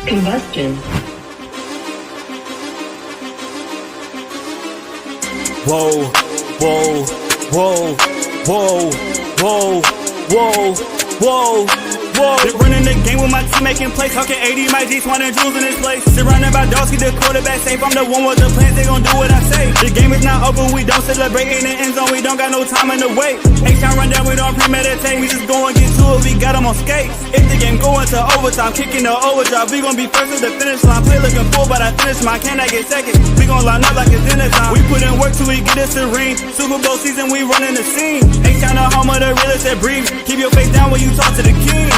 Combustion. Whoa, whoa, whoa, whoa, whoa, whoa, whoa, whoa. Been running the game with my team making plays. Talking 80, my G's, 100 jewels in this place. Surrounded by dogs, keep the quarterback safe. I'm the one with the plans, they gon' do what I say. The game is not over, we don't celebrate. In the end zone, we don't got no time in the wait. H-time run down, we don't premeditate. We just go and get to it, we got them on skates. If the game going to overtime, kicking the overdrive, we gon' be first at the finish line. Play looking full, but I finish mine, can I get second? We gon' line up like it's dinner time. We put in work till we get us a ring. Super Bowl season, we running the scene. H-time the home of the realest that breathe. Keep your face down when you talk to the king.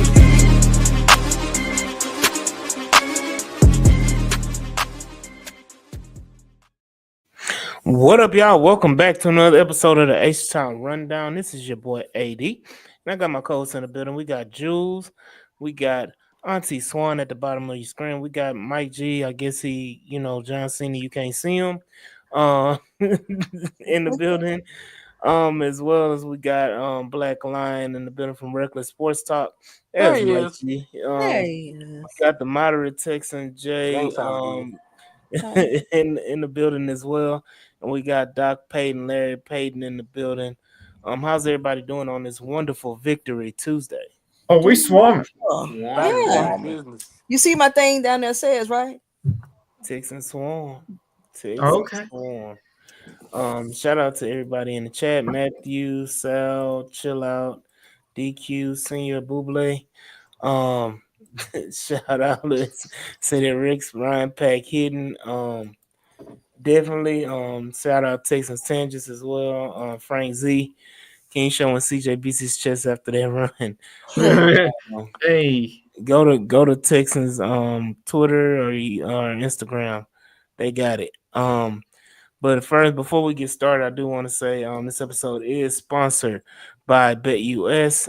What up, y'all? Welcome back to another episode of the H-Town Rundown. This is your boy AD. And I got my co-hosts in the building. We got Jules. We got Auntie Swan at the bottom of your screen. We got Mike G. I guess he, John Cena, you can't see him in the building. As well as we got Black Lion in the building from Reckless Sports Talk. There's Mike G. We got the moderate Texan Jay in the building as well. And we got Doc Payton, Larry Payton in the building. How's everybody doing on this wonderful Victory Tuesday? Oh, we swarming. Yeah. You see my thing down there says, right? Texan Swarm. Okay. Swarm. Shout out to everybody in the chat. Matthew, Sal, Chill Out, DQ, Senior Buble. Shout out to City Ricks, Ryan Pack Hidden. Definitely shout out Texans Tangents as well. Frank Z. Can you show when CJ beats his chest after that run? Hey. Go to Texans Twitter or Instagram. They got it. But first, before we get started, I do want to say this episode is sponsored by BetUS.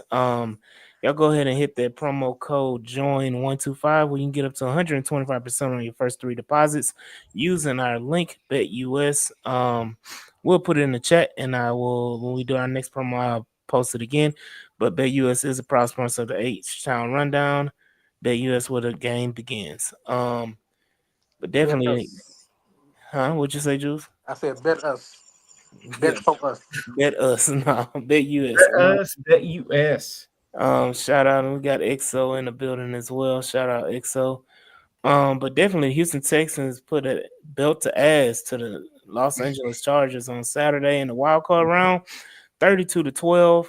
Y'all go ahead and hit that promo code JOIN125 where you can get up to 125% on your first 3 deposits using our link BetUS. We'll put it in the chat, and I will, when we do our next promo, I'll post it again. But BetUS is a proud sponsor of the H-Town Rundown. BetUS where the game begins. But definitely, what'd you say, Jules? I said bet us. Bet for us. Bet us. No, BetUS. BetUS. Shout out, and we got XO in the building as well. Shout out XO. But definitely Houston Texans put a belt to ass to the Los Angeles Chargers on Saturday in the wild card round, 32-12.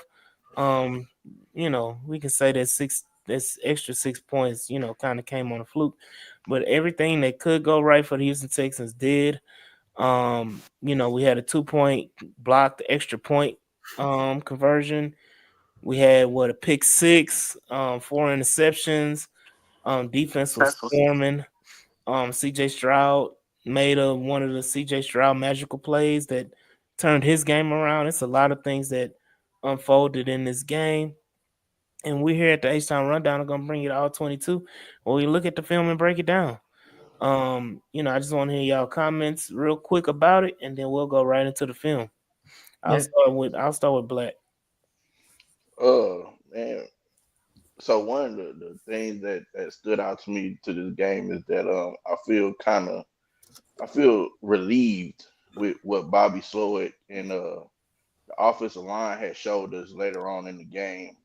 We can say that's extra 6 points, kind of came on a fluke. But everything that could go right for the Houston Texans did. We had a 2-point blocked extra point conversion. We had a pick 6, 4 interceptions. Defense was storming. CJ Stroud made one of the CJ Stroud magical plays that turned his game around. It's a lot of things that unfolded in this game. And we here at the H-Town Rundown are going to bring you to All-22 where we look at the film and break it down. I just want to hear y'all comments real quick about it, and then we'll go right into the film. I'll start with Black. Man. So one of the things that stood out to me to this game is that I feel relieved with what Bobby Slowick and the offensive line had showed us later on in the game.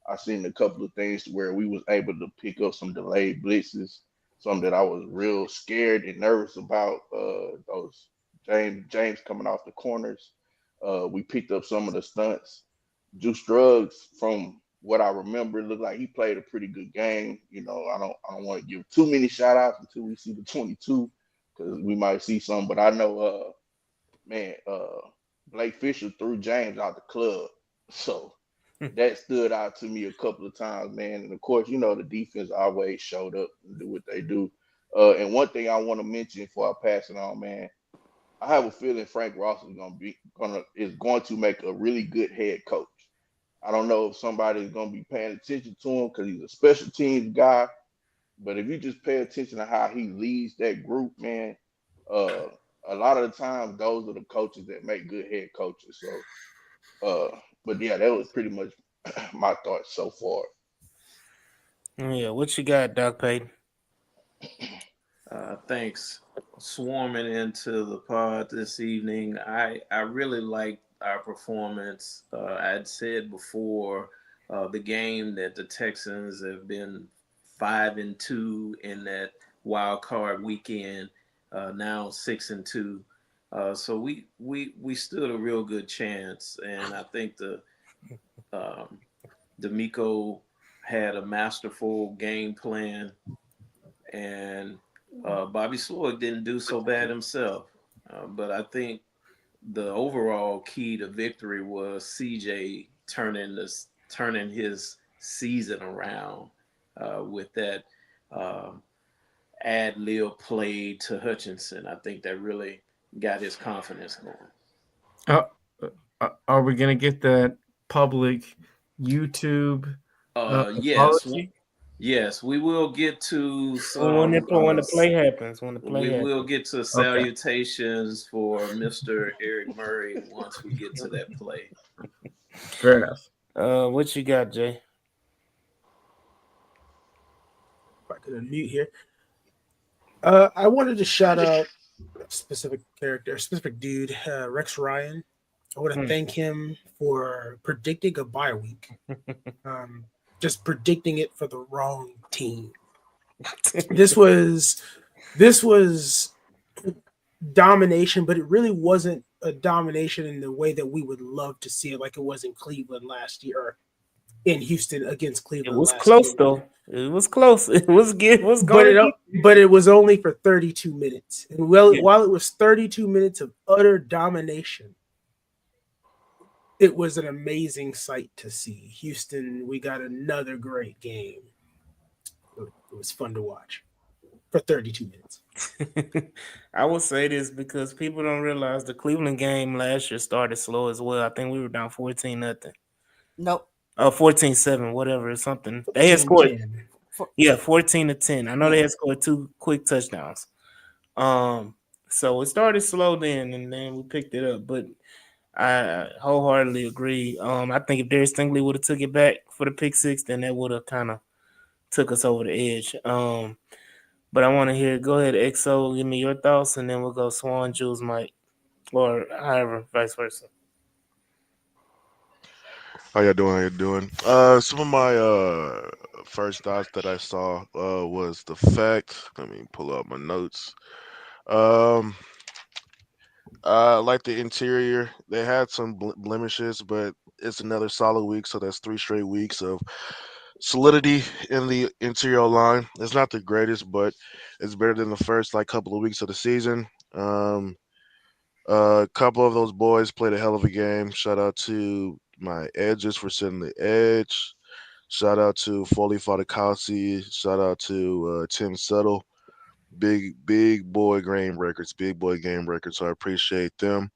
I seen a couple of things where we was able to pick up some delayed blitzes, something that I was real scared and nervous about. Those James coming off the corners. We picked up some of the stunts. Juice Drugs, from what I remember, looked like he played a pretty good game. I don't want to give too many shout outs until we see the 22 because we might see some. But I know, Blake Fisher threw James out the club, so that stood out to me a couple of times, man. And of course, the defense always showed up and do what they do. And one thing I want to mention before I pass it on, man, I have a feeling Frank Ross is going to make a really good head coach. I don't know if somebody is going to be paying attention to him because he's a special teams guy. But if you just pay attention to how he leads that group, man, a lot of the time those are the coaches that make good head coaches. So, but yeah, that was pretty much my thoughts so far. Yeah, what you got, Doc Payton? Thanks. Swarming into the pod this evening. I really liked our performance. I'd said before the game that the Texans have been 5-2 in that wild card weekend. Now 6-2. So we stood a real good chance, and I think the um, D'Amico had a masterful game plan, and Bobby Sloyd didn't do so bad himself. But I think the overall key to victory was CJ turning his season around with that uh, ad lib play to Hutchinson. I think that really got his confidence going. Are we gonna get that public YouTube Yes, apology? yes, we will get to When some. the play happens, when the play We will happens. get to Okay. salutations for Mr. Eric Murray once we get to that play. Fair enough. What you got, Jay? If I could unmute here. I wanted to shout out a specific character, a specific dude, Rex Ryan. I want to thank him for predicting a bye week. Just predicting it for the wrong team. This was domination, but it really wasn't a domination in the way that we would love to see it, like it was in Cleveland last year, or in Houston against It Cleveland was last close year. though. It was close. It was good. It was But going. it was only for 32 minutes. And while it was 32 minutes of utter domination, it was an amazing sight to see. Houston, we got another great game. It was fun to watch for 32 minutes. I will say this because people don't realize the Cleveland game last year started slow as well. I think we were down 14-0. Nope. 14-7, whatever, something. They had scored 10. 14-10. I know they had scored 2 quick touchdowns. So it started slow then, and then we picked it up. But I wholeheartedly agree. I think if Darius Stingley would have took it back for the pick six, then that would have kind of took us over the edge. But I want to hear. Go ahead, XO. Give me your thoughts, and then we'll go Swan, Jules, Mike, or however, vice versa. How y'all doing? How you doing? Some of my first thoughts that I saw was the fact. Let me pull up my notes. Um, like the interior, they had some blemishes, but it's another solid week, so that's 3 straight weeks of solidity in the interior line. It's not the greatest, but it's better than the first like couple of weeks of the season. Um, a couple of those boys played a hell of a game. Shout out to my edges for setting the edge. Shout out to Foley Fadakasi. Shout out to Tim Settle. Big boy game records. Big boy game records. So I appreciate them.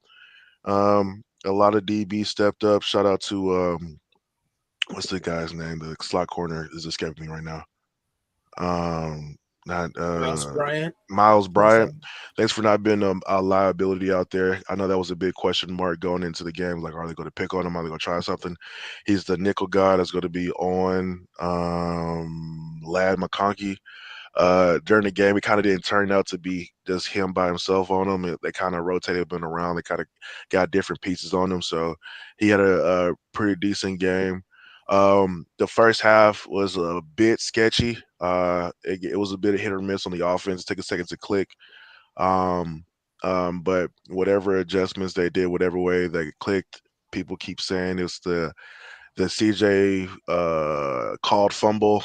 A lot of DB stepped up. Shout out to what's the guy's name? The slot corner is escaping me right now. Not Miles Bryant. Miles Bryant. Thanks for not being a liability out there. I know that was a big question mark going into the game. Like, are they going to pick on him? Are they going to try something? He's the nickel guy that's going to be on Lad McConkey. During the game, it kind of didn't turn out to be just him by himself on him. They kind of rotated him around. They kind of got different pieces on him. So he had a pretty decent game. The first half was a bit sketchy. It was a bit of hit or miss on the offense. It took a second to click. Um, but whatever adjustments they did, whatever way they clicked, people keep saying it's the CJ called fumble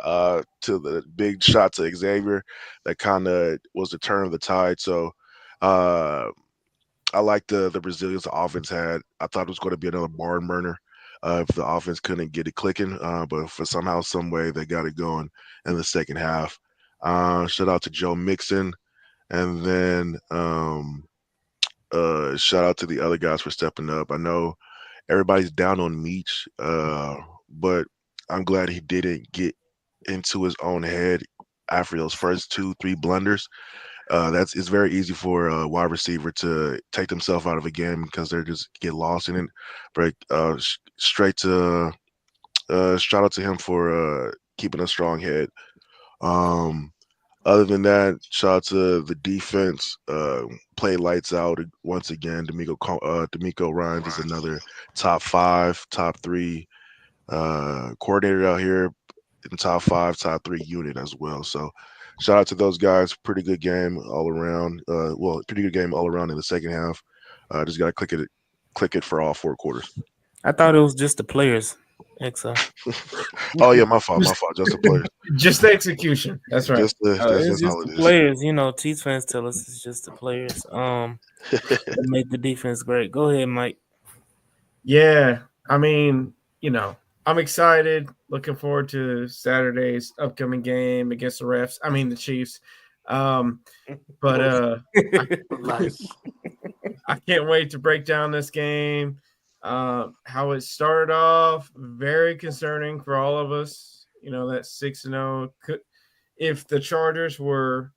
to the big shot to Xavier that kind of was the turn of the tide. So uh, I like the resilience the offense had. I thought it was going to be another barn burner if the offense couldn't get it clicking, but for somehow, some way, they got it going in the second half. Shout out to Joe Mixon, and then shout out to the other guys for stepping up. I know everybody's down on Meach, but I'm glad he didn't get into his own head after those first 2-3 blunders. It's very easy for a wide receiver to take themselves out of a game because they just get lost in it. But straight to shout out to him for keeping a strong head. Um, Other than that, shout out to the defense. Play lights out once again. D'Amico Ryans is another top 5, top 3 coordinator out here in top 5, top 3 unit as well. So shout out to those guys. Pretty good game all around. Pretty good game all around in the second half. Just gotta click it for all 4 quarters. I thought it was just the players. XO. Oh yeah, my fault. Just the players. Just the execution. That's right. That's It's just all the it is. players. Chiefs fans tell us it's just the players. That make the defense great. Go ahead, Mike. Yeah, I mean, I'm excited. Looking forward to Saturday's upcoming game against the refs. I mean, the Chiefs. But Nice. I can't wait to break down this game. How it started off, very concerning for all of us. That 6-0 could, if the Chargers were,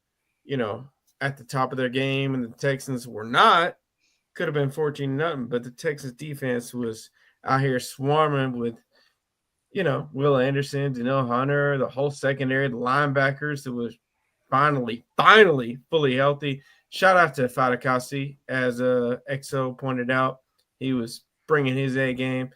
at the top of their game and the Texans were not, could have been 14-0. But the Texas defense was out here swarming with, Will Anderson, Danielle Hunter, the whole secondary, the linebackers that was finally fully healthy. Shout out to Fadakasi, as XO pointed out. He was bringing his A game.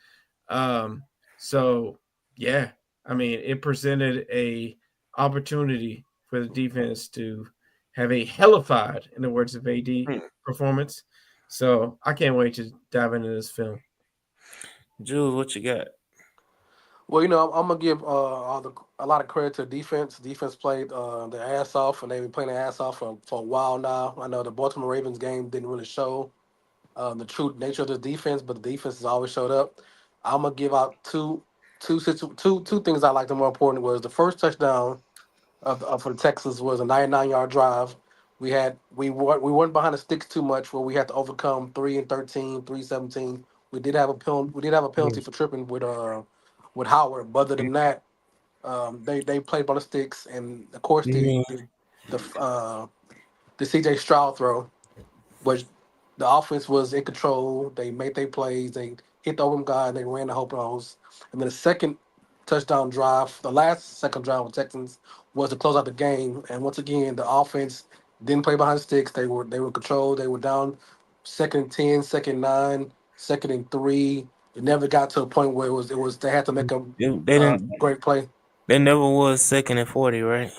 So, yeah, I mean, it presented a opportunity for the defense to have a hellified, in the words of AD, performance. So I can't wait to dive into this film. Jules, what you got? Well, I'm gonna give a lot of credit to defense. Defense played their ass off, and they've been playing their ass off for a while now. I know the Baltimore Ravens game didn't really show the true nature of the defense, but the defense has always showed up. I'm gonna give out two things I liked. The more important was the first touchdown for the Texans was a 99-yard drive. We weren't behind the sticks too much, where we had to overcome 3-13, 3-17. We did have a penalty. We did have a penalty for tripping with Howard. But other than that, they played by the sticks, and of course the CJ Stroud throw, which the offense was in control. They made their plays. They hit the open guy. They ran the hope nose. And then the second touchdown drive, the last second drive with Texans, was to close out the game. And once again, the offense didn't play behind the sticks. They were in control. They were down 2nd and 10, 2nd and 9, 2nd and 3. It never got to a point where it was they had to make a great play. They never was 2nd and 40, right?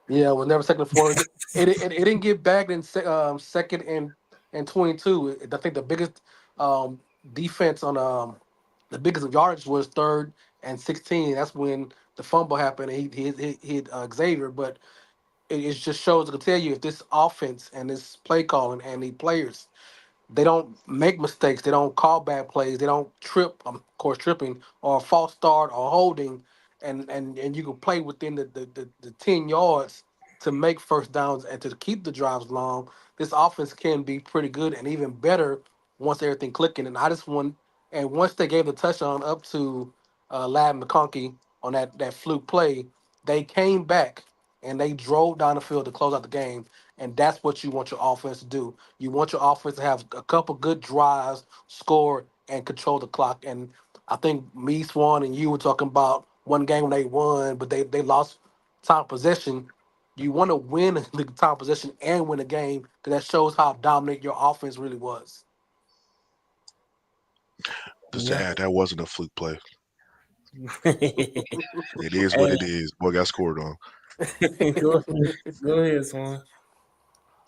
Yeah, it was never 2nd and 4. It didn't get back in 2nd and 22. I think the biggest defense on the biggest yardage was 3rd and 16. That's when the fumble happened. And he hit Xavier, but it just shows to tell you if this offense and this play calling and the players, they don't make mistakes. They don't call bad plays. They don't trip. Of course, tripping or a false start or holding, and you can play within the 10 yards to make first downs and to keep the drives long. This offense can be pretty good and even better once everything clicking. And I just want, and once they gave the touchdown up to Lad McConkey on that fluke play, they came back and they drove down the field to close out the game. And that's what you want your offense to do. You want your offense to have a couple good drives, score, and control the clock. And I think me, Swan, and you were talking about one game when they won, but they lost time possession. You want to win the time possession and win the game because that shows how dominant your offense really was. Just to add, that wasn't a fluke play. It is what it is. Boy got scored on. Go ahead, Swan.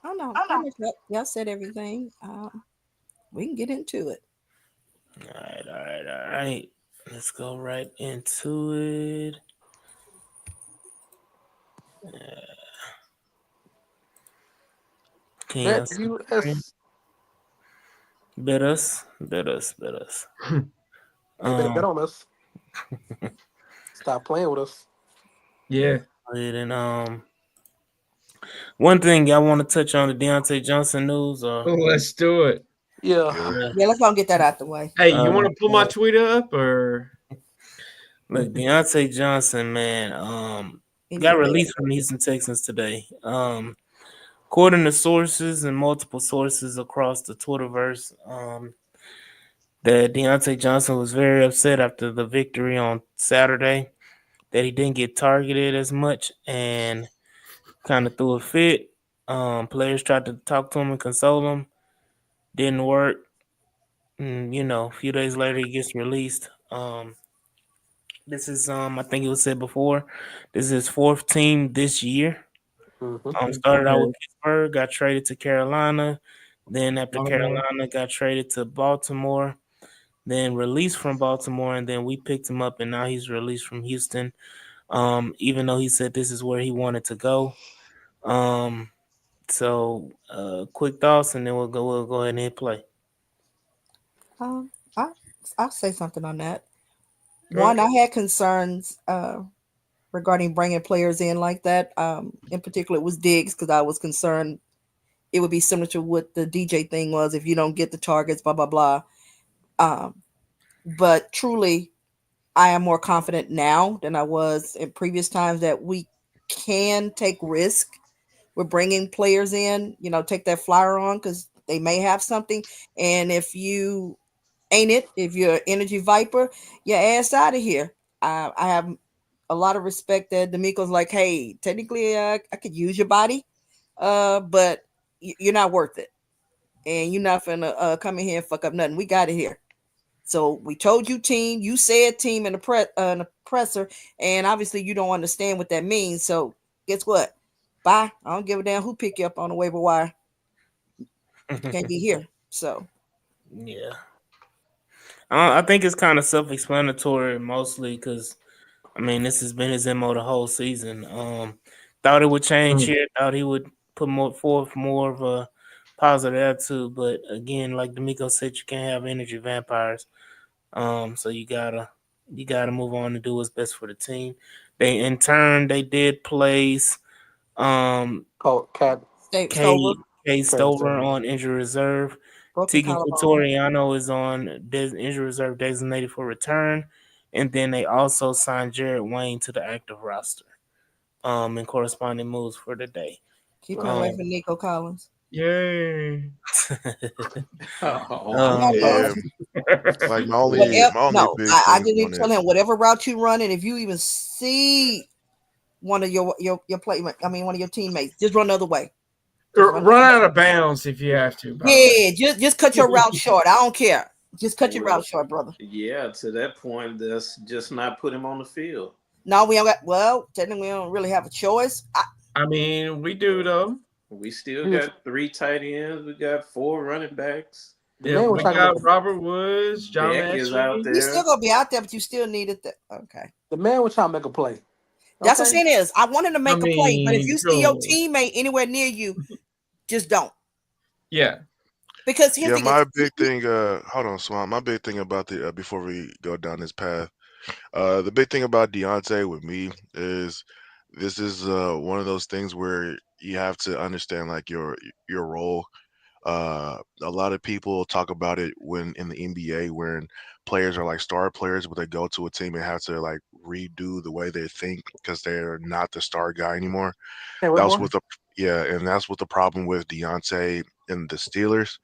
Oh no, y'all said everything. We can get into it. All right. Let's go right into it. Bet us. Bet us. They better bet on us. Stop playing with us. Yeah. And one thing I want to touch on the Deontay Johnson news. Let's do it. Yeah. Let's go get that out the way. Hey, you want to pull my tweet up or? Look, Deontay Johnson, man, got released from the Houston Texans today. According to sources and multiple sources across the Twitterverse, that Deontay Johnson was very upset after the victory on Saturday, that he didn't get targeted as much, and kind of threw a fit. Players tried to talk to him and console him. Didn't work. A few days later he gets released. This is I think it was said before. This is his fourth team this year. Mm-hmm. Started out with Okay. Pittsburgh, got traded to Carolina. Then after Baltimore. Carolina, got traded to Baltimore. Then released from Baltimore, and then we picked him up, and now he's released from Houston. Even though he said this is where he wanted to go. Um, quick thoughts, and then we'll go ahead and hit play. Um, I I'll say something on that. Go One, ahead. I had concerns regarding bringing players in like that. In particular, it was Diggs because I was concerned it would be similar to what the DJ thing was. If you don't get the targets, blah blah blah. Um, but truly, I am more confident now than I was in previous times that we can take risk with bringing players in. Take that flyer on because they may have something, and if you ain't it, if you're an energy viper, your ass out of here. I have a lot of respect that D'Amico's like, hey, technically, I could use your body, but you're not worth it, and you're not gonna come in here and fuck up nothing. We got it here. So we told you team, you said team in the presser, and obviously you don't understand what that means. So guess what? Bye. I don't give a damn who pick you up on the waiver wire. You can't be here. So Yeah, I think it's kind of self-explanatory mostly because this has been his mo the whole season. Thought it would change Mm. here. Thought he would put more of a positive attitude, but again, like D'Amico said, you can't have energy vampires. So you gotta move on and do what's best for the team. They in turn they did place Oh, cat. Stover, K Okay, Stover so on injury reserve. broken Tiki collarbone. Toriano is on injury reserve designated for return. And then they also signed Jared Wayne to the active roster. And corresponding moves for the day. Keep him away Um, from Nico Collins. Yay. I'm Oh not Yeah, man. lost. like my only Whatever. my only No, big I thing just need on to it. tell him whatever route you run, and if you even see one of your one of your teammates, just run the other way. Just run the Run other way. out of bounds if you have to, by the way. Yeah, just cut your route short. I don't care. Just cut your route Well, short, brother. yeah, to that point, that's just not put him on the field. No, we don't got. Well, technically, we don't really have a choice. I mean, we do Well, though. we still he was got three tight ends. We got four running backs. the Yeah, man was we trying to make got a Robert Woods, John Beck is out Mechie. He's still there. gonna be out there, but you still need it. Okay, the man was trying to make a play. that's what I'm Okay, saying is I want him to I make a play, but if mean, you see your go. teammate anywhere near you, just don't. Yeah. Because here's Yeah, the thing: my big thing. Hold on, Swan. My big thing about the before we go down this path. The big thing about Deontay with me is this is one of those things where you have to understand like your role. A lot of people talk about it when in the NBA when players are like star players, but they go to a team and have to like redo the way they think because they're not the star guy anymore. hey, what That was more? what the Yeah, and that's what the problem with Deontay and the Steelers.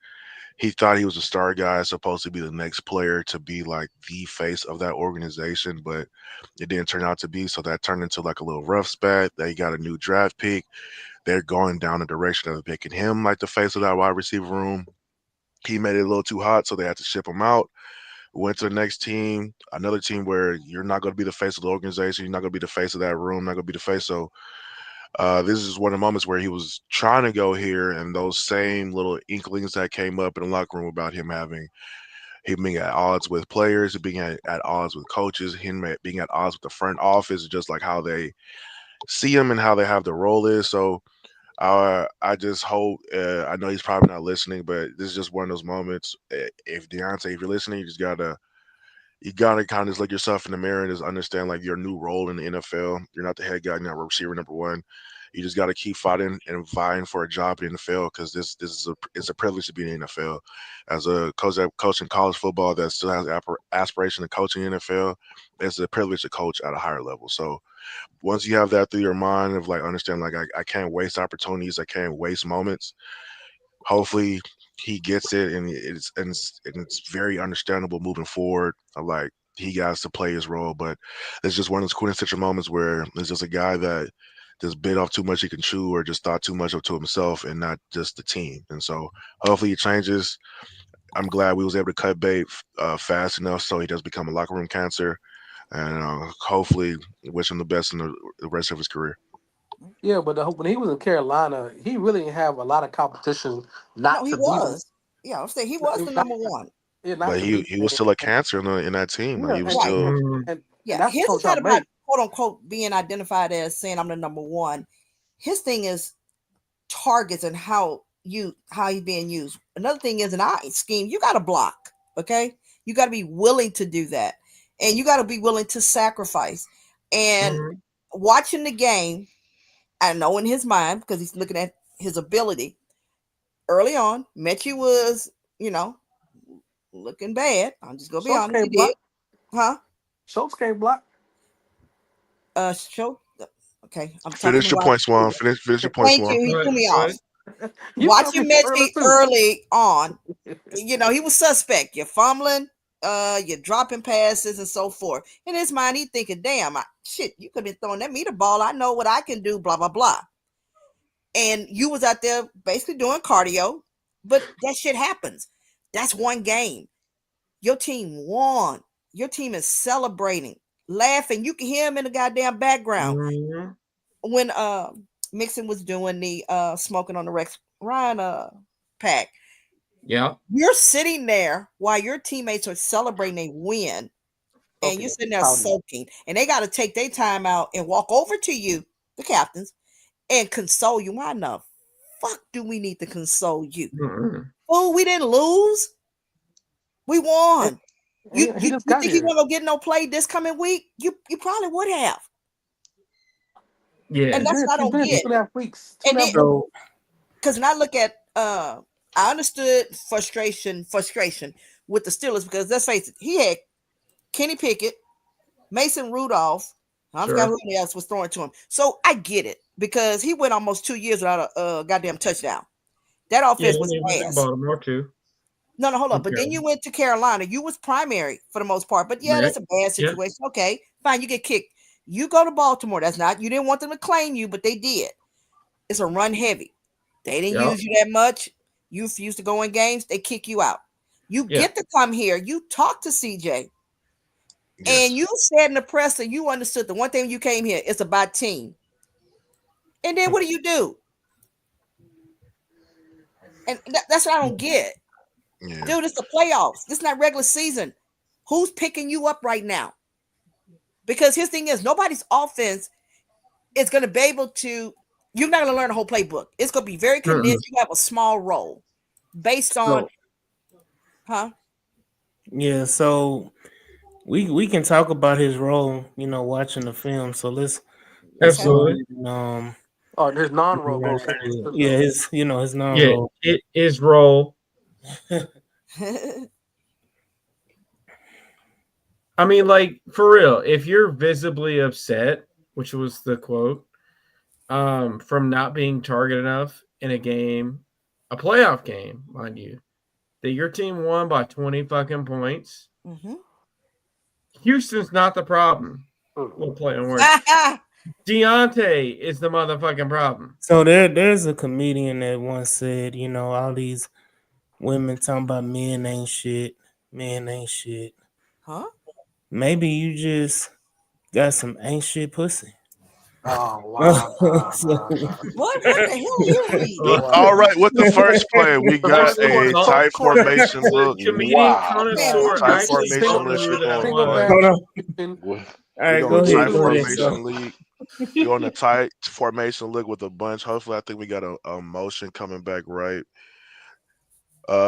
He thought he was a star guy, supposed to be the next player to be like the face of that organization, but it didn't turn out to be. So that turned into like a little rough spat. They got a new draft pick. They're going down the direction of picking him like the face of that wide receiver room. He made it a little too hot, so they had to ship him out. Went to the next team, another team where you're not going to be the face of the organization. You're not going to be the face of that room. Not going to be the face. So this is one of the moments where he was trying to go here, and those same little inklings that came up in the locker room about him being at odds with players, being at odds with coaches, being at odds with the front office, just like how they see him and how they have the role is. So I just hope. I know he's probably not listening, but this is just one of those moments. If Deontay, if you're listening, you gotta kind of just look yourself in the mirror and just understand like your new role in the NFL. You're not the head guy, you're not receiver number one. You just got to keep fighting and vying for a job in the NFL because this is it's a privilege to be in the NFL. As a coach that coaching college football that still has aspiration to coaching in the NFL, it's a privilege to coach at a higher level. So once you have that through your mind of like understand like I can't waste opportunities, I can't waste moments. Hopefully he gets it and it's very understandable moving forward. Like he has to play his role, but it's just one of those quintessential moments where there's just a guy that just bit off too much he can chew, or just thought too much of to himself and not just the team. And so hopefully he changes. I'm glad we was able to cut bait fast enough so he does become a locker room cancer, and hopefully wish him the best in the rest of his career. Yeah, but when he was in Carolina, he really didn't have a lot of competition No, not he to be the was. Yeah, I'm saying he was the not, number one. yeah, not But to he be was still a cancer in that team. Like yeah, he was Right. still. and Yeah, that's the his is point not y'all about make. quote unquote being identified as saying I'm the number one. His thing is targets and how he's being used. Another thing is an eye scheme. You got to block. Okay, you got to be willing to do that, and you got to be willing to sacrifice. And watching the game, I know in his mind because he's looking at his ability early on. Mechie was, you know, looking bad. I'm just gonna be Schultz honest. He can't block. did, huh? Schultz can't block. Show. Okay, I'm talking Finish to your wide point, Swan. receiver. Finish your point, Thank Swan. you. He Go threw ahead. me Go off. ahead. You throw Watching me earlier Mechie too. early on, you know, he was suspect. You're fumbling, you're dropping passes and so forth. In his mind, he thinking, damn, shit, you could have thrown me the ball. I know what I can do, blah, blah, blah. And you was out there basically doing cardio, but that shit happens. That's one game. Your team won. Your team is celebrating, laughing. You can hear him in the goddamn background. When Mixon was doing the smoking on the Rex Ryan pack. Yeah. You're sitting there while your teammates are celebrating a win, and you're Okay, sitting there pouting. soaking, and they got to take their time out and walk over to you, the captains, and console you. Why the fuck do we need to console you? Oh, we didn't lose. We won. You He you, just you got think he here. won't go get no play this coming week? You probably would have. Yeah. And that's what I He's don't been get. 2.5 weeks. And then So because when I look at I understood frustration with the Steelers because let's face it, he had Kenny Pickett, Mason Rudolph. I forgot sure. who else was throwing to him. So I get it because he went almost 2 years without a goddamn touchdown. That Yeah, offense was he was in ass. Baltimore too. No, hold up. But Okay. then you went to Carolina. You was primary for the most part. But yeah, Right. that's a bad Yeah. situation. Okay, fine. You get kicked. You go to Baltimore. That's not. You didn't want them to claim you, but they did. It's a run heavy. They didn't Yeah. use you that much. You refuse to go in games. They kick you out. You Yeah. get to come here. You talk to CJ. Yes. And you said in the press that you understood the one thing you came here, it's about team. And then what do? And that's what I don't get. Yeah. Dude, it's the playoffs. This is not regular season. Who's picking you up right now? Because his thing is nobody's offense is going to be able to, you're not going to learn the whole playbook. It's going to be very condensed. You have a small role based on, So huh? Yeah, so we can talk about his role, watching the film. So let's Okay. go absolutely. ahead and Oh, his non-roll run goes. through it. Yeah, his Yeah. non-role. It is role. I mean, like, for real, if you're visibly upset, which was the quote, from not being targeted enough in a game, a playoff game, mind you, that your team won by 20 fucking points, Houston's not the problem. We'll play on words. Deontay is the motherfucking problem. So there's a comedian that once said, all these women talking about men ain't shit. Huh? Maybe you just got some ain't shit pussy. Oh wow! What the hell are you reading? All Wow. right, with the first play, we got a tight formation look. Comedian Wow. connoisseur Tight actually formation told me look. who We're that going Single was. back. Hold on. What? All we're right, going go ahead. tight Go ahead. formation league. We're on a tight formation look with a bunch. Hopefully, I think we got a motion coming back right.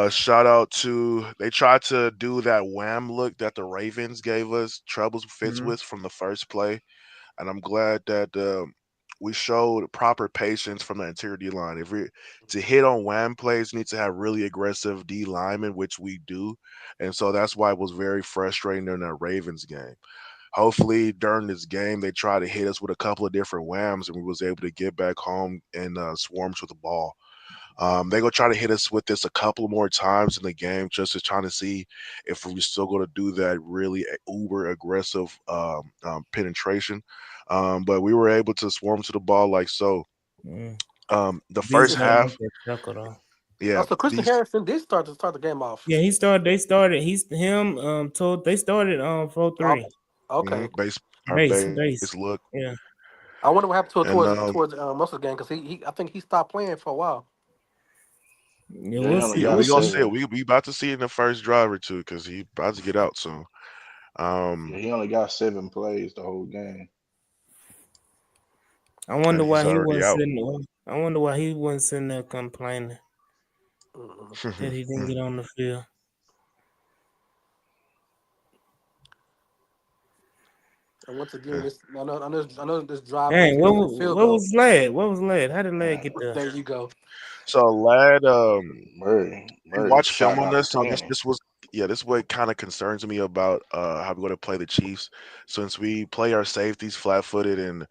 Shout out to they tried to do that wham look that the Ravens gave us troubles fits with from the first play, and I'm glad that we showed proper patience from the interior D line. If we to hit on wham plays, need to have really aggressive D linemen, which we do, and so that's why it was very frustrating during that Ravens game. Hopefully, during this game, they try to hit us with a couple of different whams, and we was able to get back home and swarms with the ball. They gonna try to hit us with this a couple more times in the game, just to trying to see if we're still gonna do that really uber aggressive penetration. But we were able to swarm to the ball like so. Mm. The first Decent half, make that chuckle though. yeah, Also, Christian these Harrison did start the game off. Yeah, he started. They started. He's him. Told they started 4-3 Okay. base our base base. look, Yeah. I wonder what happened to it and towards most of the game because he I think he stopped playing for a while. Yeah, Yeah, he we'll only see. yeah, got We'll we gonna see. see it. seven. We about to see it in the first drive or two because he about to get out soon. Yeah, Um, he only got 7 plays the whole game. I and wonder he's why he already wasn't out. sitting there. I wonder why he wasn't sitting there complaining Mhm. that he didn't get on the field. And once again, Yeah. I know this drive Dang, ends with a field what goal. was Lad? What was Lad? How did Lad get there? There you go. So, lad, we Murray watched film shot on out of this. So this 20. this was yeah, this is what kind of concerns me about how we're going to play the Chiefs. Since we play our safeties flat footed and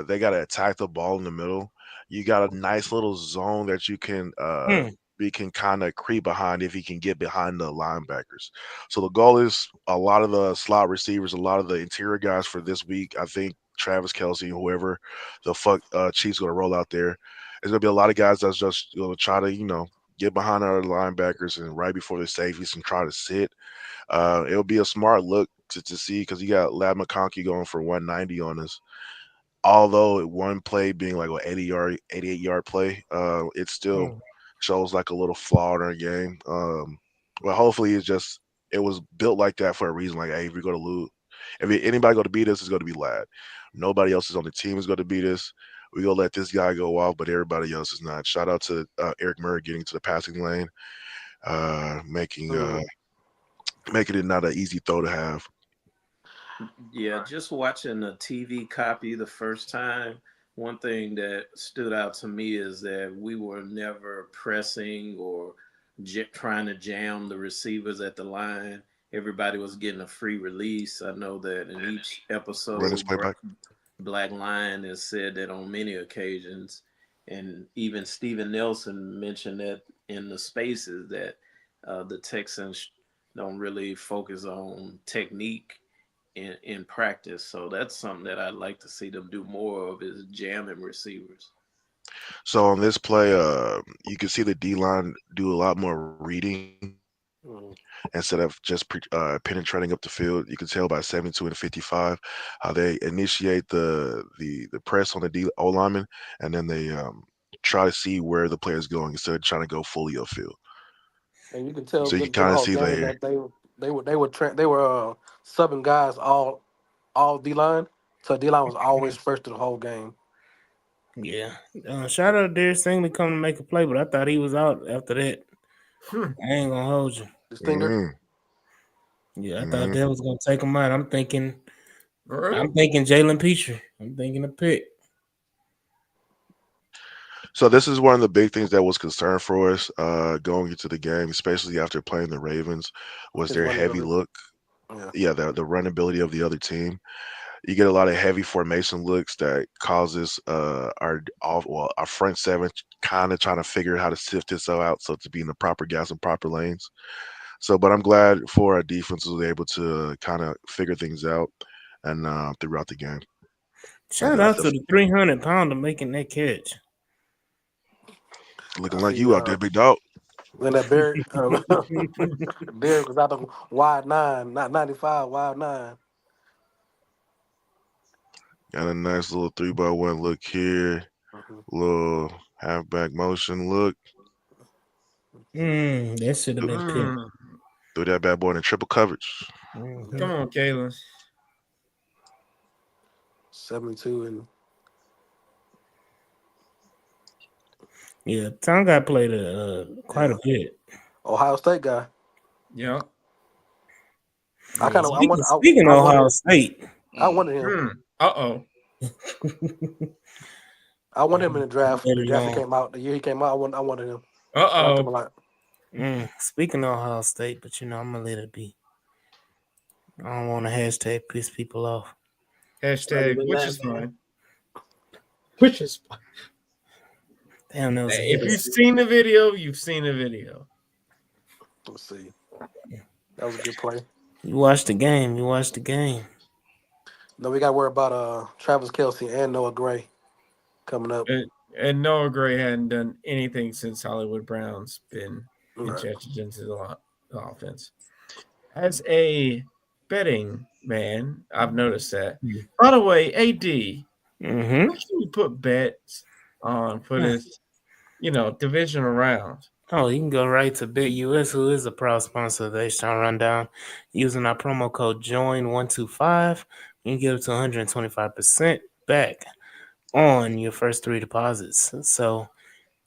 they got to attack the ball in the middle. You got a nice little zone that you can Hmm. we can kind of creep behind if he can get behind the linebackers. So the goal is a lot of the slot receivers, a lot of the interior guys for this week. I think Travis Kelsey, whoever the fuck Chiefs gonna roll out there. There's gonna be a lot of guys that's just gonna try to get behind our linebackers and right before the safeties and try to sit. It'll be a smart look to see because you got Lab McConkey going for 190 on us, although one play being like an 80-yard, 88-yard play, it still Hmm. shows like a little flaw in our game. But hopefully it was built like that for a reason. Like, hey, if we're gonna lose, if anybody going to beat us, it's going to be Lad. Nobody else is on the team is going to beat us. We gonna let this guy go off, but everybody else is not. Shout out to Eric Murray getting to the passing lane, making Mm. making it not an easy throw to have. Yeah, just watching the TV copy the first time, one thing that stood out to me is that we were never pressing or trying to jam the receivers at the line. Everybody was getting a free release. I know that in each Run this episode, play back. Black Lion has said that on many occasions, and even Steven Nelson mentioned that in the spaces that the Texans don't really focus on technique in practice. So that's something that I'd like to see them do more of is jamming receivers. So on this play, you can see the D line do a lot more reading Mm. instead of just penetrating up the field. You can tell by 72 and 55 how they initiate the press on the O lineman, and then they try to see where the player is going instead of trying to go fully upfield. And you can tell So you can during kind the of whole see game there. that they were subbing guys all D line. So D line was always first through the whole game. Yeah. Shout out to Darius Stingley coming to make a play, but I thought he was out after that. Hmm. I ain't gonna hold you. The Stinger. Mm, Yeah, I thought mm. that was gonna take him out. Really? I'm thinking Jalen Petrie. I'm thinking a pick. So this is one of the big things that was concerned for us going into the game, especially after playing the Ravens, was His their run heavy ability. look. Yeah. Yeah, the run ability of the other team. You get a lot of heavy formation looks that causes our front seven kind of trying to figure out how to sift this out so to be in the proper gaps and proper lanes. So, but I'm glad for our defense was able to kind of figure things out and throughout the game. Like Shout I out said, to the 300-pounder making that catch. looking I like see. you out there, big dog. When that Derek Derek was out the wide nine, not 95, wide nine. Got a nice little 3-by-1 look here, Mm-hmm. little halfback motion look. That should have been picked. Mm. Threw that bad boy in triple coverage. Come on, Kalen. 72 and Yeah, Tom got played quite a bit. Ohio State guy. Yeah. I Yeah, kind of speaking of Ohio State, I wanted him. Hmm. Uh-oh. I wanted him in the draft. Let The it draft he alone. came out. The year he came out, I wanted him. I liked him a Uh-oh. lot. Speaking of Ohio State, but I'm gonna let it be. I don't want to hashtag piss people off. Hashtag, than which that, is man. fine. Which is Damn, that was a Hey, if hit. you've seen the video, you've seen the video. Let's see. That was a good play. You watched the game. You watched the game. No, we got to worry about Travis Kelsey and Noah Gray coming up. And Noah Gray hadn't done anything since Hollywood Brown's been Right. injected into the offense. As a betting man, I've noticed that. By the way, AD, Mm-hmm. where can you put bets on for this, divisional round? Oh, you can go right to Big US, who is a proud sponsor of the H-Town Rundown. Using our promo code JOIN125, you can get up to 125% back on your first 3 deposits. So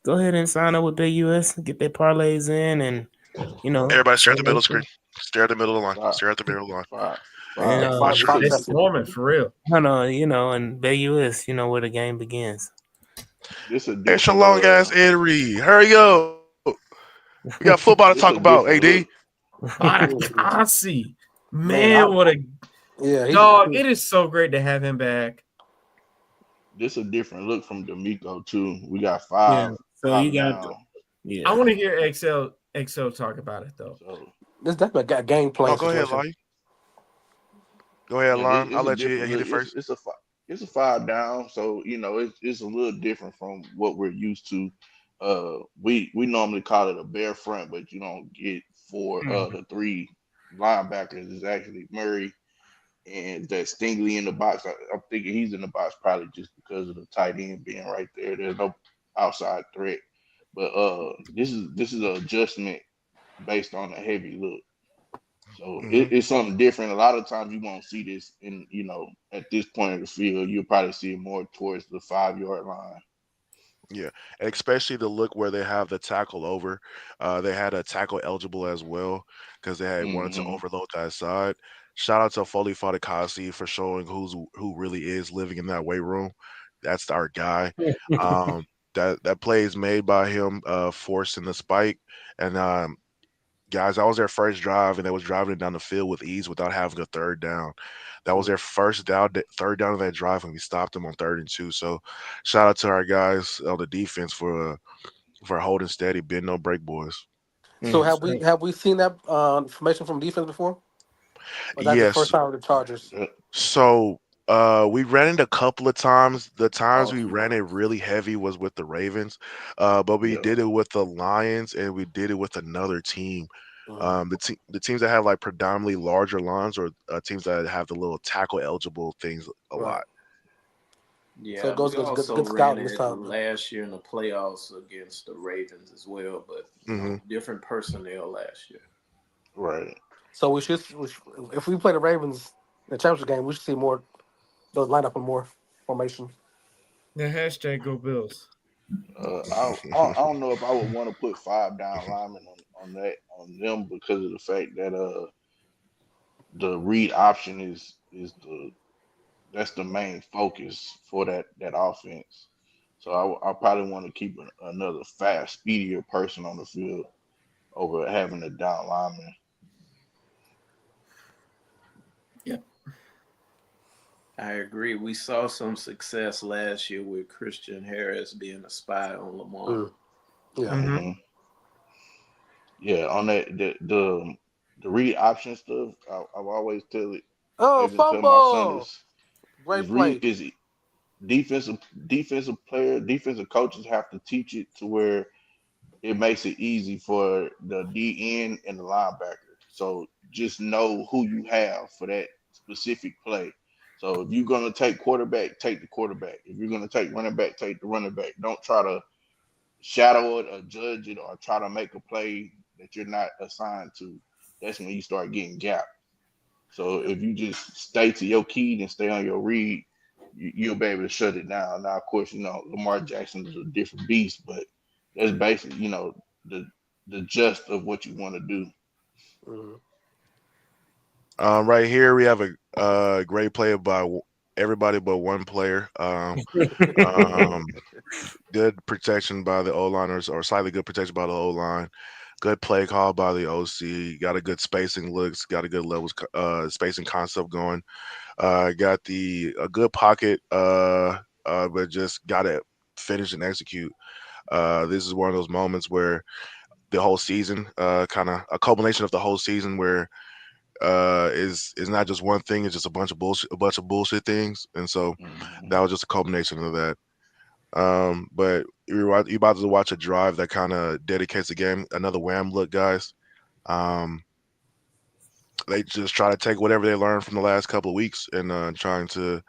go ahead and sign up with Big US, get their parlays in, and Everybody stare go at the middle make of the screen. Stare at the middle of the line. Five, Stare at the middle of the line. five, and five, Five, This a five They seconds. swarming for real. and Big US, where the game begins. this a Extra different long ass Ed Reed. Hurry up. We got football to talk this a about, AD. different look. Badakamsi. Man, I, Man, what a yeah, dog. It is so great to have him back. This a different look from D'Amico too. We got Yeah. So you five got down. I yeah. want to hear XL talk about it though. So this definitely a game Oh, plan go ahead, situation. Lyle. Go ahead, yeah, Lime. I'll it's a let you different hit look. it first. It's a five down. So it's a little different from what we're used to. We normally call it a bare front, but you don't get for the three linebackers. It's actually Murray and that Stingley in the box. I'm thinking he's in the box probably just because of the tight end being right there. There's no outside threat. But this is an adjustment based on a heavy look. So Hmm. it's something different. A lot of times you won't see this in at this point of the field. You'll probably see it more towards the 5 yard line. Yeah, and especially the look where they have the tackle over. They had a tackle eligible as well because they had wanted to Hmm overload that side. Shout out to Foley Fadakasi for showing who really is living in that weight room. That's our guy. Um, that play is made by him, forcing the spike. And guys, that was their first drive, and they was driving it down the field with ease without having a third down. That was their first down, third down of that drive, and we stopped them on 3rd and 2. So, shout out to our guys on the defense for holding steady, bend no break, boys. So Mm. have we seen that information from defense before? Or that's the Yes. first time with the Chargers? So, we ran it a couple of times. The times we Awesome. ran it really heavy was with the Ravens, but we Yeah. did it with the Lions, and we did it with another team. Mm. The teams that have like predominantly larger lines, or teams that have the little tackle eligible things a Right. lot. So it Yeah. goes We good, also good ran scouting this it time. last year in the playoffs against the Ravens as well, but Hmm. different personnel last year. Right. So if we play the Ravens in the championship game, we should see more those line up in more formation. The hashtag go Bills. I don't know if I would want to put five down linemen on them because of the fact that the read option is the that's the main focus for that offense. So I probably want to keep another fast, speedier person on the field over having a down lineman. Yep. I agree. We saw some success last year with Christian Harris being a spy on Lamar. Mm. Yeah. Mm-hmm. Hmm Yeah, on the read option stuff, I've always I Oh, used to tell my son fumble! is Great read play. is defensive coaches have to teach it to where it makes it easy for the DN and the linebacker. So just know who you have for that specific play. So if you're gonna take quarterback, take the quarterback. If you're gonna take running back, take the running back. Don't try to shadow it or judge it or try to make a play that you're not assigned to. That's when you start getting gapped. So if you just stay to your key and stay on your read, you'll be able to shut it down. Now, of course, Lamar Jackson is a different beast, but that's basically, the the gist of what you want to do. Mm. Right here we have a great play by everybody but one player. Um, Good protection by the O liners, or slightly good protection by the O line. Good play call by the OC. Got a good spacing looks. Got a good levels spacing concept going. Got a good pocket. But just got to finish and execute. This is one of those moments where the whole season, kind of a culmination of the whole season, where is not just one thing. It's just a bunch of bullshit things, and so that was just a culmination of that. But you're about to watch a drive that kind of dedicates the game. Another wham look, guys. Um, they just try to take whatever they learned from the last couple of weeks and trying to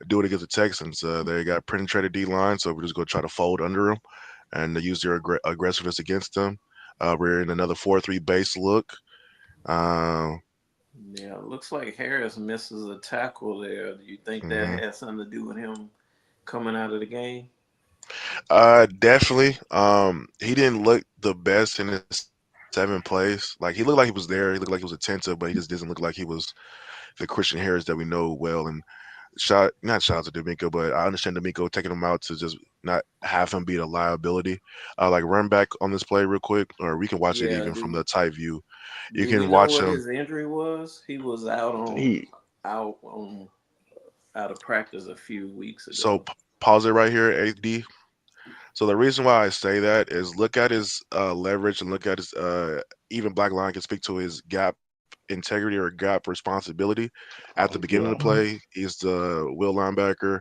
do it against the Texans. They got penetrated D line, so we're just going to try to fold under them and use their aggressiveness against them. We're in another 4-3 base look. Yeah, looks like Harris misses a tackle there. Do you think that Mhm. has something to do with him coming out of the game? Definitely. He didn't look the best in his 7 plays. Like he looked like he was there. He looked like he was attentive, but he just doesn't look like he was the Christian Harris that we know well. And not shout out to D'Amico, but I understand D'Amico taking him out to just not have him be a liability. Like run back on this play real quick, or we can watch it Yeah. even from the tight view. You Do we can know watch what him. his injury was? He was I think he out on out of practice a few weeks So ago. pause it right here, AD. So the reason why I say that is look at his leverage and look at his even Black Line can speak to his gap integrity or gap responsibility. At the beginning of the yeah. play, he's the will linebacker.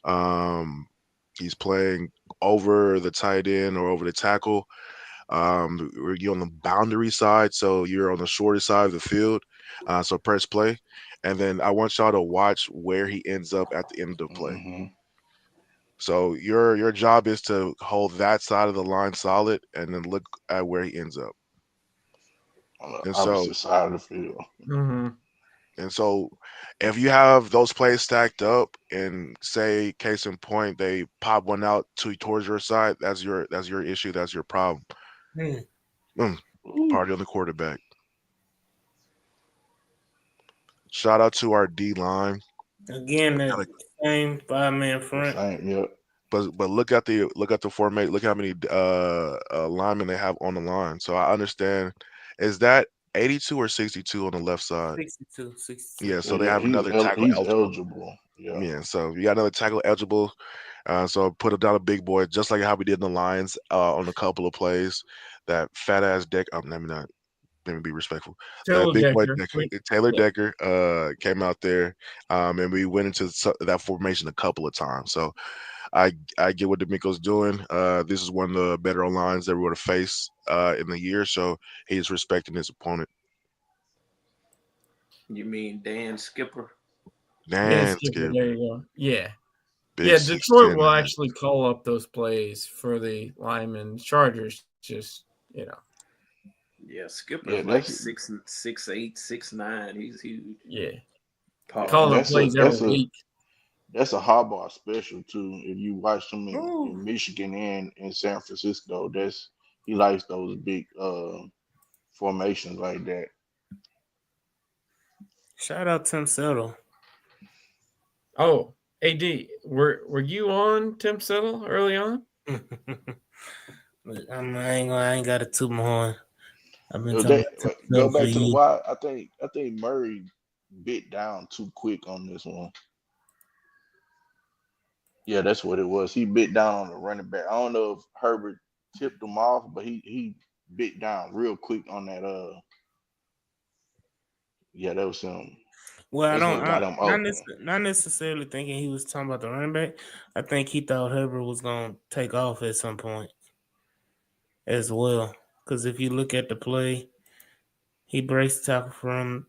Um, he's playing over the tight end or over the tackle. You're on the boundary side, so you're on the shorter side of the field. So press play, and then I want y'all to watch where he ends up at the end of the play. Mm-hmm. So your job is to hold that side of the line solid, and then look at where he ends up. On the And so opposite side of the field. Mm-hmm. and so, if you have those plays stacked up, and say case in point, they pop one out towards your side, that's your issue, that's your problem. Hmm. Mm, Ooh, party on the quarterback. Shout out to our D line. Again, that same 5-man the front. same. Yeah. But look at the formate. Look how many linemen they have on the line. So I understand. Is that 82 or 62 on the left side? 62, 62. Yeah. Yeah. So they Yeah. have another tackle He's eligible. eligible. Yeah. Yeah. So you got another tackle eligible. So put it down a big boy, just like how we did in the Lions on a couple of plays. That fat ass Deck. Let me be respectful. That Taylor big boy Decker. Decker, Taylor Yeah. Decker, came out there, and we went into that formation a couple of times. So I get what D'Amico's doing. This is one of the better lines that we're going to face in the year. So he's respecting his opponent. You mean Dan Skipper? Dan Dan Skipper. Skip, There you go. Yeah. big Yeah, Detroit 6'10" will man. actually call up those plays for the linemen. Chargers just, Yeah, Yeah. Skipper's like 6'8", 6'9". He's huge. yeah, calling up Powerhouse. plays every week. That's a Harbaugh special too. If you watch him Ooh. in Michigan and in San Francisco, he likes those big formations like that. Shout out Tim Settle. Oh, AD, were you on Tim Settle early on? I ain't got a toot my horn. I've been talking That about Tim go Settle for back to the years. why. I think Murray bit down too quick on this one. Yeah, that's what it was. He bit down on the running back. I don't know if Herbert tipped him off, but he bit down real quick on that. Yeah, that was him. Well, That's what got him open. not necessarily thinking he was talking about the running back. I think he thought Herbert was gonna take off at some point as well. Because if you look at the play, he breaks the tackle from,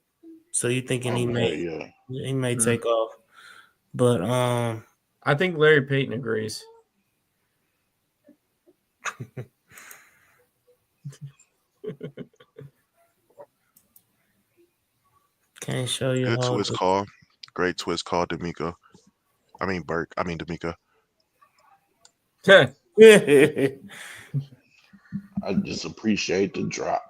so you're thinking Oh yeah. he may Hmm. take off. But I think Larry Payton agrees. can't show you Good how. twist call. Great twist call, D'Amico. I mean Burke. I mean D'Amico. I just appreciate the drop.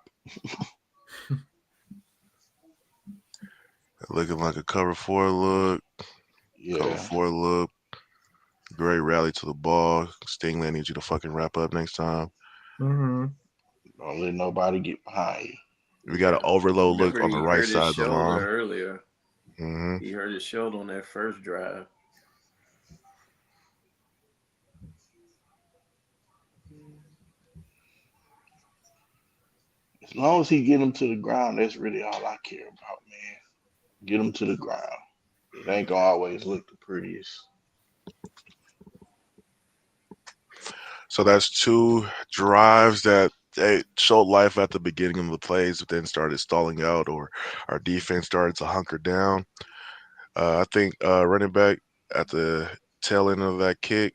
Looking like a cover 4 look. Cover Yeah. 4 look. Great rally to the ball. Stingley, I need you to fucking wrap up next time. Mm-hmm. Don't let nobody get behind you. We got an Yeah. overload look Remember, on the he right hurt his side of the shoulder line. earlier. Hmm He hurt his shoulder on that first drive. As long as he get him to the ground, that's really all I care about, man. Get him to the ground. It ain't gonna always look the prettiest. So that's two drives that they showed life at the beginning of the plays, but then started stalling out, or our defense started to hunker down. I think running back at the tail end of that kick,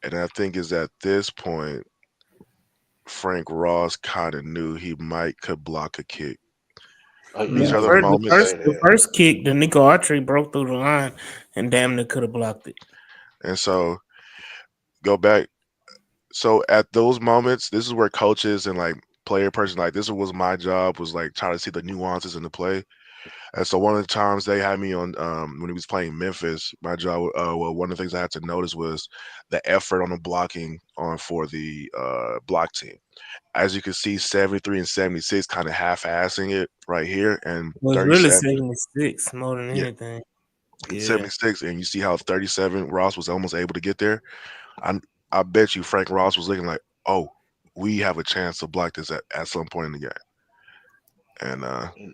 and I think is at this point Frank Ross kind of knew he might could block a kick. Oh These yeah, are I the was The about to moments, say first, the that. first kick, the nickel archery broke through the line and damn near could have blocked it. and so go back. So at those moments, this is where coaches and like player person like this was my job was like trying to see the nuances in the play. And so one of the times they had me on when he was playing Memphis, my job well one of the things I had to notice was the effort on the blocking on for the block team. As you can see, 73 and 76 kind of half-assing it right here, and It was really 37, 76 more than yeah, anything. Yeah. 76, and you see how 37 Ross was almost able to get there. I I bet you Frank Ross was looking like, oh, we have a chance to block this at some point in the game. And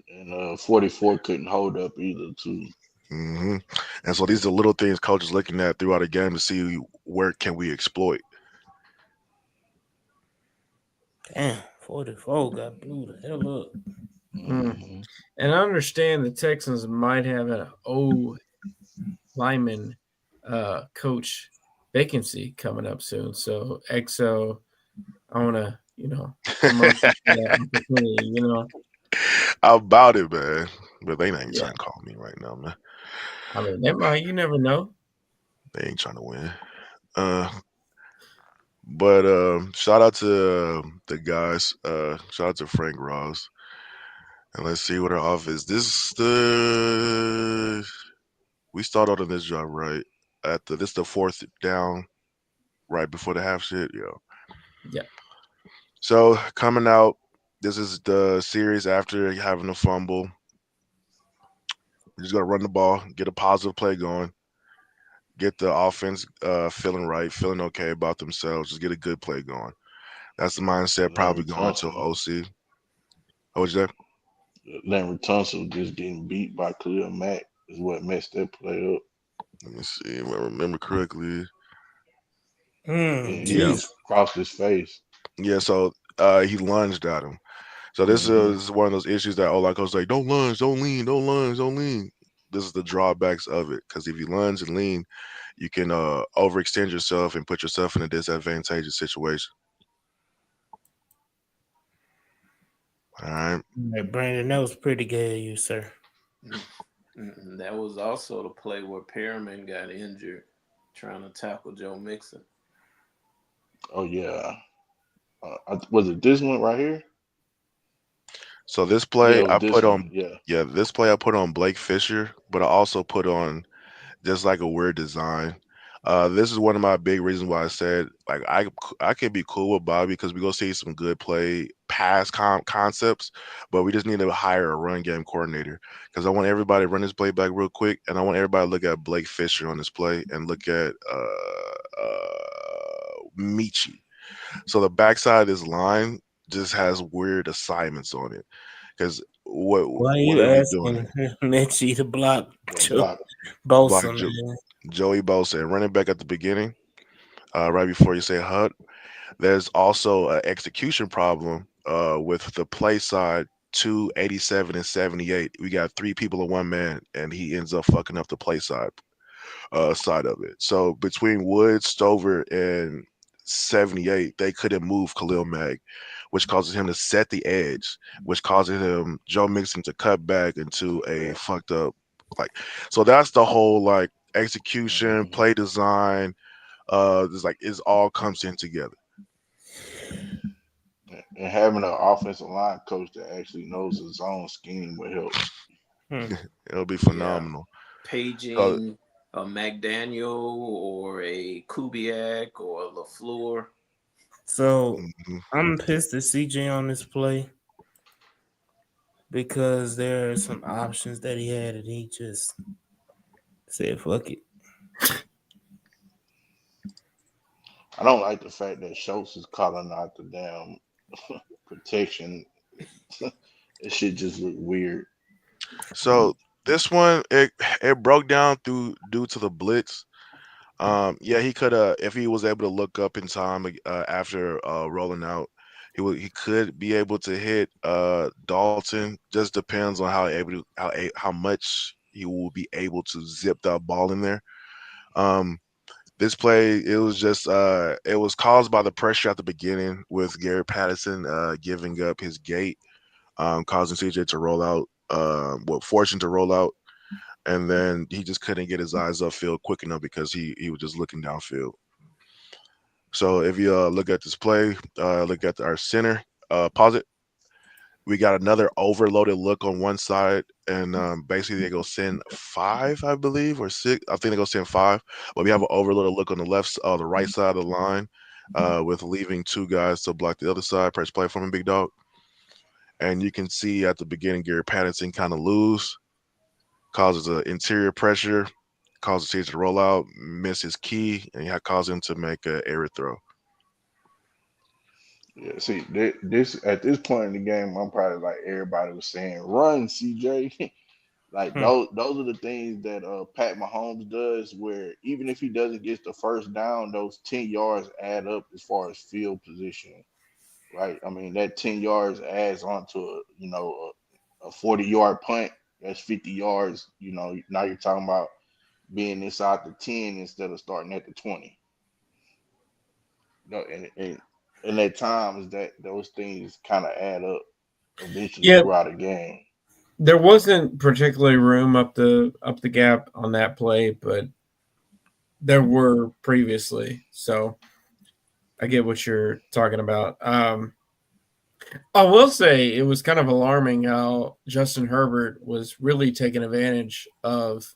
And 44 couldn't hold up either, too. hmm and so these are little things coaches looking at throughout a game to see where can we exploit. Damn, 44 got blew the hell up. Mm. Hmm. And I understand the Texans might have an O lineman coach vacancy coming up soon. So XO, I want to promote you to that opportunity. How about it, man? But they ain't Yeah. trying to call me right now, man. I mean, that might, you never know. They ain't trying to win. Uh, but shout out to the guys. Shout out to Frank Ross. And let's see what our offense. This the we started on this job right at the this the fourth down right before the half shit, yo. Yeah. So coming out, this is the series after having a fumble. We just gotta run the ball, get a positive play going, get the offense feeling right, feeling okay about themselves, just get a good play going. That's the mindset probably Larry going to Tunsil, OC. Oh, what's that? Larry Tunsil just getting beat by Khalil Mack is what messed that play up. Let me see. If I remember correctly. And he Yeah, Jesus. just crossed his face. yeah. So he lunged at him. So this Hmm. is one of those issues that like coach like don't lunge, don't lean, don't lunge, don't lean. This is the drawbacks of it because if you lunge and lean, you can overextend yourself and put yourself in a disadvantageous situation. All right. Hey, Brandon, that was pretty good, you sir. That was also the play where Perriman got injured trying to tackle Joe Mixon. Oh yeah, was it this one right here? So this Yeah, play it was I this put one. on, Yeah. yeah, this play I put on Blake Fisher, but I also put on just like a weird design. This is one of my big reasons why I said like I can be cool with Bobby because we go see some good play pass concepts, but we just need to hire a run game coordinator because I want everybody to run this play back real quick, and I want everybody to look at Blake Fisher on this play and look at Michi. So the backside of this line just has weird assignments on it because Why what you are we doing asking here? Mitchie to block Yeah, Joe block. Block Bosa, man? Joey Bosa and running back at the beginning, right before you say HUD. There's also an execution problem with the play side. 287 and 78. We got three people and one man, and he ends up fucking up the play side of it. So between Woods, Stover, and 78, they couldn't move Khalil Mack, which causes him to set the edge, which causes him Joe Mixon to cut back into a fucked up like. So that's the whole like execution, Hmm. play design. It's like it all comes in together. And having an offensive line coach that actually knows his own scheme will help. Hmm. It'll be Yeah, phenomenal. So paging a McDaniel or a Kubiak or a LaFleur. So mhm. I'm pissed at CJ on this play because there are some options that he had and he just said fuck it. I don't like the fact that Schultz is calling out the damn protection. It shit just look weird. So this one, it broke down through due to the blitz. Yeah, he could if he was able to look up in time after rolling out, he could be able to hit Dalton. Just depends on how much he will be able to zip that ball in there. Um, this play, it was caused by the pressure at the beginning with Gary Patterson giving up his gate, causing CJ to roll out, fortune to roll out, and then he just couldn't get his eyes upfield quick enough because he was just looking downfield. So if you look at this play, look at our center, pause it. We got another overloaded look on one side, and basically they go send five, I believe, or six. I think they go send five, but we have an overloaded look on the right side of the line, with leaving two guys to block the other side. Press play from a big dog, and you can see at the beginning Gary Patterson kind of lose, causes an interior pressure, causes CJ to roll out, miss his key, and cause him to make an error throw. Yeah, see, this at this point in the game, I'm probably like everybody was saying, "Run, CJ." Like Hmm. those are the things that Pat Mahomes does. Where even if he doesn't get the first down, those 10 yards add up as far as field position, right? I mean, that 10 yards adds on to a 40-yard punt. That's 50 yards. Now you're talking about being inside the 10 instead of starting at the 20. And at times that those things kind of add up eventually Yeah, throughout a game. there wasn't particularly room up the gap on that play, but there were previously. So I get what you're talking about. I will say it was kind of alarming how Justin Herbert was really taking advantage of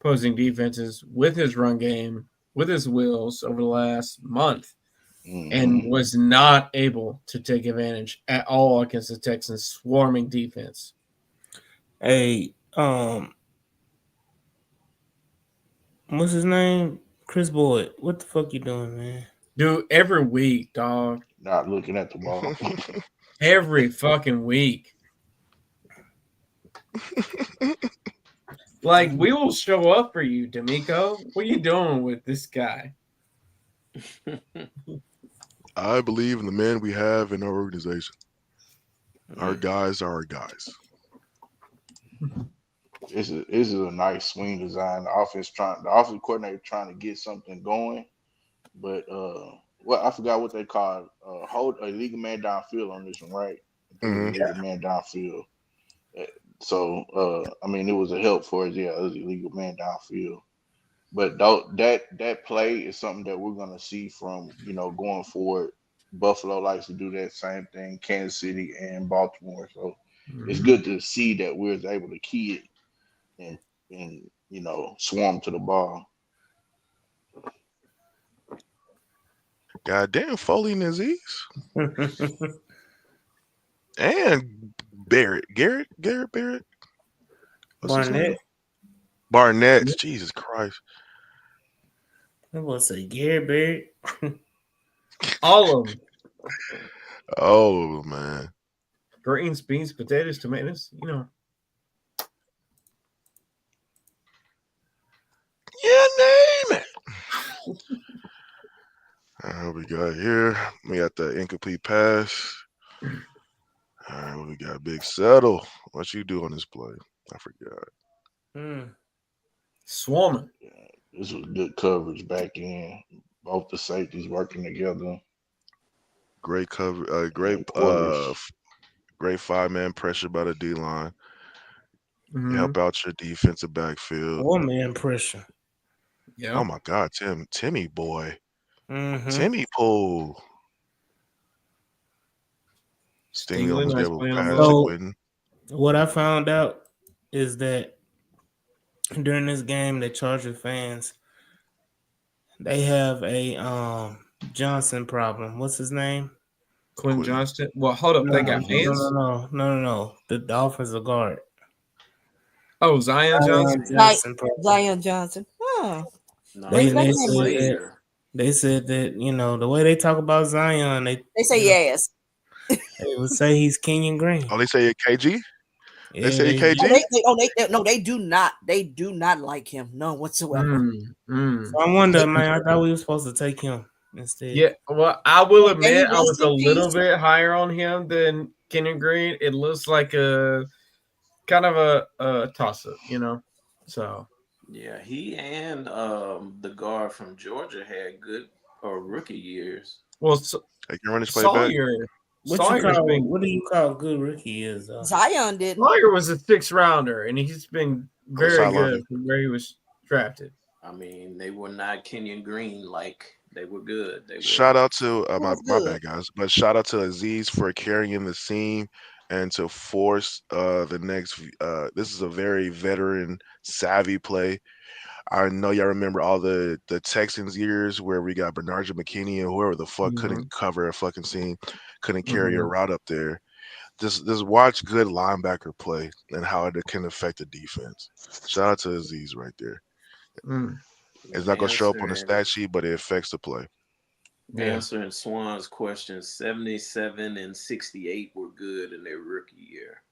opposing defenses with his run game, with his wheels over the last month, and Hmm. was not able to take advantage at all against the Texans' swarming defense. Hey, what's his name? Chris Boyd. What the fuck you doing, man? Dude, every week, dog. Not looking at the ball. Every fucking week. Like, we will show up for you, D'Amico. What are you doing with this guy? I believe in the men we have in our organization. Our guys are our guys. This is a nice swing design. The offense coordinator trying to get something going, but I forgot what they call hold a legal man downfield on this one, right? I think it was Hmm. a legal man downfield. Uh, So I mean, it was a help for us. Yeah, it was a legal man downfield. But that play is something that we're gonna see from going forward. Buffalo likes to do that same thing. Kansas City and Baltimore. So it's Mhm. good to see that we're able to key it and swarm to the ball. Goddamn, Foley and Aziz and Garrett Barrett. What's his name? Barnett. Barnett. Jesus Christ. I was say Gary Barrett. All of them. Oh man. Greens, beans, potatoes, tomatoes. Yeah, name it. We got here. We got the incomplete pass. All right, what we got? Big Settle. What you do on this play? I forgot. Hmm. Swarming. Yeah, this was good coverage back in. Both the safeties working together. Great cover. And quarters. Great 5-man pressure by the D line. Mm-hmm. Help out your defensive backfield. 4-man pressure. Yeah. Oh my God, Timmy boy, Mm-hmm. Timmy Pool. Stingley Stingley, almost nice gave a play on the pass to ball. So Quentin. what I found out is that during this game, the Charger fans they have a Johnson problem. What's his name? Quentin Quentin. Johnston. Well, hold up. No, They got Mm-hmm. fans? no. The offensive guard. Oh, Zion Zion Johnson. Johnson problem. Zion Johnson. Huh. No, Where's They he's that a they name said from? that player. They said that the way they talk about Zion, They say yes. they would say he's Kenyon Green. Oh, they say KG. They Yeah, say they KG. They do not. They do not like him, none whatsoever. So I wonder, man. I thought we were supposed to take him instead. Yeah, well, I will May he admit I was rest a in little peace. bit higher on him than Kenyon Green. It looks like a kind of a toss up, So Yeah, he and the guard from Georgia had good rookie years. well, Hey, can Runnish play back? What do you call good rookie is? Zion didn't. Sawyer was a 6th rounder, and he's been very sideline. good from where he was drafted. I mean, they were not Kenyon Green like they were good. They were. Shout out to my good. bad guys, but shout out to Aziz for carrying the team and to force the next. This is a very veteran savvy play. I know y'all remember all the Texans years where we got Bernard McKinney and whoever the fuck couldn't cover a fucking scene, couldn't carry a route up there. Just watch good linebacker play and how it can affect the defense. Shout out to Aziz right there. It's not gonna show up on the stat sheet, but it affects the play. Answering Swan's question, 77 and 68 were good in their rookie year,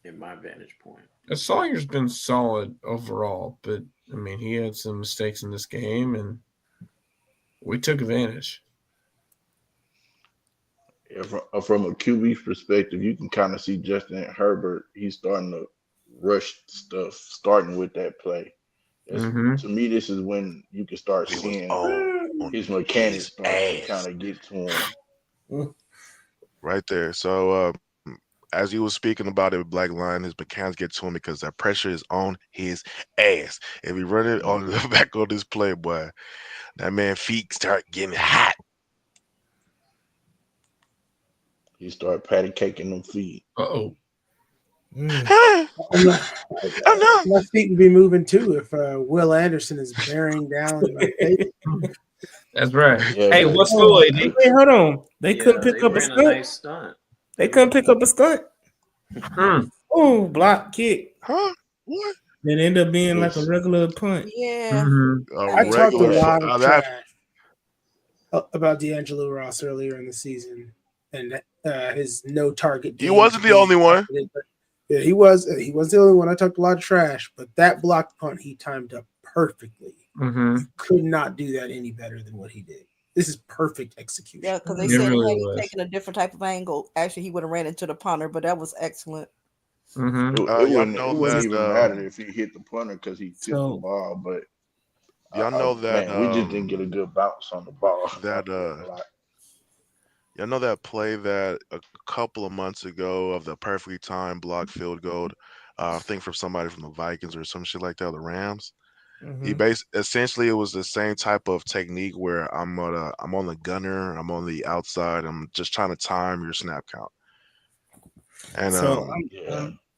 in my vantage point. Sawyer's been solid overall, but I mean, he had some mistakes in this game, and we took advantage. Yeah, from a QB perspective, you can kind of see Justin Herbert. He's starting to rush stuff, starting with that play. To me, this is when you can start seeing his mechanics start to kind of get to him. Right there. So as you were speaking about it, Black Line, his mechanics get to him because that pressure is on his ass. If he run it on the back on this play, boy, that man feet start getting hot. He started patty caking them feet. Uh-oh. Oh no. My feet would be moving too if Will Anderson is bearing down my face. That's right. Yeah, hey, what's the AD? Hey, hold on. They couldn't pick up a ran stunt. nice stunt. They couldn't pick up a stunt. Oh, block kick. Huh? What? It ended up being like a regular punt. Yeah. I talked a lot of that. trash about D'Angelo Ross earlier in the season and his no target. He wasn't the only one. Yeah, he was the only one. I talked a lot of trash, but that block punt he timed up perfectly. You could not do that any better than what he did. This is perfect execution. Yeah, because they said had he taken a different type of angle, actually he would have ran into the punter, but that was excellent. It wouldn't even matter if he hit the punter because he tipped the ball, but y'all know that we just didn't get a good bounce on the ball. Y'all know that play that a couple of months ago of the perfectly timed block field goal, I think from somebody from the Vikings or some shit like that, the Rams. He essentially it was the same type of technique where I'm on the gunner, I'm on the outside, I'm just trying to time your snap count. And so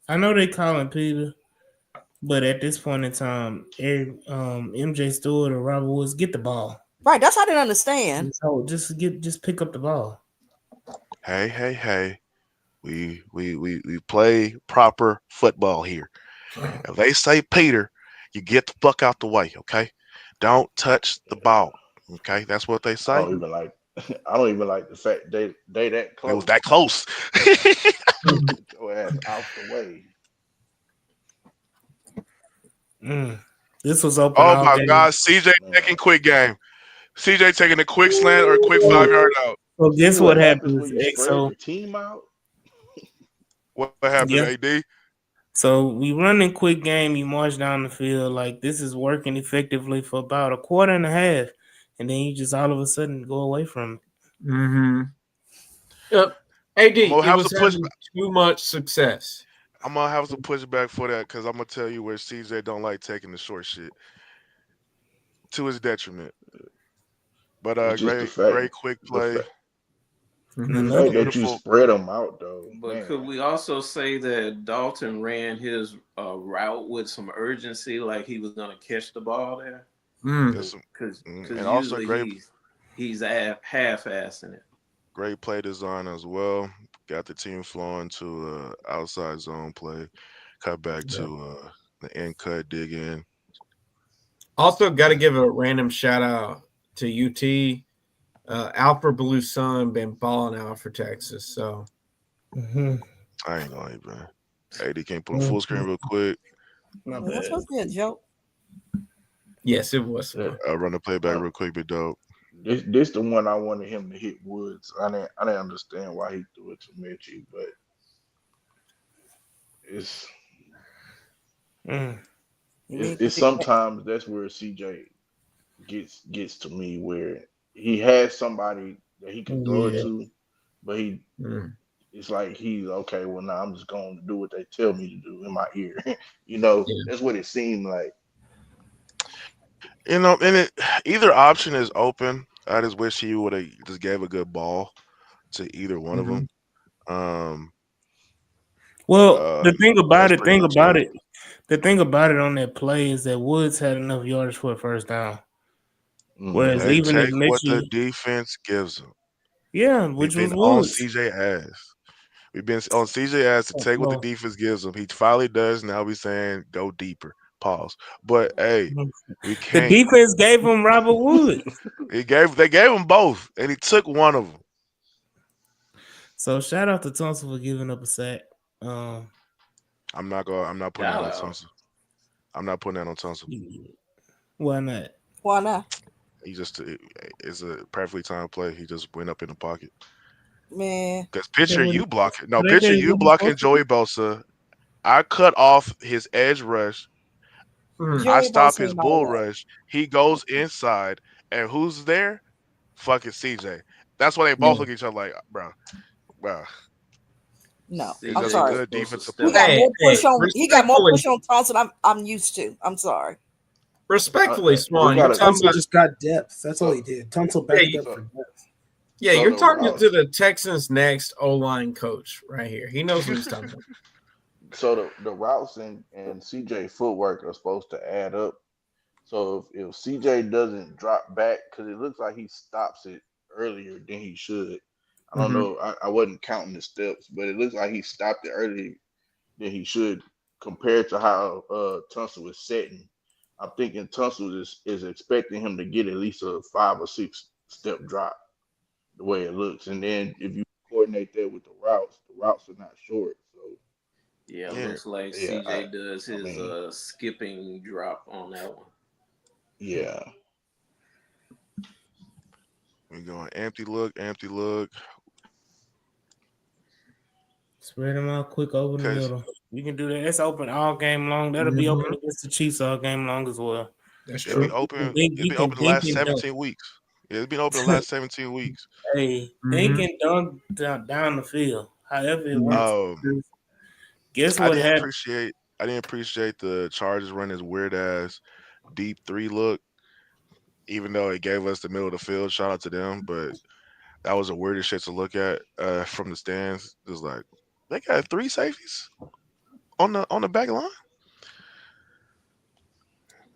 I know they calling Peter, but at this point in time, MJ Stewart or Robert Woods get the ball. Right, that's how I didn't understand. So just pick up the ball. Hey. We play proper football here. If they say Peter, you get the fuck out the way, okay? Don't touch the ball. Okay, that's what they say. I don't even like the fact they that close. It was that close. Get your ass out the way. This was open. Oh my God, CJ taking quick game. CJ taking a quick slant or a quick 5-yard out. So guess what happens? So the team out. What happened, AD? So we run in quick game. You march down the field like this is working effectively for about a quarter and a half, and then you just all of a sudden go away from it. Yep. AD, it was having too much success. I'm gonna have some pushback for that because I'm gonna tell you where CJ don't like taking the short shit to his detriment. But great quick play. That you spread them out though. But could we also say that Dalton ran his route with some urgency, like he was going to catch the ball there? Because usually he's half-assing it. Great play design as well. Got the team flowing to outside zone play. Cut back to the end cut, dig in. Also, got to give a random shout out to UT. Alfred Blue's son been balling out for Texas. So I ain't gonna even. AD can't put on full screen real quick. My Was that bad. supposed to be a joke? yes, it was That, fun. Run the playback uh, real quick, bit dope. this the one I wanted him to hit Woods. I didn't understand why he threw it to Mitchie, but it's Mm. You mean it's 'cause sometimes that's where CJ gets to me where he has somebody that he can throw it Yeah. to, but Mm. it's like he's okay. Well, now I'm just going to do what they tell me to do in my ear. Yeah. That's what it seemed like. And either option is open. I just wish he would have just gave a good ball to either one of Mm-hmm. them. Um, Well, the thing about that's it, pretty much it. the thing about it on that play is that Woods had enough yardage for a first down. Hmm. Whereas They even if take what the Mitchie, defense gives them. yeah, We've which was been on Woods. CJ ass. We've been on CJ ass to take what the Well, defense gives him. He finally does. Now we saying go deeper. Pause. But hey, we the can't. defense gave him Robert Woods. They gave him both, and he took one of them. So shout out to Tunsil for giving up a sack. Um, I'm not putting that Shout on out. Tunsil. I'm not putting that on Tunsil. why not? why not? He just it's a perfectly timed play. He just went up in the pocket. Man, Because That wasn't- that picture ain't you what he blocking supposed to Joey Bosa. I cut off his edge rush. Mm. I Joey stop Bosa his ain't all bull that. rush. He goes inside, and who's there? Fucking CJ. That's why they Yeah. both look at each other like, bro. No, It's I'm just a CJ was sorry. good supposed to defensive He step play. got Hey, more up. push hey, on. He got more respectfully, push on Thompson. I'm used to. I'm sorry. respectfully, We Swan, you're gotta. talking Tunsil about just got depth. That's all So he did. Tunsil yeah, backed up so for depth. yeah, so you're the talking to routes. the Texans' next O line coach right here. He knows what he's talking about. So the routes and CJ footwork are supposed to add up. So if CJ doesn't drop back, because it looks like he stops it earlier than he should. I don't Mm-hmm. know. I wasn't counting the steps, but it looks like he stopped it earlier than he should compared to how Tunsil was setting. I'm thinking Tunsil is expecting him to get at least a 5 or 6 step drop the way it looks. And then if you coordinate that with the routes are not short. So Yeah, Yeah. looks like yeah, CJ does I his mean, skipping drop on that one. yeah. We going empty look, empty look. Spread them out quick over the Cause middle. You can do that. It's open all game long. That'll be open Mm-hmm. against the Chiefs all game long as well. That's it'll be true. You can open. dink, It'll you be can open the dink last and dunk. 17 weeks. Yeah, it's been open the last 17 weeks. Hey, dink Mm-hmm. and dunk down the field. However it Mm-hmm. works. Um, Guess I what didn't happened? appreciate. I didn't appreciate the Chargers running this weird ass deep 3 look, even though it gave us the middle of the field. Shout out to them, but that was the weirdest shit to look at from the stands. Just like they got 3 safeties on the back line.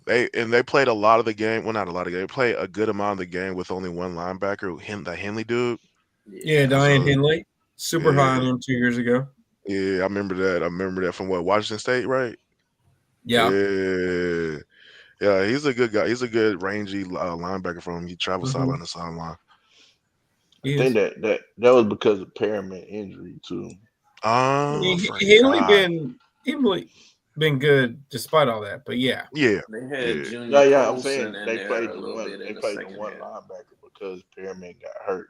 They played a lot of the game. Well, not a lot of the game. They played a good amount of the game with only one linebacker, the Henley dude. Yeah, Yeah. Diane So Henley, super high on yeah, him 2 years ago. yeah, I remember that. I remember that from what Washington State, right? Yeah. Yeah, yeah. He's a good guy. He's a good rangy linebacker from him. He travels Mm-hmm. sideline to sideline. I He think is. that was because of Perriman injury too. I Henley forgot. been good despite all that, but yeah. Yeah, They had yeah. Junior Yeah, yeah. I'm Colson saying in they there played a the little one. bit They in the played the second one half. linebacker because Perriman got hurt.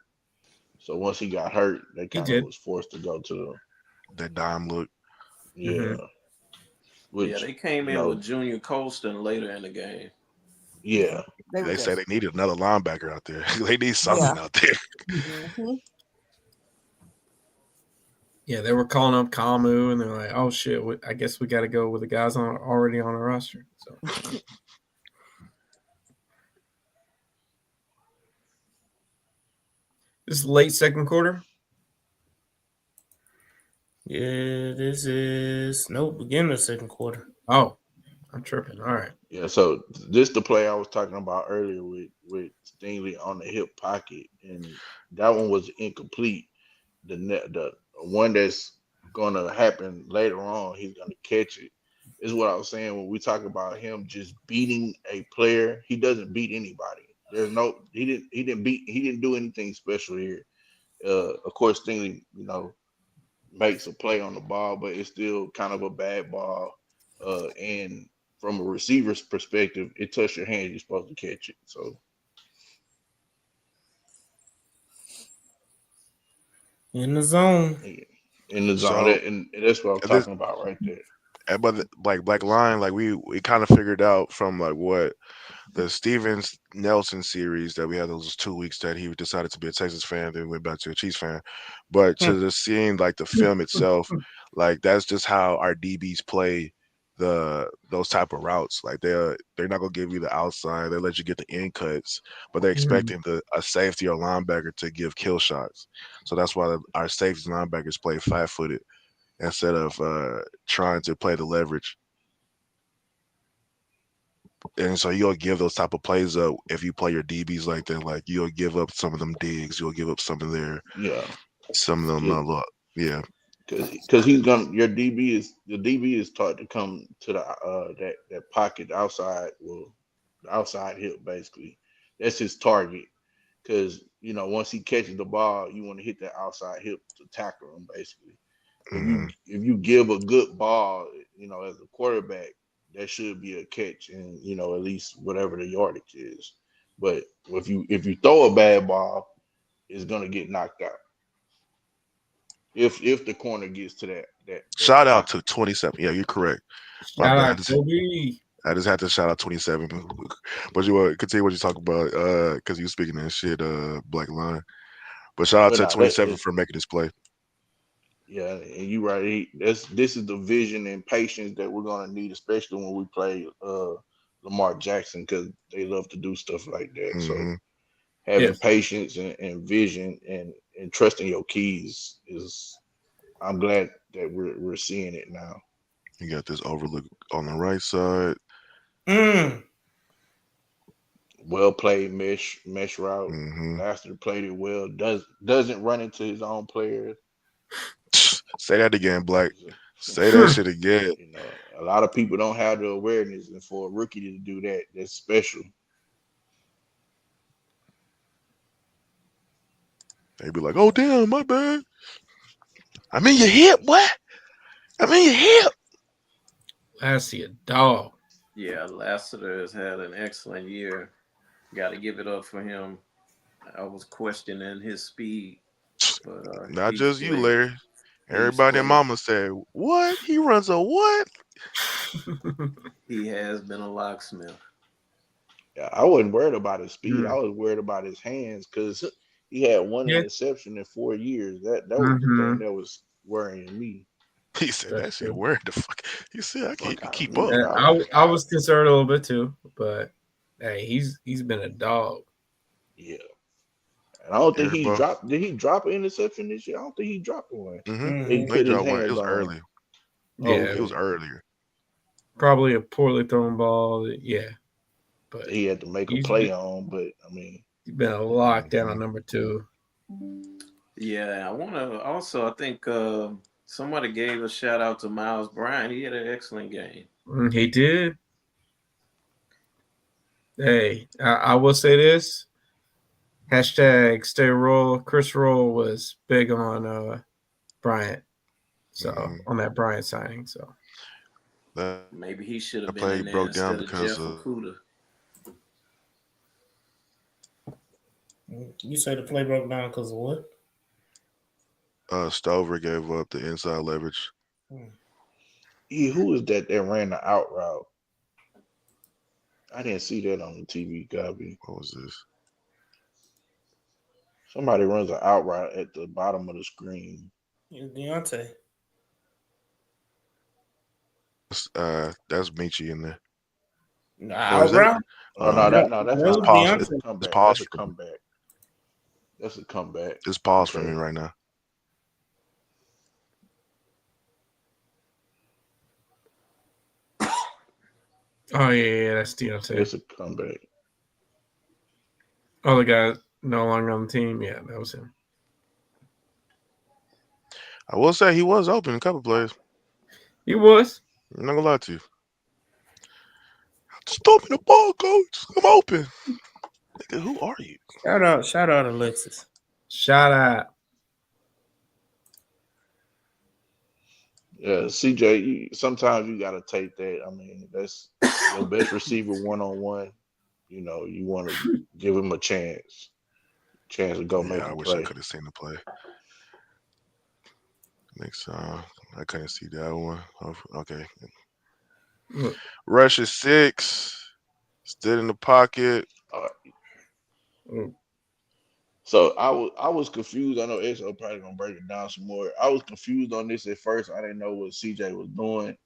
So once he got hurt, they He kind of did. was forced to go to the That dime look. yeah, Mm-hmm. Yeah, which they came you in know, with Junior Colston later in the game. Yeah, yeah. they were They say they just. needed another linebacker out there. They need Yeah. something out there. Hmm. Yeah, they were calling up Kamu, and they're like, "Oh shit, I guess we got to go with the guys already on the roster." So this is late second quarter. Yeah, this is beginning of second quarter. Oh, I'm tripping. All right. Yeah, so this the play I was talking about earlier with Stingley on the hip pocket, and that one was incomplete. The one that's gonna happen later on, he's gonna catch it. Is what I was saying when we talk about him just beating a player. He doesn't beat anybody. There's no he didn't do anything special here. Of course, Stingley, makes a play on the ball, but it's still kind of a bad ball. And from a receiver's perspective, it touched your hand, you're supposed to catch it. So In the zone. yeah, in the zone, So and that's what I'm this, talking about right there. but like Black Line, like we kind of figured out from like what the Stevens Nelson series that we had those 2 weeks that he decided to be a Texas fan, then went back to a Chiefs fan. But to just seeing like the film itself, like that's just how our DBs play those type of routes. Like they're not gonna give you the outside. They let you get the in cuts, but they're expecting a safety or linebacker to give kill shots. So that's why our safety linebackers play flat footed instead of trying to play the leverage. And so you'll give those type of plays up if you play your DBs like that. Like you'll give up some of them digs, you'll give up Yeah, some of them. Yeah, because he's gonna your DB is taught to come to the that pocket outside, well, the outside hip basically. That's his target. Because once he catches the ball, you want to hit that outside hip to tackle him basically. hmm If you give a good ball, as a quarterback, that should be a catch, and at least whatever the yardage is. But if you throw a bad ball, it's gonna get knocked out. If the corner gets to that Shout out pocket. to 27. Yeah, you're correct. My Shout bad. out Kobe. I just had to shout out 27. But you want to continue what you talk about? Because you speaking that shit, Black Line. But shout out But to now that 27 is for making this play. yeah, and you right. This is the vision and patience that we're gonna need, especially when we play Lamar Jackson, because they love to do stuff like that. So hmm having Yes. patience and vision and trusting your keys is, I'm glad that we're seeing it now. You got this overlook on the right side. Mm. Well played mesh route. hmm Laster played it well. Doesn't run into his own players. Say that again, Black. Say that shit again. A lot of people don't have the awareness, and for a rookie to do that, that's special. They be like, "Oh damn, my bad. I mean your hip, what? I mean your hip." Lassie a dog. Yeah, Lassiter has had an excellent year. Got to give it up for him. I was questioning his speed, but Not just you, Larry. he's Everybody and played. mama said, "What? He runs a what?" He has been a locksmith. Yeah, I wasn't worried about his speed. I Mm. was worried about his hands because he had one Yeah. interception in 4 years. That was the thing Mm-hmm. that was worrying me. He said That's that shit. true. Where the fuck? He said I can't Fuck even out of keep me, up. dog. I was concerned a little bit too, but hey, he's been a dog. Yeah, and I don't think he's Everybody. dropped. Did he drop an interception this year? I don't think he dropped one. That he Mm-hmm. They put his dropped one. It hands was on. early. Oh, Yeah, It was okay. earlier. probably a poorly thrown ball. Yeah, but He had to make a he's play on, but I mean, been a lockdown on hmm number 2. Yeah, I want to also. I think somebody gave a shout out to Miles Bryant. He had an excellent game. He did. Hey, I will say this. Hashtag stay roll. Chris Roll was big on Bryant. So hmm on that Bryant signing. So That Maybe he should have been play in there broke down instead of because Jeff Okuda. You say the play broke down because of what? Stover gave up the inside leverage. who is that ran the out route? I didn't see that on the TV, Gabby. What was this? Somebody runs an out route at the bottom of the screen. It's Deontay. That's Michi in there. Or Out is that route? Oh no, No, that's that an was out route. pause? That's a Deontay. It's comeback. pause That's a for me. comeback. That's a comeback. It's pause for me Okay. right now. oh yeah, that's Deontay. It's a comeback. Other guy no longer on the team. Yeah, that was him. I will say he was open in a couple plays. He was. I'm not gonna lie to you. Just throw me the ball, coach. I'm open. Nigga, who are you? Shout out, Alexis. Shout out. Yeah, CJ. Sometimes you gotta take that. I mean, that's your best receiver one on one. You know, you want to give him a chance to go Yeah, make I a wish I play. could have seen the play. Next I couldn't see that one. Okay. Look, Rush is 6. Stood in the pocket. Uh, mm, so I was confused. I know Exo probably gonna break it down some more. I was confused on this at first. I didn't know what CJ was doing.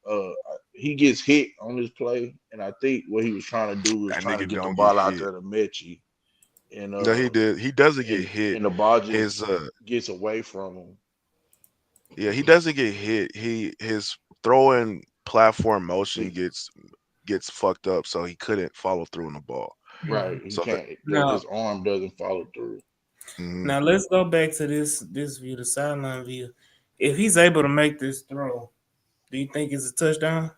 He gets hit on this play, and I think what he was trying to do was That trying to nigga get the don't get ball out hit. there to Mechie, and No, he did. He doesn't get hit. and the ball just His gets away from him. Yeah, he doesn't get hit. His throwing platform motion See, gets fucked up, so he couldn't follow through on the ball. right? He So that can't. Now, His arm doesn't follow through. mhm. now let's go back to this view, the sideline view. If he's able to make this throw, do you think it's a touchdown?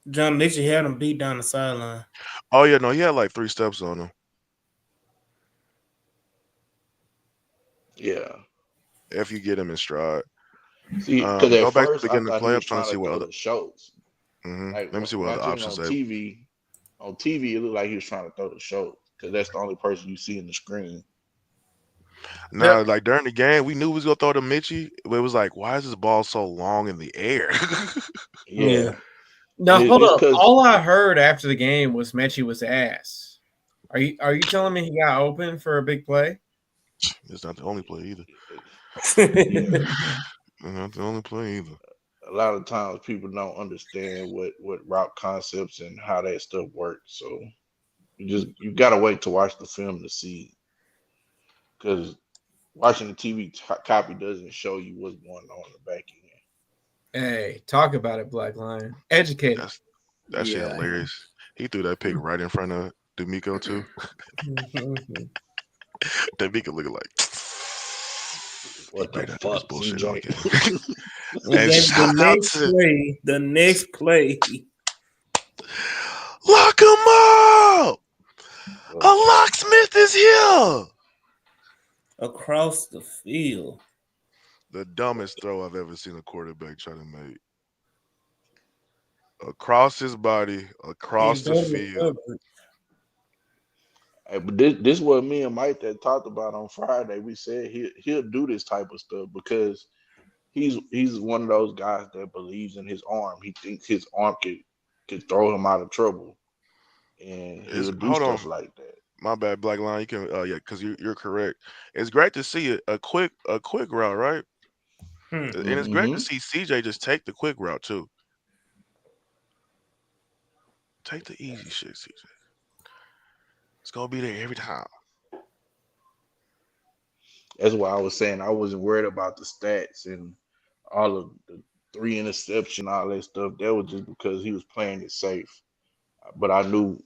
John Mitchell had him beat down the sideline. Oh yeah, no, he had like 3 steps on him. Yeah. If you get him in stride, See, because at go back to the first I beginning of the thought he play. I'm was trying to trying see to what throw other. to Schultz. Like Let me see what when I other seen it options on they. TV, it looked like he was trying to throw to Schultz because that's the only person you see in the screen. yep. Now, like during the game, we knew we was gonna throw to Mitchie, but it was like, why is this ball so long in the air? Yeah. Yeah, and Now hold it's up. because All I heard after the game was Mechie was ass. Are you telling me he got open for a big play? It's not the only play either. yeah, It's not the only play either. a lot of times people don't understand what route concepts and how that stuff works. So you gotta wait to watch the film to see because watching the TV copy doesn't show you what's going on in the back end. Hey, talk about it, Black Lion. Educated. That's that shit Yeah. hilarious. He threw that pick right in front of D'Amico too. D'Amico looking like he What the better not do this fuck, bullshit all CJ? game. And And then shout out to the next play, lock him up. A Oh, locksmith is here. across the field. The dumbest throw I've ever seen a quarterback try to make. Across his body, across In the double field. coverage. hey, but this what me and Mike that talked about on Friday. We said he'll do this type of stuff because he's one of those guys that believes in his arm. He thinks his arm could throw him out of trouble, and Is he'll do hold stuff on, like that. my bad, Black Line. You can yeah, because you're correct. It's great to see a quick route, right? Hmm. And it's great to Mm-hmm. see CJ just take the quick route too. Take the easy shit, CJ. It's gonna be there every time. That's why I was saying I wasn't worried about the stats and all of the 3 interception, all that stuff. That was just because he was playing it safe. But I knew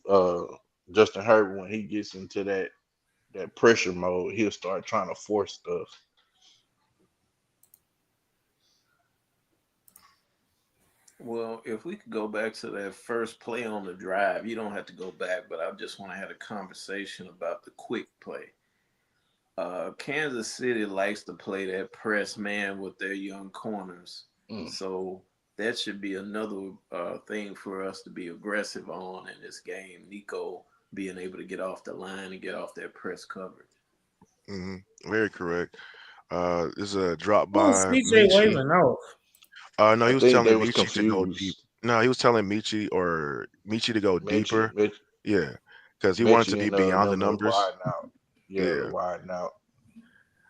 Justin Herbert when he gets into that pressure mode, he'll start trying to force stuff. Well, if we could go back to that first play on the drive, you don't have to go back, but I just want to have a conversation about the quick play. Kansas City likes to play that press man with their young corners. Mm. So that should be another thing for us to be aggressive on in this game. Nico being able to get off the line and get off that press coverage. hmm Very correct. This is a drop Who's by CJ Michi. waving off? No, I he was think they telling was Michi to go deep. confused. No, he was telling Michi to go Mitchie, deeper. Yeah, because he wanted to Mitchie be and beyond the them to numbers. widen out. Yeah, to Yeah, widen out.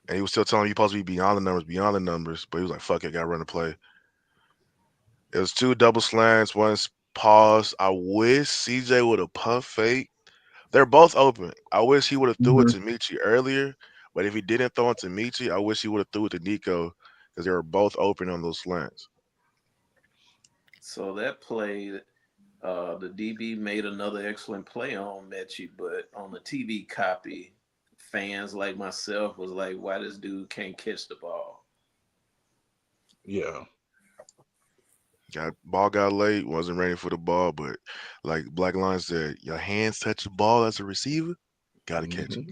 and he was still telling you supposed to be beyond the numbers. But he was like, "Fuck it, gotta run the play." It was 2 double slants, pause. I wish CJ would have punt fake. They're both open. I wish he would have threw it Mhm. to Michi earlier. But if he didn't throw it to Michi, I wish he would have threw it to Nico because they were both open on those slants. So that play, the DB made another excellent play on Mechie, but on the TV copy, fans like myself was like, "Why this dude can't catch the ball?" Yeah. got late, wasn't ready for the ball, but like Black Line said, your hands touch the ball as a receiver, gotta catch it.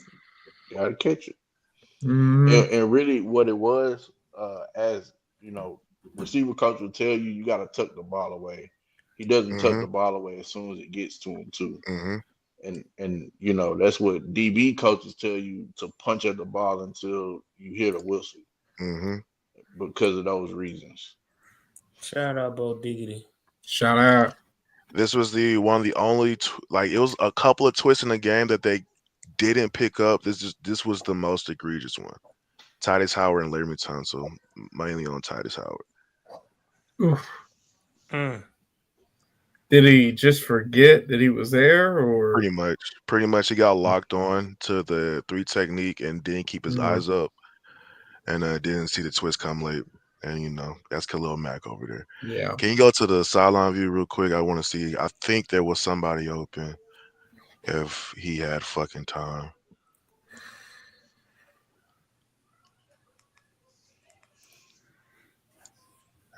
Gotta catch it. Mhm. And really, what it was, as you know, receiver coach will tell you, you gotta tuck the ball away. He doesn't tuck Mm-hmm. the ball away as soon as it gets to him too. Mm-hmm. And that's what DB coaches tell you to punch at the ball until you hear the whistle Mm-hmm. because of those reasons. Shout out Bo Diggity. Shout out. This was the one of the only like it was a couple of twists in the game that they didn't pick up. This was the most egregious one. Titus Howard and Larry Tunsil, mainly on Titus Howard. Oof. Mm. Did he just forget that he was there, or? Pretty much, he got locked on to the 3 technique and didn't keep his Mm, eyes up, and didn't see the twist come late. And that's Khalil Mack over there. yeah. Can you go to the sideline view real quick? I want to see. I think there was somebody open if he had fucking time.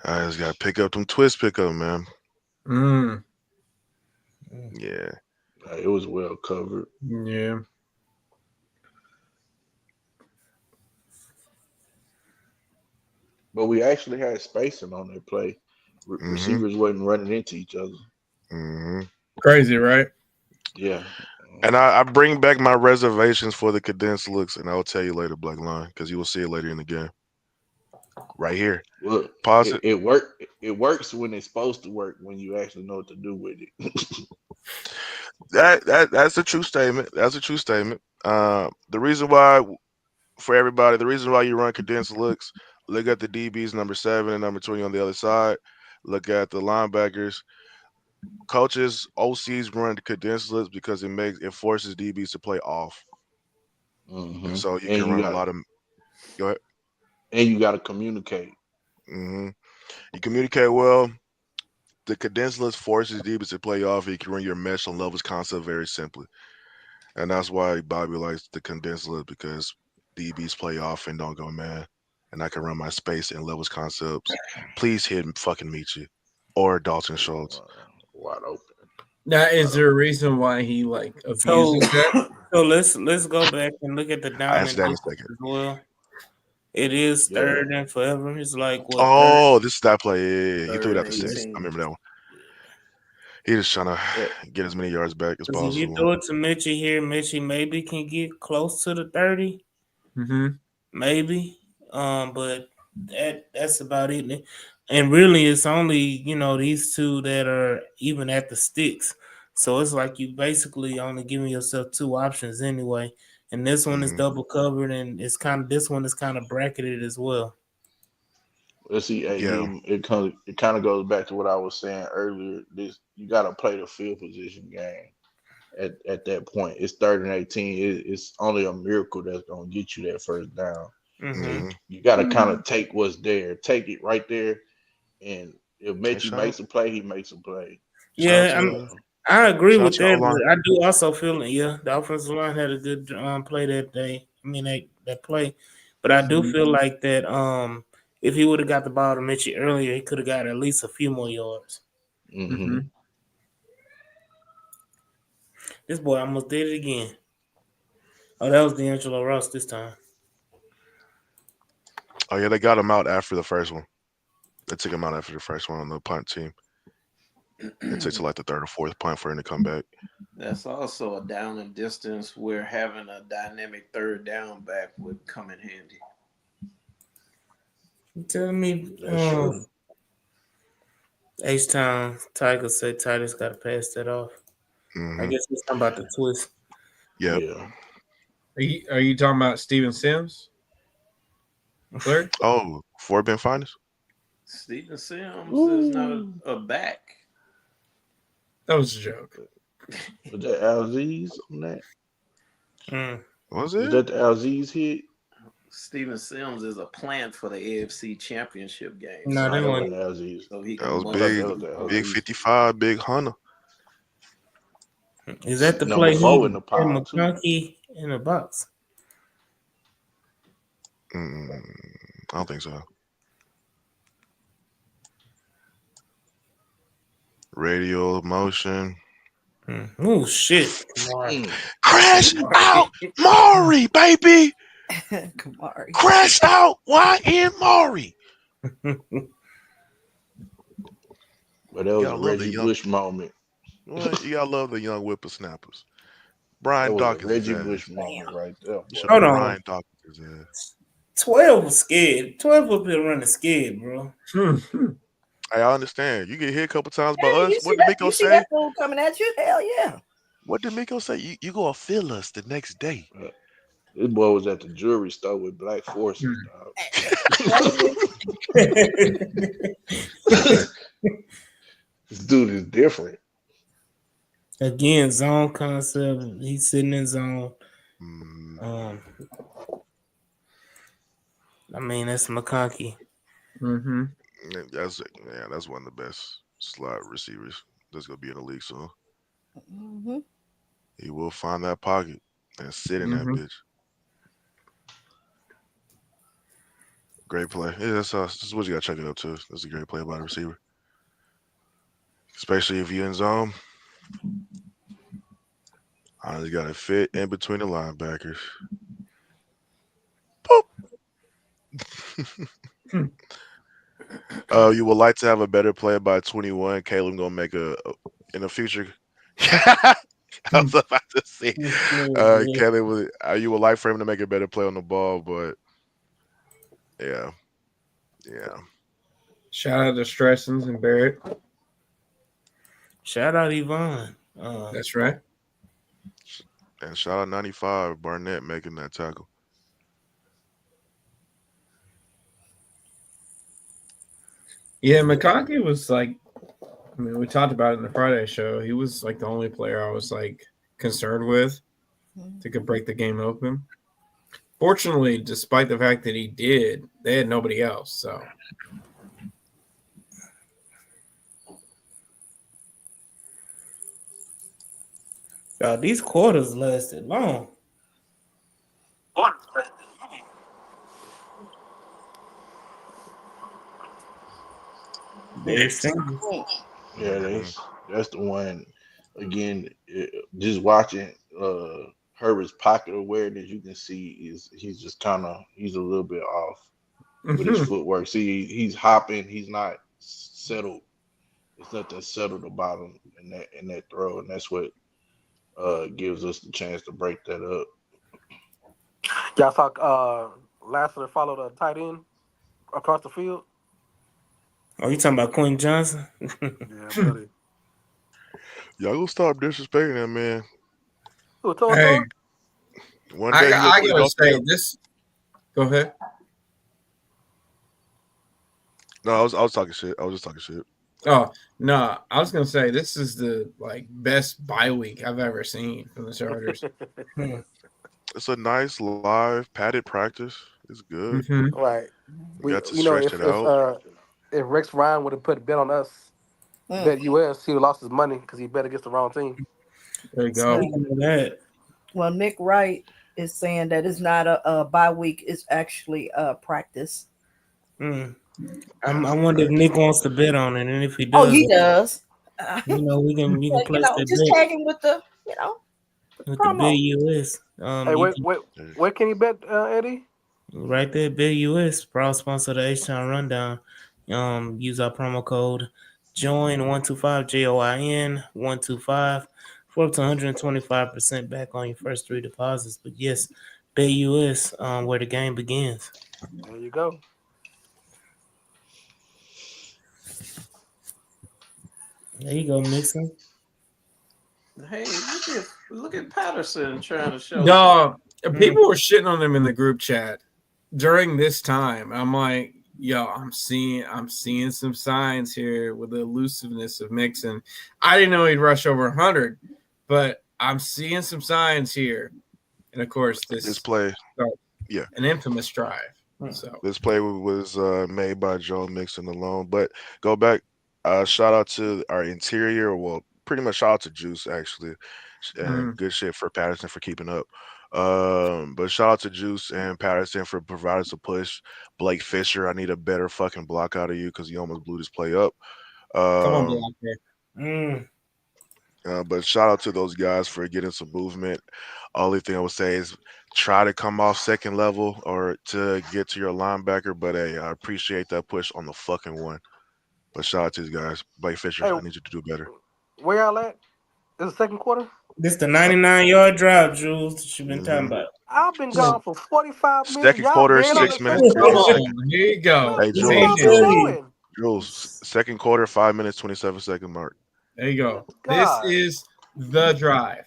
I just got to pick up them twist pickup, man. Mm, Yeah. It was well covered, yeah. but we actually had spacing on that play. Mm-hmm. Receivers wasn't running into each other. Mm-hmm. Crazy, right? Yeah. And I bring back my reservations for the condensed looks, and I'll tell you later, Black Line, because you will see it later in the game. Right here. Well, Pause it. it work. It works when it's supposed to work. When you actually know what to do with it. That's a true statement. That's a true statement. The reason why for everybody, the reason why you run condensed looks, look at the DBs number 7 and number 20 on the other side. Look at the linebackers. Coaches, OCs run the condensed looks because it forces DBs to play off, and so you And can you run a got lot of. Go ahead. to communicate. hmm You communicate well. The condensed list forces DBs to play off. You can run your mesh on levels concept very simply. And that's why Bobby likes the condensed list because DBs play off and don't go man. And I can run my space and levels concepts. Please hit fucking Michi or Dalton Schultz. Wide open. Now, Wide is there a reason why he So, abuses that? so let's go back and look at the I down answer and that in a distance second. as well. It is Yeah. third and forever. It's like what third, Oh, this is that play. Yeah. He threw Third it and out to 6. I 18. remember that one. He just trying to Yeah. get as many yards back as because if you possible. throw it to Mitchie here, Mitchie maybe can get close to the 30, Mm-hmm. maybe. But that's about it. And really, it's only these two that are even at the sticks. So it's like you basically only giving yourself 2 options anyway. And this one is hmm double covered, and this one is kind of bracketed as well. Let's see, Yeah. AD. It kind of goes back to what I was saying earlier. This you got to play the field position game. At that point, it's 3rd and 18. It's only a miracle that's gonna get you that first down. So Mm-hmm. you got to kind of take what's there, take it right there, and if Hey, Mechie makes a play, he makes a play. shout out Yeah, to I agree shout out with to your that, O-line. but I do also feel that the offensive line had a good play that day. I mean that play, but I do feel like that if he would have got the ball to Mitchie earlier, he could have got at least a few more yards. Mm-hmm. Mm-hmm. This boy almost did it again. Oh, that was D'Angelo Ross this time. Oh yeah, they got him out after the first one. They took him out after the first one on the punt team. It took to like the 3rd or 4th punt for him to come back. That's also a down and distance where having a dynamic third down back would come in handy. You telling me That's true. H-Town Tiger said Titus got to pass that off. I hmm guess he's talking about the twist. Yep. Yeah. Are you talking about Steven Sims? Larry? Oh, Fort Bend Finest. Steven Sims is not a back. That was a joke. Was that Alziz on that? Mm. Was Was it? that the Alziz hit? Steven Sims is a plant for the AFC Championship game, No, so that Nah, that one. wasn't Alziz. he That can was I thought muscle that big, was through the big Alziz. bodies. 55, big Hunter. Is that the Number play 4 in he the had pile too. McConkey in the box? I don't think so. Radial motion. Oh shit! Crash out, Maury, baby. Kamari. Crash out, YN Maury. But that You was a gotta love the Reggie young. Bush moment. What? You gotta love the young whippersnappers. That Brian was a Dawkins' Reggie ass. Bush moment right there, You should boy. Hold have on. Brian Dawkins' ass. 12 was scared. 12 up here running scared, bro. I understand. You get hit a couple times by Yeah, us. you see What did that? Miko You see say? that fool coming at you? Hell yeah. What did Miko say? You gonna feel us the next day. This boy was at the jewelry store with black forces, dog. This dude is different. Again, zone concept. He's sitting in zone. Mm, I mean, that's McConkey. Mm-hmm. that's one of the best slot receivers that's gonna be in the league soon. Mm-hmm. He will find that pocket and sit in that Mm-hmm. bitch. Great play. Yeah, this is what you gotta check it out too. That's a great play by the receiver. Especially if you're in zone. I just gotta fit in between the linebackers. You would like to have a better player by 21. Caleb gonna make in the future. I was about to say, Caleb, you would like for him to make a better play on the ball, but yeah. Shout out to Stressens and Barrett. Shout out Yvonne. That's right. And shout out 95 Barnett making that tackle. Yeah, McConkey was like, I mean, we talked about it in the Friday show. He was like the only player I was like concerned with that could break the game open. Fortunately, despite the fact that he did, they had nobody else. So these quarters lasted long. Very strange. Yeah, that's the one. Again, just watching Herbert's pocket awareness, you can see he's just he's a little bit off with his footwork. See, he's hopping. He's not settled. It's nothing settled about him in that throw, and that's what gives us the chance to break that up. Y'all saw Lassiter follow the tight end across the field. Oh, you talking about Quentin Johnson? Yeah, buddy. Y'all gonna stop disrespecting that man. Who told hey, him? One day he'll I put it gotta off say there. this. Go ahead. No, I was talking shit. I was just talking shit. Oh no, I was gonna say this is the like best bye week I've ever seen from the Chargers. It's a nice live padded practice. It's good. Mm-hmm. Right. We got to You know, stretch it out. if Rex Ryan would have put a bet on us, bet US, he would have lost his money because he bet against the wrong team. There you go. Speaking of that, Well, Nick Wright is saying that it's not a bye week; it's actually practice. I wonder if Nick wants to bet on it, and if he does, Oh, he does. You know, we can place that just bet tag him with the with promo. the Bill US. Hey, where can he bet, Eddie? Right there, Bill US, proud sponsor of the H-Town Rundown. Use our promo code JOIN125 JOIN125 for up to 125% back on your first 3 deposits. But yes, Bill US, where the game begins. There you go. There you go, Mixon. Hey, look at Patterson trying to show. Dog, people were shitting on him in the group chat during this time. I'm like, yo, I'm seeing some signs here with the elusiveness of Mixon. I didn't know he'd rush over 100, but I'm seeing some signs here. And of course, this play, an infamous drive. So this play was made by Joe Mixon alone. But go back, shout out to our interior. Well, pretty much shout out to Juice actually, and good shit for Patterson for keeping up. But shout out to Juice and Patterson for providing us a push. Blake Fisher, I need a better fucking block out of you because you almost blew this play up. come on, Blocker. Mm. But shout out to those guys for getting some movement. Only thing I would say is try to come off second level or to get to your linebacker. But hey, I appreciate that push on the fucking one. But shout out to these guys. Blake Fisher, Hey, I need you to do better. where y'all at? Is the second quarter? This the 99-yard drive, Jules, that you've been talking hmm about. I've been gone for 45 minutes. Second Y'all quarter, been on the 6 minutes, second Come 27 quarter? seconds. on, here you go. Hey, This When what I'm y'all Jules, get telling Jules, you. going? Jules. Second quarter, 5 minutes, 27 second mark. There you go. Good This God. is the drive.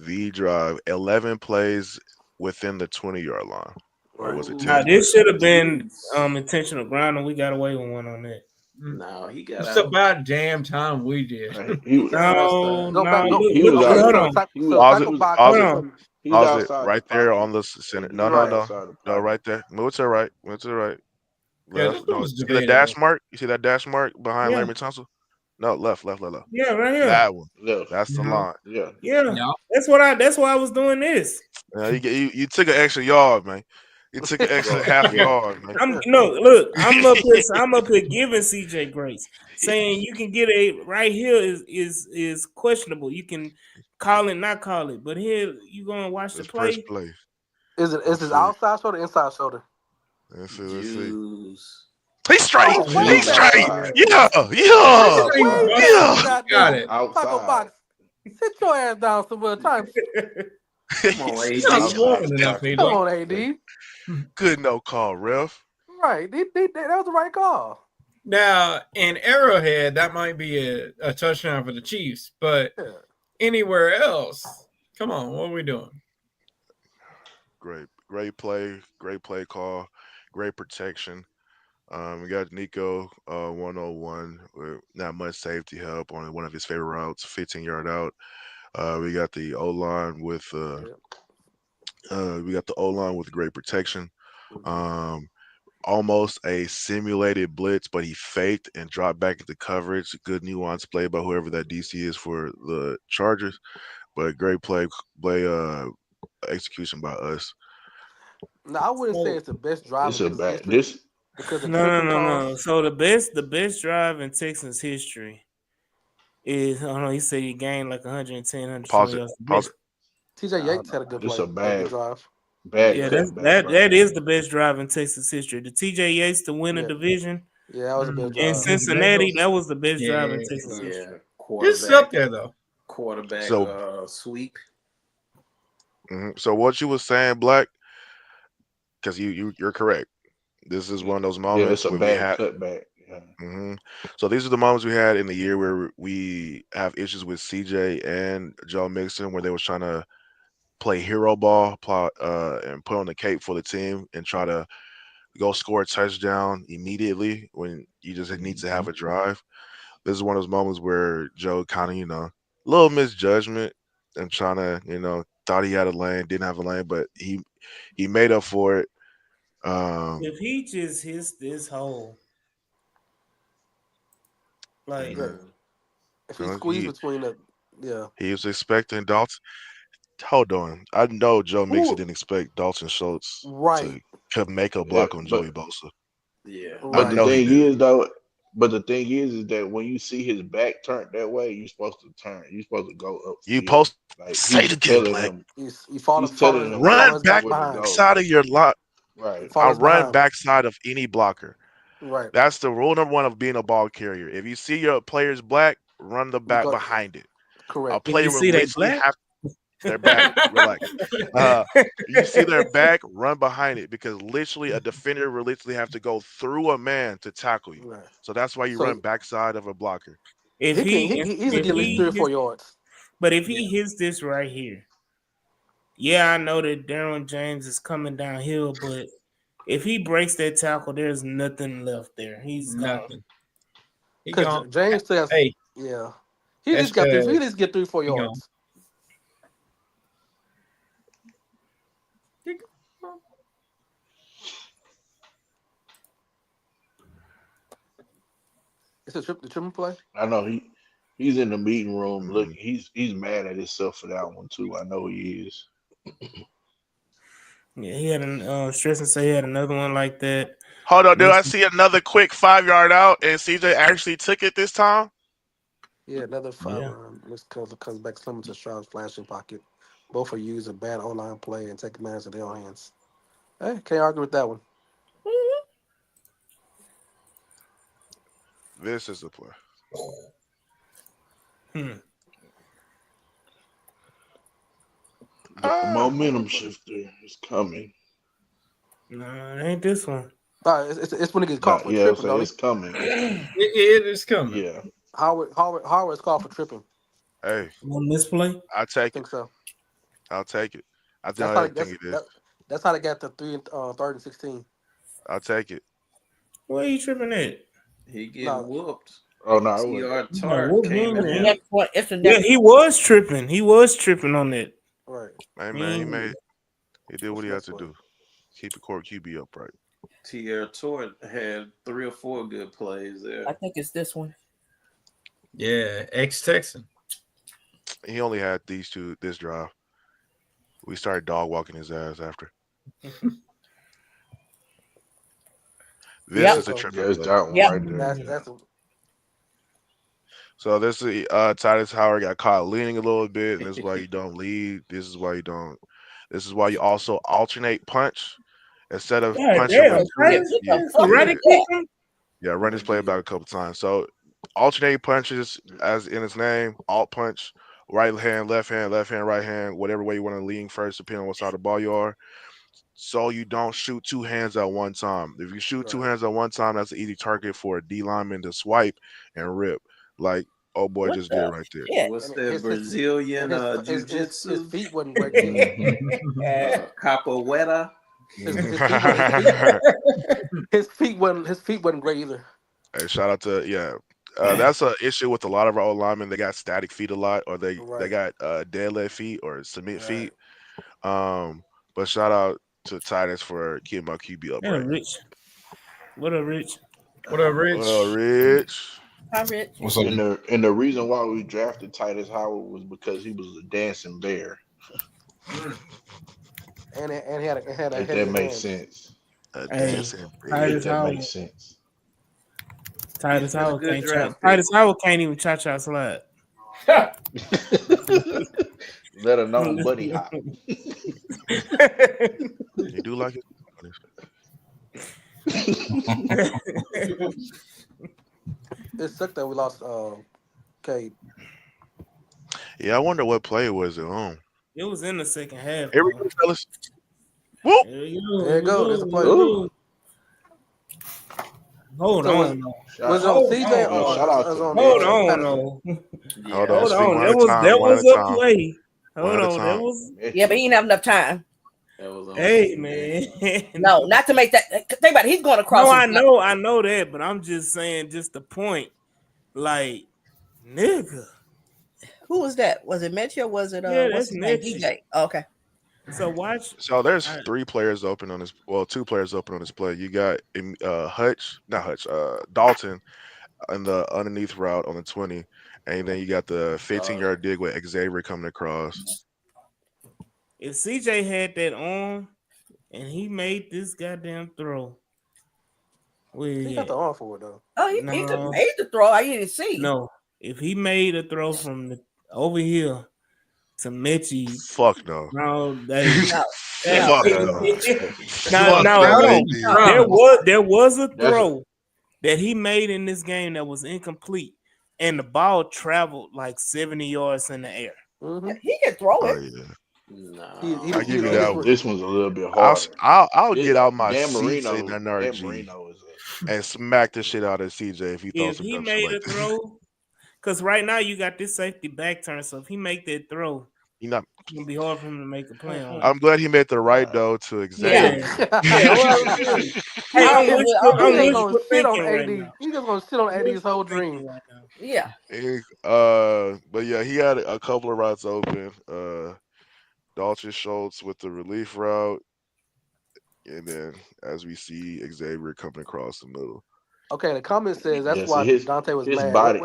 The drive, 11 plays within the 20-yard line. Or Right. was it Ooh, 10 Now this plays? should have been jeez. intentional grounding. We got away with one on that. No, he got It's out. about damn time we did. He got No, outside. Go back. no, Go. look, He was look, Okay. hold out. So on, tackle. He was. So Pause He it. tackle was. box. Pause hold it. on. He was Pause it. outside the Right there pocket. on the center. He No, was no, Right. no. outside the No, pocket. right there. Move to the right. Move to the right. Yeah, this Left. No. was See the dash debatable. mark? You see that dash mark behind Yeah, Larry Tunsil? No, left, left, left, left. yeah, right here. That one. Left. That's the Mhm. line. Yeah. Yeah, Yeah. that's why I was doing this. You took an extra yard, man. You took an extra Yeah. half Yeah. yard, man. Look, I'm up here giving CJ grace, saying you can get a right here is questionable. You can call it, not call it, but here you gonna watch the This first play. play. Is Let's his see. outside shoulder, inside shoulder? Let's see. Let's see. Juice. He's Oh, straight. he's He way He's Juice was back straight. outside. there. Yeah. This He's Yeah. thing way Outside. back. busted. You Yeah. Got goddamn it. tackle Outside. box. Sit your ass down somewhere. Time. Come on, You're not AD. Come Outside swarming the enough, tackle. on, AD. AD. Good no call, ref. Right. That was the right call. Now, in Arrowhead, that might be a touchdown for the Chiefs, but Yeah. anywhere else, come on, what are we doing? Great play call, great protection. We got Nico 101 with not much safety help on one of his favorite routes, 15-yard out. We got the O line with great protection. Um, Almost a simulated blitz, but he faked and dropped back into coverage. Good nuance play by whoever that DC is for the Chargers, but great play execution by us. No, I wouldn't say So, it's the best drive in This a Texas bad. history This. because the no, tripping no, no. calls. So the best drive in Texans history is, I don't know. He said he gained like 110, Pause 120 it. yards. Pause it. TJ I don't Yates know. had a good This play, a a good bad, drive. bad Yeah, that's cutback that right that is here. the best drive in Texas history. The TJ Yates to win a Yeah, division yeah, that was a best in drive. Against the Cincinnati, Bengals? that was the best drive in Yeah. Texas Right. history. Yeah. It's up Quarterback. there, though. Quarterback. So, Sweep. so what you was saying, Black? Because you're correct. This is one of those Yeah, it's moments a where we bad had. cutback. Yeah. So these are the moments we had in the year where we have issues with CJ and Joe Mixon, where they was trying to play hero ball, and put on the cape for the team and try to go score a touchdown immediately when you just need to have a drive. This is one of those moments where Joe kind of, little misjudgment and trying to, thought he had a lane, didn't have a lane, but he made up for it. If he just hits this hole, like Yeah, Mm. if he squeezed he between the, yeah. he was expecting Dalton. Hold on, I know Joe Mixon Who? didn't expect Dalton Schultz to Right, make a Yeah, block on but Joey Bosa. yeah, I but the right. know he thing didn't. is though, is that when you see his back turned that way, you're supposed to turn. You're supposed to go You upfield. post Like say it he's again, telling Black. him. You He's telling him Run follow where his back back where to behind. go. side of your lot. You Right. follow his Run behind. backside of any blocker. Right. That's the rule number one of being a ball carrier. If you see your players black, run the You back go behind it. A correct. if you player will see they literally black, have their back. Relax. You see their back, run behind it because literally a defender will literally have to go through a man to tackle you. Right. So that's why you So run backside of a blocker. if he can he he easily if get at least 3 or he 4 hits, yards. but if he Yeah. hits this right here, yeah, I know that Darren James is coming downhill, but if he breaks that tackle, there's nothing left there. He's gone. Nothing. He Because gone. James still has, Hey, yeah. He at that's least got 3. He at because least get 3 or 4 he gone. yards. He gone. It's the tripping play. I know he's in the meeting room. Look, Mhm. he's mad at himself for that one too. I know he is. Yeah, he had an stress and say he had another one like that. Hold on, dude. I see another quick 5-yard out, and CJ actually took it this time. Yeah, another five Yeah. run. This comes back similar to Stroud's flashing pocket. Both are used a bad O-line play and take matters in their own hands. Hey, can't argue with that one. This is the play. Hmm. The momentum shifter is coming. No, it ain't this one. It's when he gets caught for Yeah, I'm tripping, saying don't he? it's coming. It is coming. Yeah. Howard's called for tripping. Hey, On this play? I I take it. think so. I'll take it. I That's how think it is. that's how they got the third and 16. I'll take it. Where are you tripping at? He getting No. whooped. Oh no, it TR wasn't. Tart came in there. Next one. It's the Yeah, next. he was tripping. He was tripping on that. Right. Hey man, he did What's what he the had next to play? do. Keep the court QB upright. TR Tart had 3 or 4 good plays there. I think it's this one. Yeah, ex-Texan. He only had these two this drive. We started dog walking his ass after. This Yep. is a tripping Yeah, it's play. that one Yep. right there. That's So this is Titus Howard got caught leaning a little bit, and this is why you don't lead. This is why you don't. This is why you also alternate punch instead of God punching damn, with Titus, two. What the fuck Karate is kick that? him? Yeah, run this play back a couple times. So alternating punches, as in its name, alt punch, right hand, left hand, right hand, whatever way you want to lean first, depending on what side of the ball you are. So you don't shoot two hands at one time. If you shoot two right. hands at one time, that's an easy target for a D lineman to swipe and rip, like oh boy What just did the right there. shit? What's And that Brazilian his jiu-jitsu? feet wasn't great neither. Capoeira. His feet wasn't great either. Hey, shout out to that's an issue with a lot of our old linemen. They got static feet a lot, or they Right. got dead leg feet or cement Right. feet. But shout out to Titus for keeping my QB Yeah, upright. Rich. What up, Rich? What up, Rich? Well, Rich. Hi, Rich. What's up? And the reason why we drafted Titus Howard was because he was a dancing bear. And he had If heavy that makes hands. sense. A Hey, dancing Titus If that Howard. makes sense. Titus He's been a Howard good can't draft pick. Titus Howard can't even cha-cha slide. Let alone buddy hop. You do like it? It sucked that we lost Cade. Yeah, I wonder what play was it on. It was in the second half. Here we though. go, fellas. Whoop! There you go. There you go. There's a play. Ooh. Hold So on. Was it on Hold CJ on. or Shout out was to it on Hold Patterson? on. No. Yeah. Hold on, Hold speak on. one at a That time, one was at a a time. play. One Hold at a on. That time. was. Yeah, but he didn't have enough time. That was on Hey, CJ. man. No, not to make that. Think about it. He's going across. No, his I know that, but I'm just saying, just the point. Like, nigga. Who was that? Was it Metchie or was it Yeah, what's that's his name? Metchie. DJ. Oh, okay. So watch. So there's All right. 3 players open on this. Well, 2 players open on this play. You got Dalton in the underneath route on the 20, and then you got the 15-yard dig with Xavier coming across. If CJ had that on and he made this goddamn throw, He got the arm for it though. Oh, he No. could made the throw. I didn't see. no, if he made a throw from the over here to Metchie, Fuck no. no, they No. Fuck No. no. no, hold on. Wrong. There was a That's- throw that he made in this game that was incomplete, and the ball traveled like 70 yards in the air. Mm-hmm. He can throw Oh it. yeah. No. I give you that one. This one's a little bit harder. I'll get out my Dan seat Marino, in that Dan NRG Marino is and smack the shit out of CJ if he throws If some he dumb shit made like a this. throw, because right now you got this safety back turn, so if he make that throw, You know, it's gonna be hard for him to make a play on it. I'm glad he made the right though to Xavier. Yeah, well, hey, I'm with you thinking right now. He's just gonna sit on I'm AD's with whole you thinking dream. right now. Yeah. But yeah, he had a couple of routes open. Dalton Schultz with the relief route, and then as we see Xavier coming across the middle. Okay, the comment says that's Yeah, why see, Dante was his mad. body-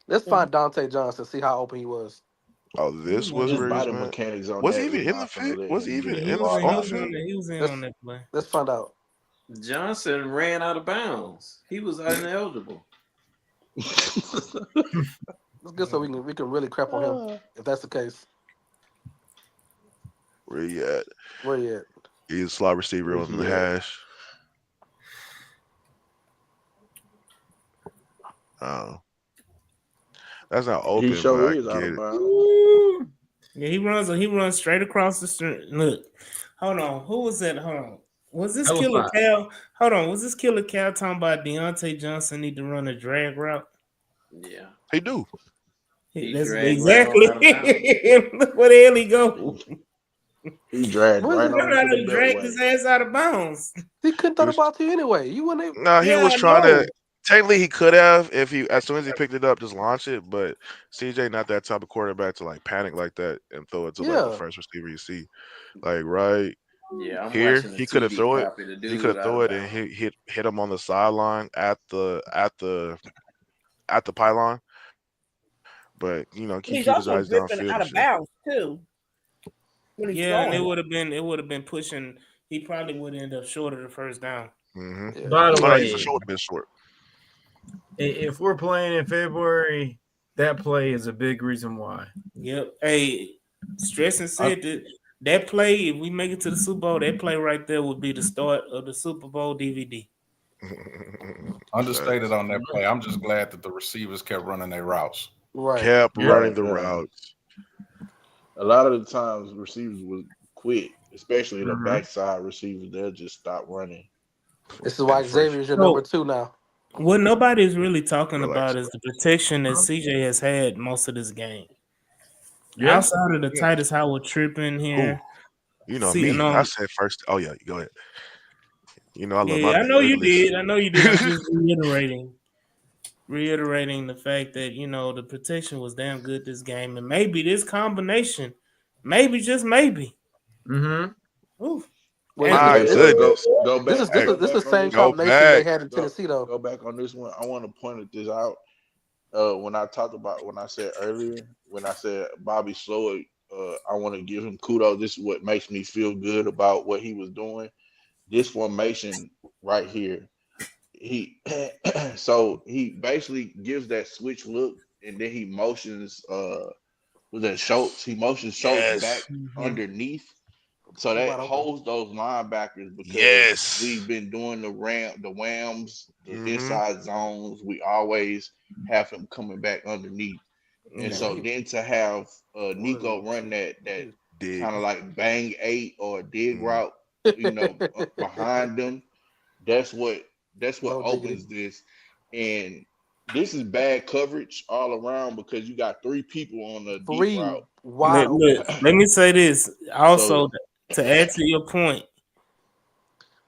Let's find Dante Johnson, see how open he was. Oh, this was His where he was body mad. mechanics on Was that he even is in the not gonna field? let Was he him even get He in was far in, on the out. field? he was in Let's- on that play. Let's find out. Johnson ran out of bounds. He was ineligible. It's good so we can really crap on him if that's the case. Where he at? Where he at? He's a slot receiver Where's on the he at? hash. Oh, that's not He open, but sure I is get out of it. bounds. Ooh. Yeah, he runs straight across the street. Look, hold on. Who was that? Hold on. Was this Killer Helify. Cal? Hold on. Was this Killer Cal talking about Deontay Johnson need to run a drag route? Yeah. He do. He That's dragged right on exactly out of bounds. look where the hell he go. He dragged What is right it? on Remember how into the they dragged his beltway. ass out of bounds? He couldn't He throw the was ball to you anyway. You wouldn't. no, he Yeah, was I trying to. know. Technically, he could have if he as soon as he picked it up, just launch it. But CJ not that type of quarterback to like panic like that and throw it to like the Yeah. first receiver you see. Like right Yeah, I'm here, watching the he could have TV throw it. copy. The He could dude have out throw of it and bounds. hit him on the sideline at the pylon. But keep He's your also guys drifting downfield out and of shit. bounds too when he's Yeah, and throwing. it would have been pushing. He probably would end up short of the first down. Mm-hmm. Yeah. By the Oh no, he for way, sure would have been short. if we're playing in February, that play is a big reason why. Yep. Hey, Stressing said that play, if we make it to the Super Bowl, that play right there would be the start of the Super Bowl DVD. Understated Facts. on that play. I'm just glad that the receivers kept running their routes. Right. Kept Yeah. running Right. the Yeah. routes. A lot of the times receivers would quit, especially the Mm-hmm. backside receivers. They'll just stop running. This is And why first, Xavier's your number So 2 now. what nobody's really talking relax. about is the protection that CJ has had most of this game. Yeah. Outside of the Yeah. Titus Howard tripping Who? here. See, Me. I said first. Oh yeah, go ahead. I love my yeah, I Big know you Uglies. did. I know you did. I'm just reiterating the fact that the protection was damn good this game, and maybe this combination, maybe just maybe. Mm-hmm. Ooh. Well, And My Hey, look, goodness. go this back, is this Hey, is go this is back the on same this go one. combination they back. had in Go Tennessee though. go back on this one. I want to point this out. When I talked about when I said earlier, when I said Bobby Slower, I want to give him kudos. This is what makes me feel good about what he was doing. This formation right here. He so he basically gives that switch look and then he motions was that Schultz? He motions Schultz back Yes. Mhm. underneath. So He that wide open. holds those linebackers because Yes. we've been doing the whams, the Mm-hmm. inside zones. We always have him coming back underneath. And Man, so Yeah. then to have what Nico is run that Dig. kind of like bang eight or dig Mm. route, it? behind them, that's what No diggity. opens this. And this is bad coverage all around because you got three people on the deep 3 route. wide open. Let me say this. Also, So to add to your point,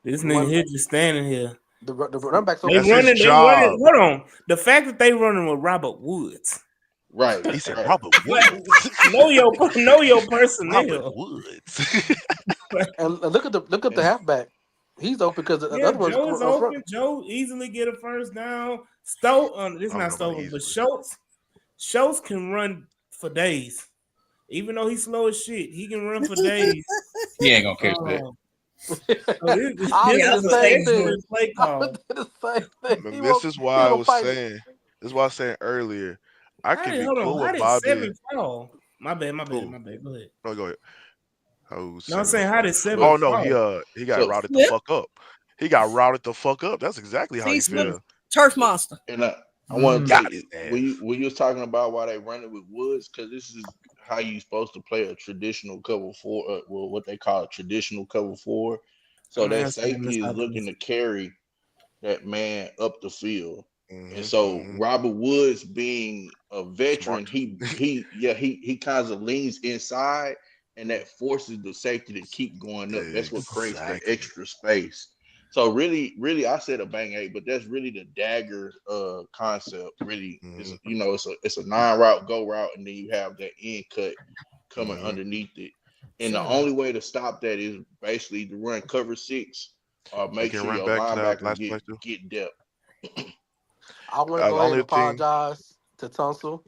this nigga Run here just standing here. the run backs They open That's too. his running. They running. job. Hold on. The fact that they running with Robert Woods. right, He said right. Robert Like, Woods. know your Robert personnel. Woods. And look up the And halfback. He's open because the Yeah, other one's Joe is up front. open. Joe easily get a first down. This I don't not know about Stover, but easily. Schultz can run for days. Even though he's slow as shit, he can run for days. He ain't gonna catch that. So this I this Yeah, I did was the is an gonna same say thing. excellent play I call. did the same thing. And this is He why I gonna was fight it. saying. This is why I was saying earlier. I could be Hold on? cool How with did Bobby. 7 fall? My bad. Who? Go ahead. No, go ahead. Oh, No, I'm 7 saying how fall. did 7 but Oh no, fall? he got so routed the Swift. fuck up. He got routed the fuck up. That's exactly how See, he Swift, feel. turf monster. and I want to Mm. Got take his when ass. you was talking about why they running with Woods because this is how you supposed to play a traditional cover four, well, what they call a traditional cover four. So I'm that answering this safety is out looking to carry that man up the field. And Mm-hmm, so mm-hmm. Robert Woods being a veteran, Smart. he kind of leans inside and that forces the safety to keep going up. That's what creates the Exactly. extra space. So really I said a bang eight, but that's really the dagger concept. Really Mm-hmm, is it's a non-route go route, and then you have that end cut coming mm-hmm. underneath it. And the So, only way to stop that is basically to run cover six or You make can sure run your back to that linebacker last play too. get depth. I want to The go ahead and only thing. apologize to Tunsil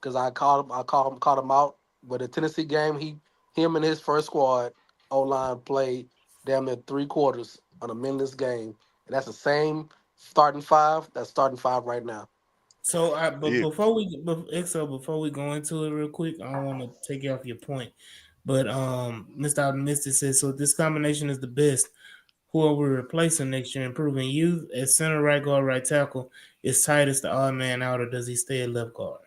because called him out. But the Tennessee game, him and his first squad O line played damn near 3 quarters on a meaningless game, and that's the same starting five. That's starting five right now. So, but Yeah. before we go into it real quick, I don't want to take you off your point, but Mr. Optimistic says so. This combination is the best. Who are we replacing next year? Improving youth at center, right guard, right tackle. Is Titus the odd man out, or does he stay at left guard?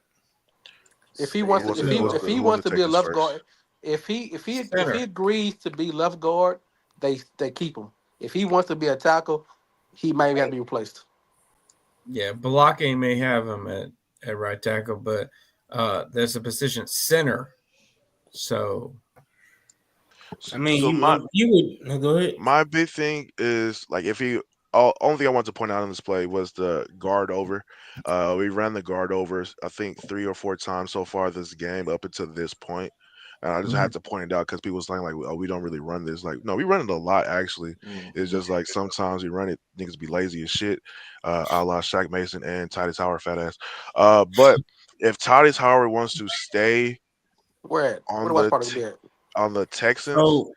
If he Who wants to, wants if to he who Left wants if to he who guard. wants wants to to be take a this left first? guard, if he Center. agrees to be left guard, they keep him. If he wants to be a tackle, he might have to be replaced. Yeah, blocking may have him at right tackle, but there's a position center. So I mean, So my you would no, go ahead. my big thing is like if he only thing I want to point out on this play was the guard over. We ran the guard overs I think 3 or 4 times so far this game up until this point. And I just had to point it out because people was saying like, "Oh, we don't really run this." Like, no, we run it a lot actually. It's Mhm. just like sometimes we run it, niggas be lazy as shit, a la Shaq Mason and Titus Howard, fat ass. But if Titus Howard wants to stay Where at? Where on the watch the party gonna be at? on the Texans, So,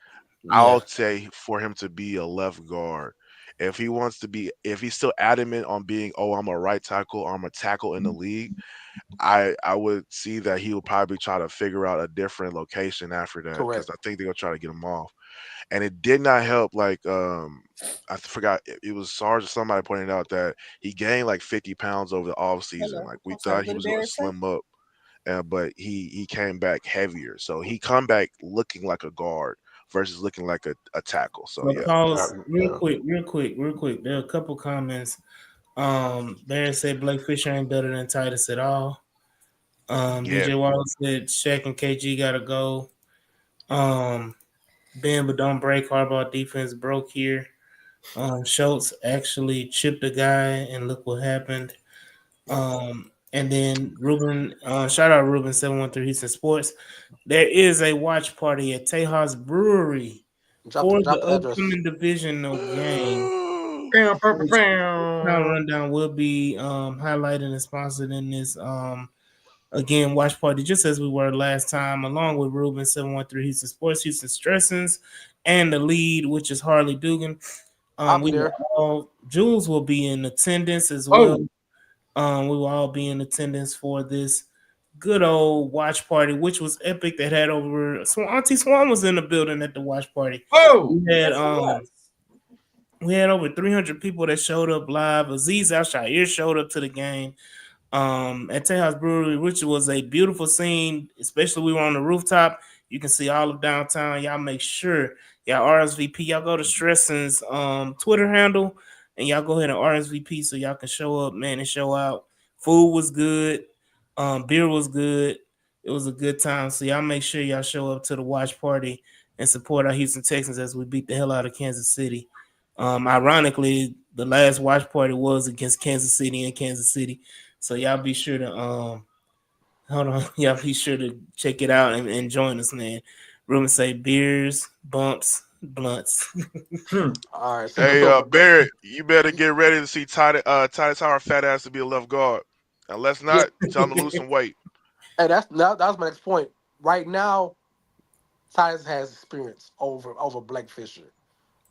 I'll yeah, say for him to be a left guard. If he wants to be, if he's still adamant on being, oh, I'm a right tackle, or I'm a tackle in the league, I would see that he would probably try to figure out a different location after that because Correct. I think they're gonna try to get him off. And it did not help. Like I forgot it was Sarge or somebody pointed out that he gained like 50 pounds over the off season. Hello. Like we I'm sorry. thought What he did was gonna Barrett say? slim up, but he came back heavier. So he come back looking like a guard versus looking like a tackle. So so yeah, pause yeah, real quick. There are a couple comments. Barrett said Blake Fisher ain't better than Titus at all. yeah. DJ Wallace said Shaq and KG gotta go. Um, Ben, but don't break. Harbaugh defense broke here. Schultz actually chipped a guy, and look what happened. And then Ruben, shout out Ruben 713 Houston Sports. There is a watch party at Tejas Brewery for Drop the the address. upcoming divisional game. bam, bam, Which Town bam. Rundown will be highlighted and sponsored in this again watch party, just as we were last time, along with Ruben 713 Houston Sports, Houston Stressings, and the lead, which is Harley Dugan. I'll be We will there. all Jules will be in attendance as well. Oh, We will all be in attendance for this good old watch party, which was epic. That had over Auntie Swan was in the building at the watch party. oh. We had we had over 300 people that showed up live. Aziz Al Shair showed up to the game at Tejas Brewery, which was a beautiful scene, especially we were on the rooftop. You can see all of downtown. Y'all make sure y'all RSVP. Y'all go to Stresson's Twitter handle and y'all go ahead and RSVP so y'all can show up, man, and show out. Food was good. Beer was good. It was a good time. So y'all make sure y'all show up to the watch party and support our Houston Texans as we beat the hell out of Kansas City. Ironically, the last watch party was against Kansas City in Kansas City. So y'all be sure to hold on, y'all be sure to check it out and join us, man. Ruben say beers, bumps, blunts. All right. So, Hey, so Barrett, you better get ready to see Titus Howard fat ass to be a left guard. Unless yeah. not, tell him to lose some weight. Hey, that was my next point. Right now, Tyus has experience over Blake Fisher.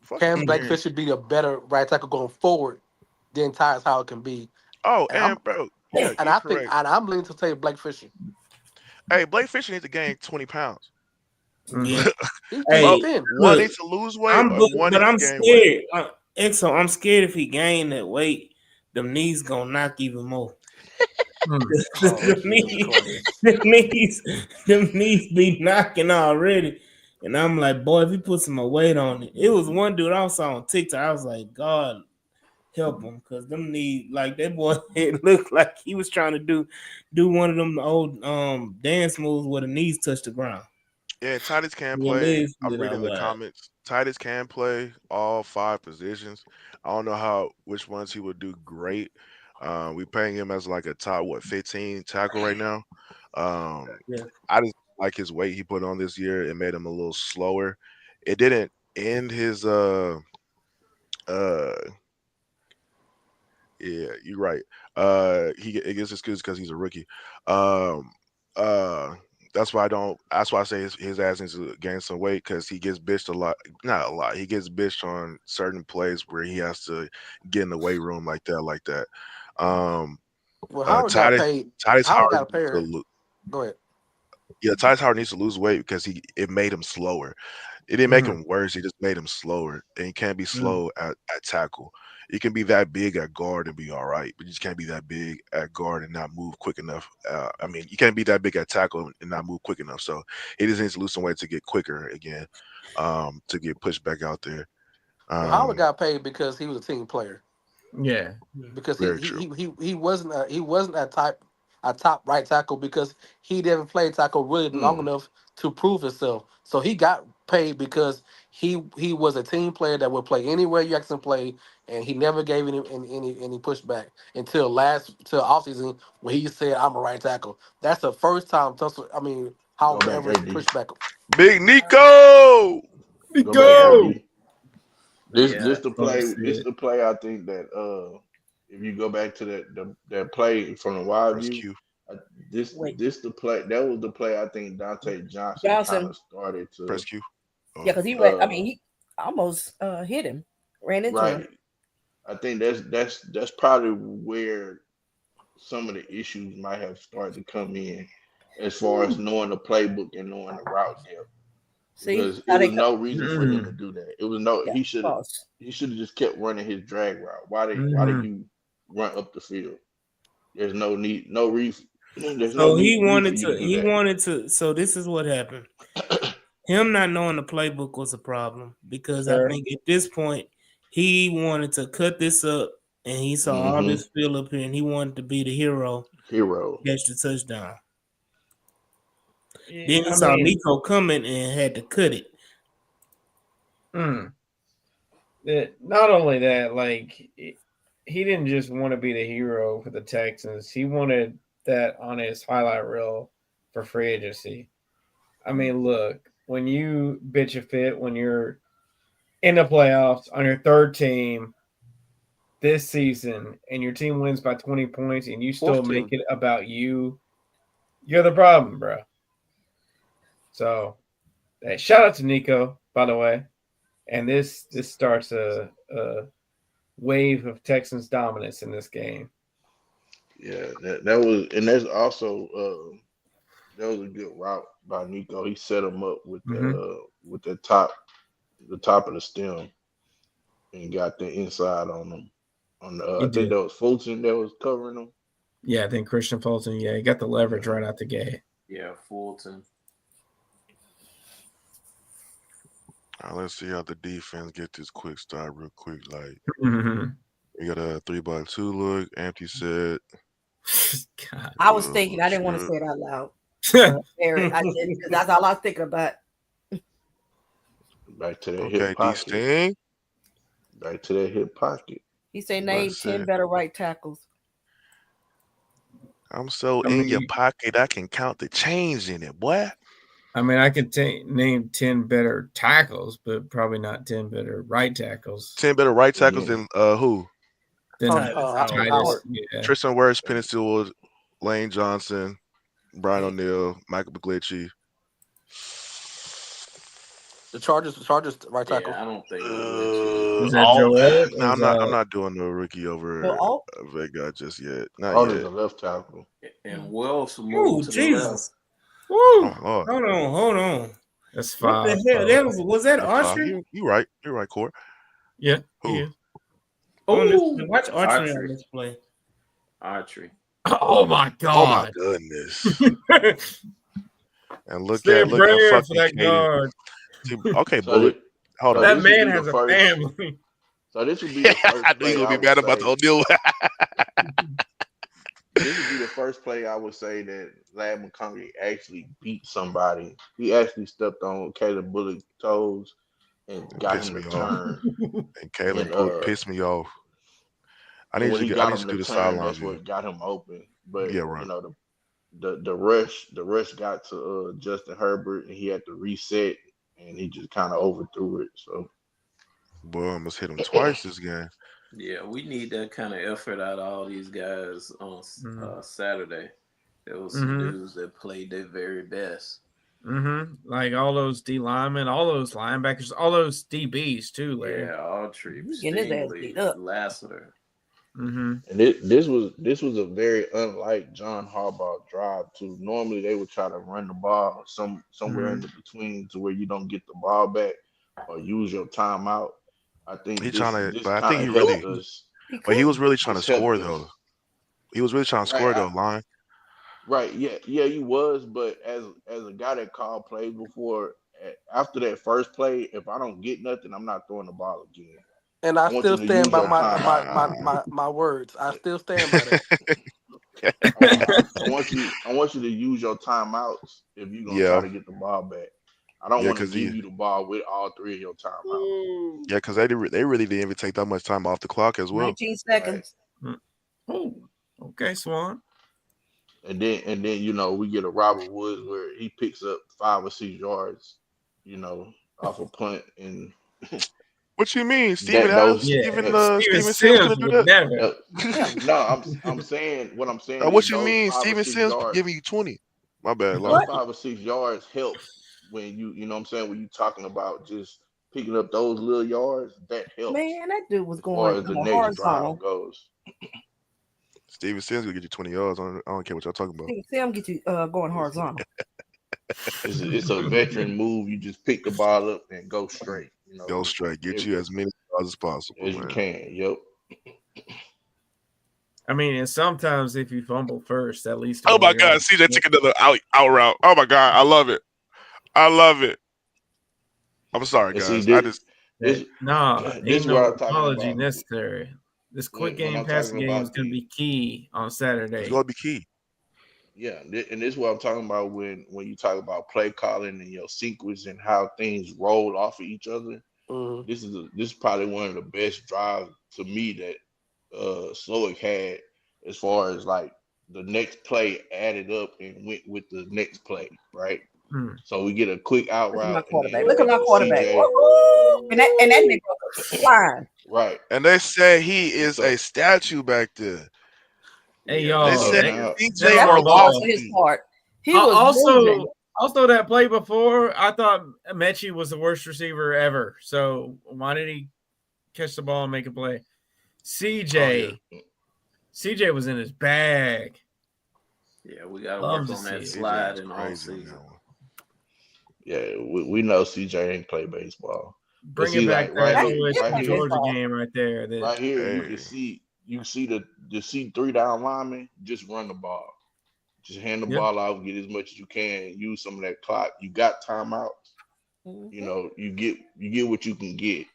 Fuck Can Blake experience. Fisher be a better right tackle going forward than Tyus Howard can be? Oh, And I'm and bro, yeah, and you're I think correct. and I'm leaning to say Blake Fisher. Hey, Blake Fisher needs to gain 20 pounds. Yeah. He's Hey, thin. One look, needs to lose weight, or one but needs to I'm gain weight. scared. Exo, I'm scared if he gain that weight, them knees gonna knock even more. Oh them Jesus knees, Christ! them knees be knocking already. And I'm like, boy, if he put some more weight on it. It was one dude I saw on TikTok. I was like, God help him, because them knees, like that boy, it looked like he was trying to do one of them old dance moves where the knees touch the ground. Yeah, Titus can Your play. legs I'm slid out reading the wide. comments. Titus can play all 5 positions. I don't know which ones he would do great. We paying him as like a top 15 tackle right now. Um, Yeah. I just like his weight he put on this year. It made him a little slower. It didn't end his uh yeah, you're right. It gets excused because he's a rookie. Um, uh, that's why I don't. That's why I say his ass needs to gain some weight because he gets bitched a lot. Not a lot. He gets bitched on certain plays where he has to get in the weight room like that, like that. Um, Well, Howard got paid. Tyus Howard Howard got paid. Go ahead. Yeah, Tyus Howard needs to lose weight because it made him slower. It didn't make him worse. It just made him slower. And you can't be slow at tackle. You can be that big at guard and be all right, but you just can't be that big at guard and not move quick enough. I mean, you can't be that big at tackle and not move quick enough. So he just needs to lose some weight to get quicker again, to get pushed back out there. Well, Howard got paid because he was a team player. Yeah, because Very true. he wasn't a top right tackle because he didn't play tackle really long enough to prove himself. So he got paid because he was a team player that would play anywhere you asked him to play, and he never gave any pushback until offseason when he said, "I'm a right tackle." That's the first time Howard ever pushed back. Big Nico. Go. This the play. I think that if you go back to that play from the wide view, this the play. That was the play. I think Dante Johnson kind of started to press Q. Yeah, because he ran. He almost hit him, ran into him. I think that's probably where some of the issues might have started to come in, as far as knowing the playbook and knowing the route depth. Because it was no reason for him to do that. It was he should have just kept running his drag route. Why did you run up the field? There's no need, no reason. There's no he need wanted for you to. do that. Wanted to. So this is what happened. Him not knowing the playbook was a problem because I think at this point he wanted to cut this up, and he saw all this field up here, and he wanted to be the hero. Catch the touchdown. Yeah, then he saw Nico coming and had to cut it. Not only that, like he didn't just want to be the hero for the Texans. He wanted that on his highlight reel for free agency. I mean, look, when you bitch a fit when you're in the playoffs on your third team this season and your team wins by 20 points and you still make it about you're the problem, bro. So, hey, shout out to Nico, by the way. And this starts a wave of Texans dominance in this game. Yeah, that was, and that's also that was a good route by Nico. He set him up with the top of the stem, and got the inside on him. I think that was Fulton that was covering him. Yeah, I think Christian Fulton. Yeah, he got the leverage right out the gate. Yeah, Fulton. Let's see how the defense get this quick start real quick. Like we got a 3-by-2 look. Empty set. God. I was thinking. I didn't want to say it out loud. Eric, I did because that's all I was thinking about. Back to that hip pocket. Back to that hip pocket. He said name 10 better right tackles. I'm so in your pocket, I can count the change in it, boy. I mean, I could name 10 better tackles, but probably not 10 better right tackles. 10 better right tackles than who? Howard. Yeah. Tristan Wirfs, Penny Sewell, Lane Johnson, Brian O'Neill, Michael McGlinchey. The Chargers right tackle. Yeah, I don't think. I'm not doing the rookie over Vega just yet. Not yet. The left tackle. And Wells moved to the left. Woo! Oh, hold on. That's fine. What the hell? Was that Autry? You're right, Court. Yeah. Who? Watch Autry on this play. Autry. Oh my God! Oh my goodness! And look at fucking that guard. Okay, Bullet. Hold on. That man has a family. So this would be the first I knew you gonna be mad about the O'Neill. This would be the first play I would say that Lad McConkey actually beat somebody. He actually stepped on Caleb Bullock's toes and got him to turn. And Caleb pissed me off. I need to do the sideline. That's what got him open. But yeah, right. You know, the rush got to Justin Herbert, and he had to reset, and he just kind of overthrew it. So, boy, I almost hit him twice this game. Yeah, we need that kind of effort out of all these guys on Saturday. There was some dudes that played their very best. Like all those D linemen, all those linebackers, all those DBs too, Larry. Yeah, Autry, Stingley, Lassiter. Mm-hmm. And this was a very unlike John Harbaugh drive too. Normally they would try to run the ball somewhere in Mm-hmm. the between to where you don't get the ball back or use your timeout. I He think trying to, this but I kind think of he helped really, us. He but he could. was really trying to This helped score us. though. He was really trying to Right. score though. Line. Right. Yeah. Yeah. He was. But as a guy that called plays before, after that first play, if I don't get nothing, I'm not throwing the ball again. And I I want still you to stand use by your my my timeouts. my my, my words. I still stand by that. I want you to use your timeouts if you're gonna try Yeah, to get the ball back. I don't yeah, want to because he, give you the ball with all three of your timeouts. yeah, because they really didn't even take that much time off the clock as well. 19 Right. seconds. Oh, okay, Swan. And then we get a Robert Woods where he picks up 5 or 6 yards, off a punt and What you mean, Steven that those Yeah, Steven Steven Sims Sims gonna do would that? never. no, no, I'm saying what I'm saying What is you those mean, five or Steven six Sims yards, giving you 20? My bad, those line. What? 5 or 6 yards help when you know what I'm saying when you talking about just picking up those little yards, that helps Man, that dude was as far going as the next drive horizontal. goes. Steven Sims gonna get you 20 yards. I don't care what y'all talking about. See him get you going It's horizontal. it's a veteran move. You just pick the ball up and go straight. Go straight, get If, you as many yards as possible, as you man. can. Yep. I mean, and sometimes if you fumble first, at least a Oh more my God, yards. CJ took another out route. Oh my God, I love it. I love it. I'm sorry, And see guys. I just this Nah, this ain't is what no I'm talking apology about. necessary. This quick When game I'm passing talking game is about going to be key on it's Saturday. gonna be key. yeah, and this is what I'm talking about when you talk about play calling and your sequence and how things roll off of each other. Mhm. This is probably one of the best drives to me that Slowick had as far as like the next play added up and went with the next play, right? Hmm. So we get a quick out Look at my route and quarterback. then we Look at get my the quarterback. CJ. Woo-hoo! And that nigga flying. Right. And they said he And is a so statue back there. Hey yeah, They and y'all, so said now that CJ That was close to Harbaugh. his Orlovsky. part. He was moving. Also that play before, I thought Mechie was the worst receiver ever. So why did he catch the ball and make a play? CJ, Oh yeah, CJ was in his bag. Yeah, we got to Love work to on see that it. CJ slide was in the off crazy on season. that one. yeah, we know CJ ain't play baseball. But Bring it see, back like to that right Yes, here, he did OSU right play here, Georgia baseball. game right there. That right here, Hey, you see the see 3 down linemen, just run the ball. Just hand the yep. ball out, get as much as you can, use some of that clock. You got timeouts. You get what you can get.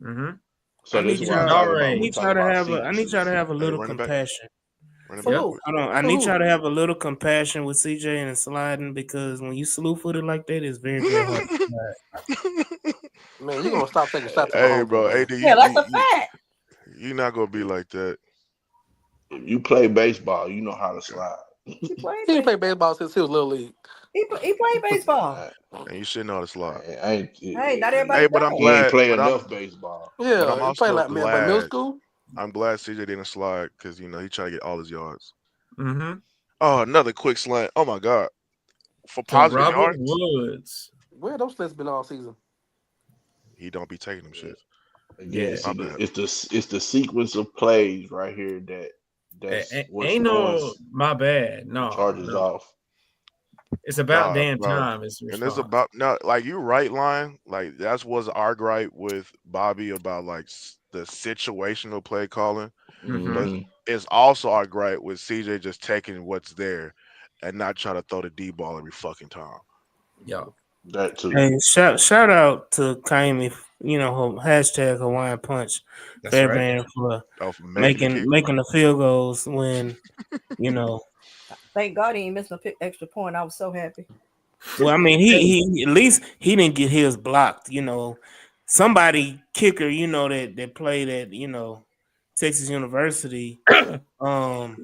Mm-hmm. So I this need is what I'm y'all. talking All about I when right. we need talk y'all to about have a. I need y'all to sequences. have a hey, little running back, compassion. running back Yep. quick. Hold on. I For need y'all who? to have a little compassion with CJ and sliding because when you slew footed like that, it's very, very hard to slide. Man, you're gonna stop taking Hey, shots at Hey, Mahomes, bro, man. AD, Yeah, that's a fact. you not gonna be if, like that. if you play baseball, you know how to Okay, slide. He played He ain't played baseball. baseball since he was little league. He played baseball. I, and you shouldn't know how to slide. I ain't. Hey, not Hey, everybody but I'm He does. ain't glad. play enough baseball. But I'm Yeah, he played also like man, but middle glad. school. I'm glad CJ didn't slide because he tried to get all his yards. Mm-hmm. Oh, another quick slant. Oh my God, for To positive Robert yards, Woods. Where those slits been all season? he don't be taking them Yeah. shits. Again, Yeah. My see, bad. it's the sequence of plays right here that's what's Ain't throwing no my bad. the No, Chargers no. off. It's about Nah, damn bro. time is the And it's response. about no, like you right line, like that's was our gripe with Bobby about like the situational play calling, but Mm-hmm. Hmm. it's also our gripe with CJ just taking what's there and not trying to throw the D ball every fucking time. Yo. That too. Hey, shout out to Kaimi, hashtag Hawaiian Punch, That's fair right. man for Oh, for making the making kick. making the field goals when you know. Thank God he ain't missed no extra point. I was so happy. Well, I mean, he at least he didn't get his blocked. Somebody kicker, that played at Texas University. I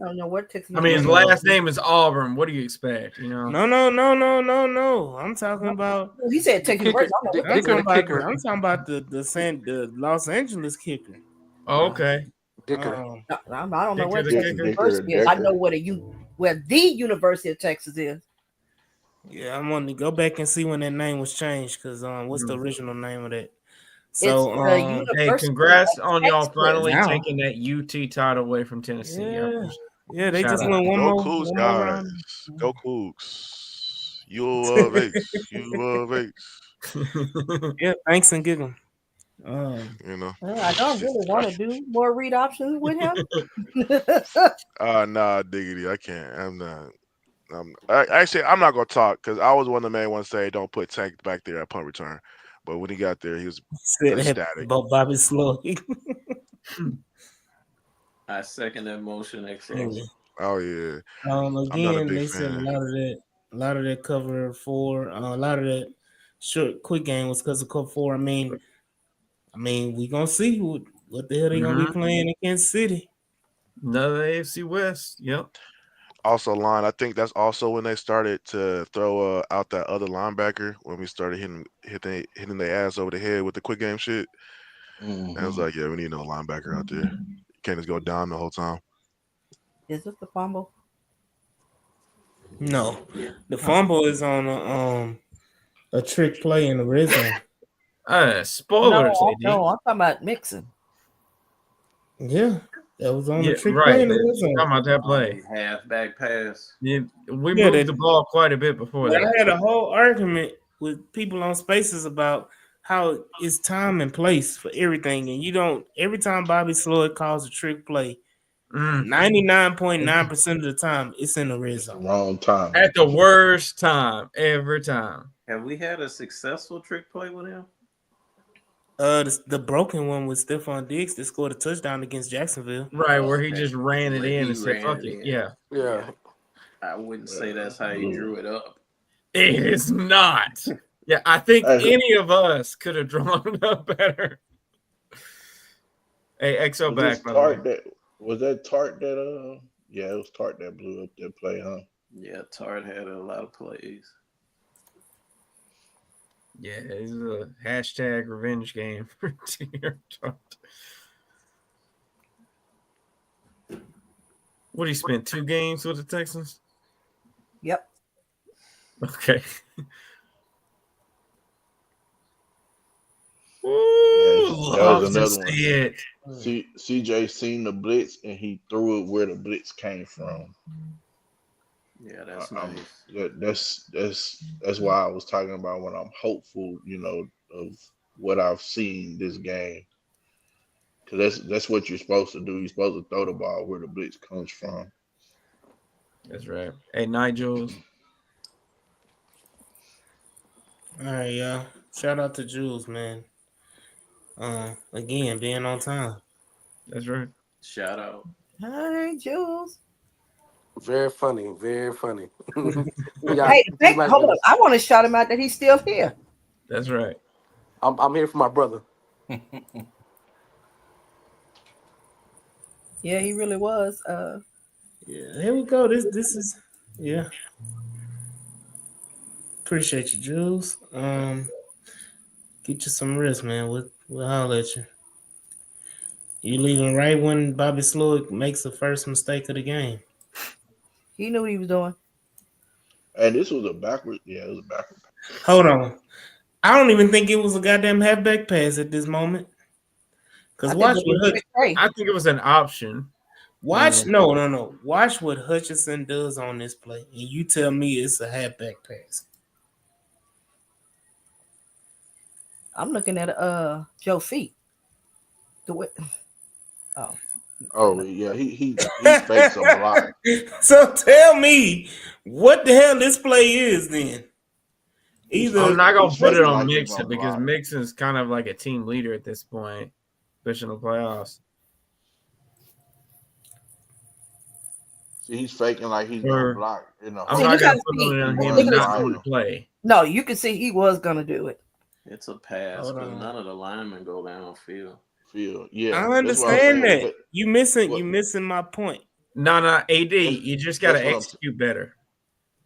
don't know what Texas I mean, his You University. know, last name is Auburn. What do you expect? no. I'm talking about. He said The Texas kicker, University. I don't know what I'm Dicker talking the Texas. about. kicker, I'm talking about the Los Angeles kicker. Oh, okay. Dicker. I don't know Dicker where the Texas kicker. University is. I know where the University of Texas is. Yeah, I'm going to go back and see when that name was changed because what's the Mm. original name of that? So Hey, congrats on y'all finally Now. taking that UT title away from Tennessee. Yeah, they Shout just out. went one Go more Cougs, round. guys. Go Cougs. You of H. You of H. Yeah, thanks and give them. You know. I don't really want to do more read options with him. Nah, diggity. I can't. I'm not. Actually, I'm not gonna talk because I was one of the main ones say don't put Tank back there at punt return, but when he got there, he was Said that ecstatic. about Bobby Slow. I second that motion, XO. Oh yeah. I'm not a Again, big they said fan. a lot of that cover 4, a lot of that short quick game was because of cover 4. I mean, we gonna see what the hell they gonna be playing in Kansas City. Another AFC West. Yep. Also, line. I think that's also when they started to throw out that other linebacker when we started hitting their ass over the head with the quick game shit. And I was like, yeah, we need another linebacker out there. You can't just go down the whole time. Is this the fumble? No, the fumble is on a trick play in the red zone. Spoilers, AD. No, I'm talking about Mixon. Yeah, that was on the trick right. play in the red zone. Talking about that play. Halfback pass. Yeah, we moved the ball quite a bit before that. I had a whole argument with people on Spaces about how it's time and place for everything, and you don't. Every time Bobby Sloyd calls a trick play, 99.9% of the time it's in the red zone. Wrong time. At the worst time every time. Have we had a successful trick play with him? The broken one with Stephon Diggs that scored a touchdown against Jacksonville. Right, where he just ran it in and said, ran fuck it it. in. Yeah. I wouldn't say that's how he drew it up. It is not. Yeah, I think any of us could have drawn it up better. Hey, XO back, by the way. Was that Tart that yeah, it was Tart that blew up that play, huh? Yeah, Tart had a lot of plays. Yeah, it's a hashtag revenge game for T.R. Tart. What, he spent 2 games with the Texans? Yep. Okay. Ooh, that was another one. It. CJ seen the blitz and he threw it where the blitz came from. Yeah, that's nice. That's why I was talking about when I'm hopeful, of what I've seen this game. Because that's what you're supposed to do. You're supposed to throw the ball where the blitz comes from. That's right. Hey, Nigel. All right, y'all. Shout out to Jules, man. Again, being on time. That's right. Shout out. Hi, Jules. Very funny. Very funny. Hey, hold up. I want to shout him out that he's still here. That's right. I'm here for my brother. Yeah, he really was. Yeah, here we go. This is Appreciate you, Jules. Get you some rest, man. We'll holler at you. You leaving right when Bobby Sloyd makes the first mistake of the game. He knew what he was doing. And this was a backward. Yeah, it was a backward. Hold on. I don't even think it was a goddamn halfback pass at this moment. Because I think it was an option. Watch no. Watch what Hutchinson does on this play, and you tell me it's a halfback pass. I'm looking at Joe feet. Oh yeah, he fakes a block. So tell me what the hell this play is then. I'm not gonna put it on Mixon because Mixon's kind of like a team leader at this point, especially in the playoffs. See, he's faking like he's gonna block. I'm not gonna put it on him not going to play. No, you can see he was gonna do it. It's a pass, but none of the linemen go downfield. Yeah, I understand that. You missing my point. No, AD, you just gotta execute better.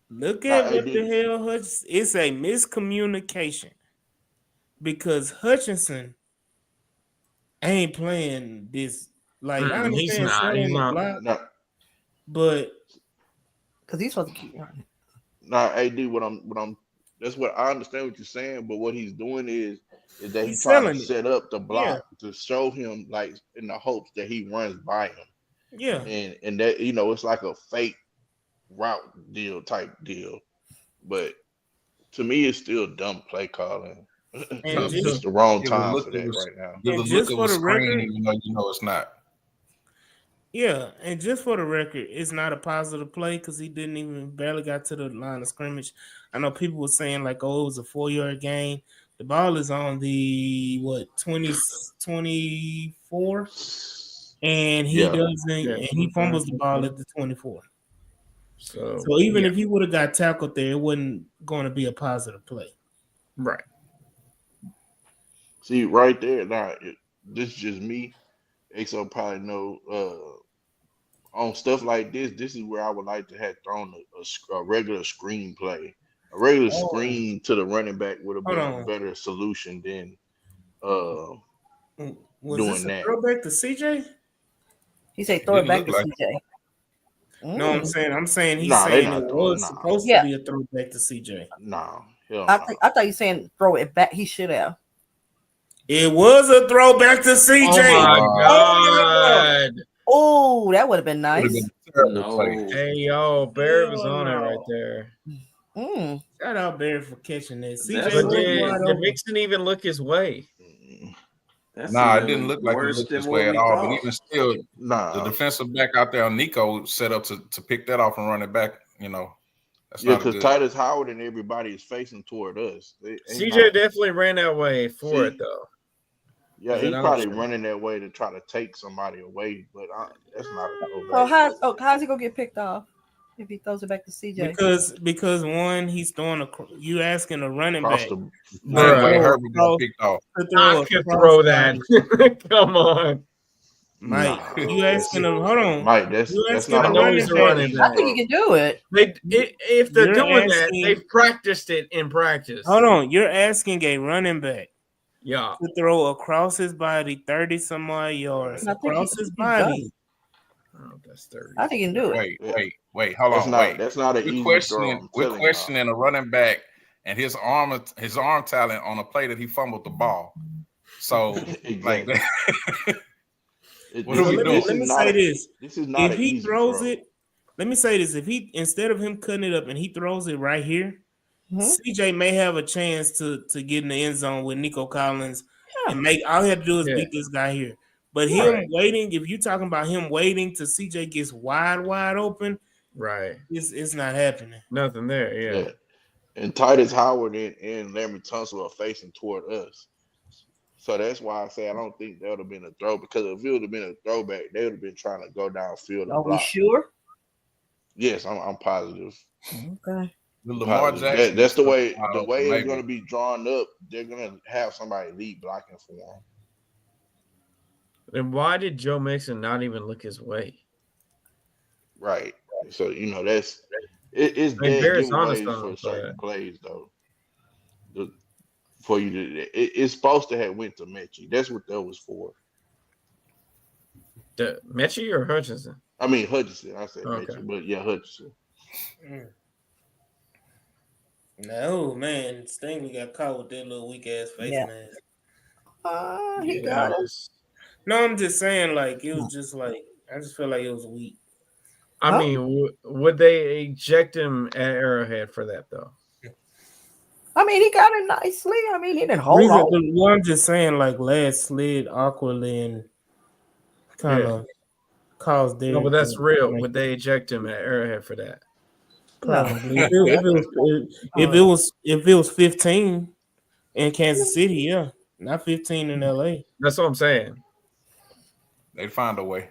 Look at what the hell Hutchinson. It's a miscommunication because Hutchinson ain't playing this. Like I understand he's not. Block, but because he's supposed to keep running. Nah, AD, what I'm That's what I understand what you're saying, but what he's doing is that he's He's trying to selling it. set up the Yeah, block to show him like in the hopes that he runs by him. yeah. And that it's like a fake route deal type deal. But to me it's still dumb play calling. And It's just the wrong Give a time look for of that right now. give a and look just of for a the screen, record, even though you know it's not. yeah, and just for the record, it's not a positive play because he didn't even barely got to the line of scrimmage. I know people were saying like, oh, it was a 4-yard gain. The ball is on the 24, and he Yeah. doesn't, Yeah, and he 25, fumbles the ball 24. at the 24. So So even yeah, if he would have got tackled there, it wasn't going to be a positive play. right. See right there now, this is just me. XO probably know on stuff like this. This is where I would like to have thrown a regular screen play. A regular Oh, screen to the running back would have hold been a on. better solution than uh Was this doing a that. throwback to CJ? He said It throw it didn't back look to like CJ. No, Mm. I'm saying he's Nah, they saying it not throwing. was Nah, supposed to Yeah, be a throwback to CJ. nah, hell I nah. think I thought you saying throw it back. He should have. It was a throwback to Oh CJ. my Oh my god. God! Oh, that would have been would have nice. been a terrible play. No. Hey yo, Barry was Hell on it right no. there. Mm. Shout out Barry for catching that. That's CJ But was a wide did open. Mixon even look his way? Mm, that's Nah, it didn't even look like he worse looked than this what way at we all. But thought. even still, the Nah, defensive back out there, Nico, set up to pick that off and run it back. That's yeah, not a because good. Titus Howard and everybody is facing toward us. They ain't CJ not. definitely ran that way for it See, though. yeah, As an he probably option. running that way to try to take somebody away, but that's not a So throwback. how's he gonna get picked off if he throws it back to CJ? Because one, he's throwing you asking a running Across back the Same field. way Bruh. Herbert got picked off. to I throw a could cross throw that. body. Come on. Mike, Nah, you asking a hold on. Mike, You that's asking not I a a know run. he's running a That's an back. running easy I back. think he throw. can do it. If they're You're doing that, asking they've practiced it in practice. hold on, you're asking a running back Yeah. to throw across his body 30 some odd yards And I think across his he's done body. it. Oh, that's 30. I think he can do it. Yeah, Wait, hold that's on, not wait. that's not an We're easy throw. questioning I'm we're telling y'all. questioning a running back and his arm talent on a play that he fumbled the ball. So like Exactly. what are So we doing? let me say this. This is not If an he easy throws throw. it, let me say this. If he instead of him cutting it up and he throws it right here, Mhm. CJ may have a chance to get in the end zone with Nico Collins Yeah. and make all he had to do is Yeah. beat this guy here. But Yeah. him Right. waiting, if you're talking about him waiting till CJ gets wide open, Right. it's not happening. Nothing there. Yeah. Yeah. And Titus Howard and Larry Tunsil are facing toward us. So that's why I say I don't think that would have been a throw, because if it would have been a throwback, they would have been trying to go downfield and Are we block. sure? Yes, I'm positive. Okay. With I'm Lamar positive. Jackson That's the still way wide the open, way it's maybe. going to be drawn up. They're going to have somebody lead blocking for them. Then why did Joe Mixon not even look his way? Right. So that's it's I mean, dead Barrett's honest giveaways on for it, certain but plays though. For you to it's supposed to have went to Mechie. That's what that was for. Mechie or Hutchinson? I mean Hutchinson. I said Okay. Mechie, but yeah, Hutchinson. No, man. Stingley got caught with that little weak ass face Yeah. mask. He Yeah, got it him. was. No, I'm just saying, like, it was just like I just feel like it was weak. I Huh? mean, would they eject him at Arrowhead for that though? I mean, he got it nicely. I mean, he didn't hold on. Well, I'm just saying, like, lad slid awkwardly and kind Yeah. of caused No, their. but that's real. Would they eject him at Arrowhead for that? Probably. No. If it was 15 in Kansas City, yeah, not 15 in LA. That's what I'm saying. They'd find a way.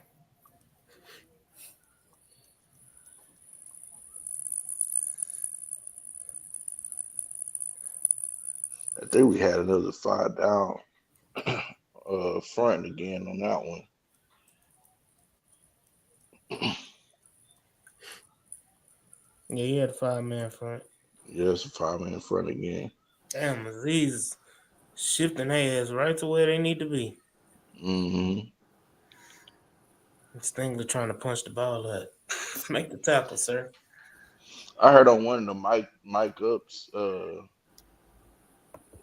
I think we had another 5 down front again on that one. Yeah, he had a 5-man front. Yeah, it's a 5-man front again. Damn, Aziz shifting their ass right to where they need to be. Mm-hmm. Stingler trying to punch the ball out. Make the tackle, sir. I heard on one of the Mike Ups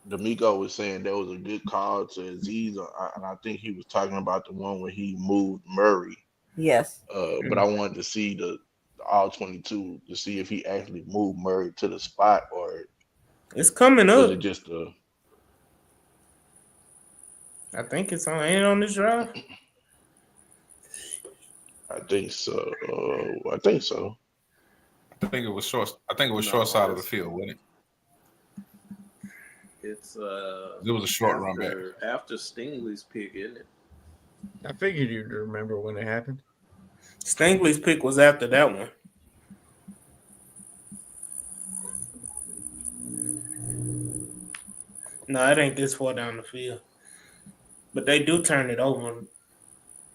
D'Amico was saying that was a good call to Aziz, and I think he was talking about the one where he moved Murray. Yes. But I wanted to see the All-22 to see if he actually moved Murray to the spot, or It's coming was up. it just a? I think it's on this drive. I think so. I think so. I think it was short. I think it was No, short side of the it's- field, wasn't it? It's It was a short run back. after Stingley's pick, isn't it? I figured you'd remember when it happened. Stingley's pick was after that one. No, it ain't this far down the field. But they do turn it over.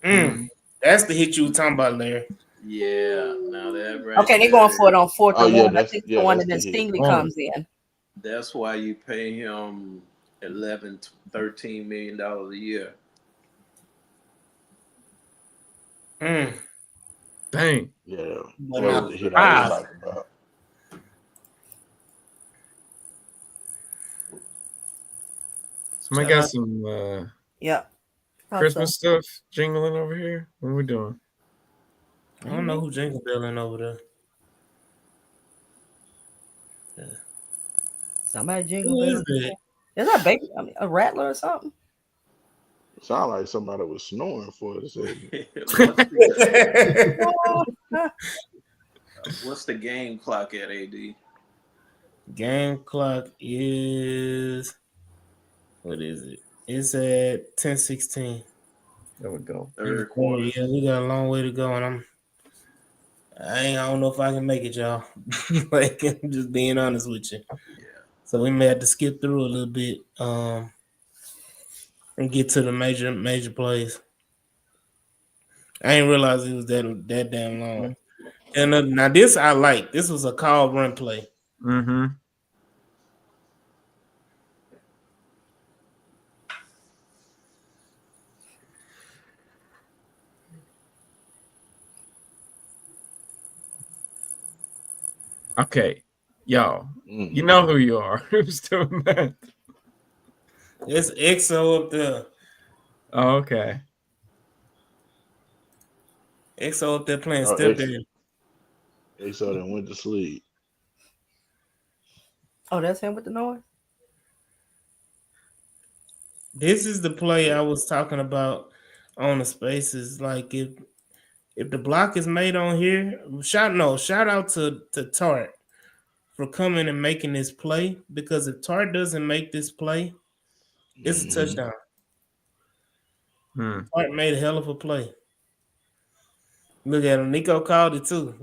That's the hit you were talking about, Larry. Yeah. Now that right Okay, they're going for it on 4th Oh, and yeah, 1. I that's- think yeah, the one that's that then the hit. Stingley comes in. That's why you pay him $11, $13 million a year. Dang. Yeah, But that not was the hit I was five. talking about. Somebody got some Yep. Christmas stuff jingling over here. What are we doing? I don't know who jingle belling over there. Somebody jingle Who is bells. it? Is that baby? I mean, a rattler or something? Sound like somebody was snoring for a second. What's the game clock at, AD? Game clock is, what is it? It's at 10:16. There we go. Third quarter. Yeah, we got a long way to go, and I don't know if I can make it, y'all. Like, I'm just being honest with you. Yeah. So we may have to skip through a little bit and get to the major plays. I didn't realize it was that damn long. And now this I like. This was a call run play. Mm-hmm. Okay, y'all. You know who you are. Who's doing that? It's EXO up there. Oh, okay. EXO up there playing step in. EXO then went to sleep. Oh, that's him with the noise? This is the play I was talking about on the spaces. Like if the block is made on here, shout out to Tart for coming and making this play, because if Tart doesn't make this play, it's a touchdown. Tart made a hell of a play. Look at him. Nico called it too.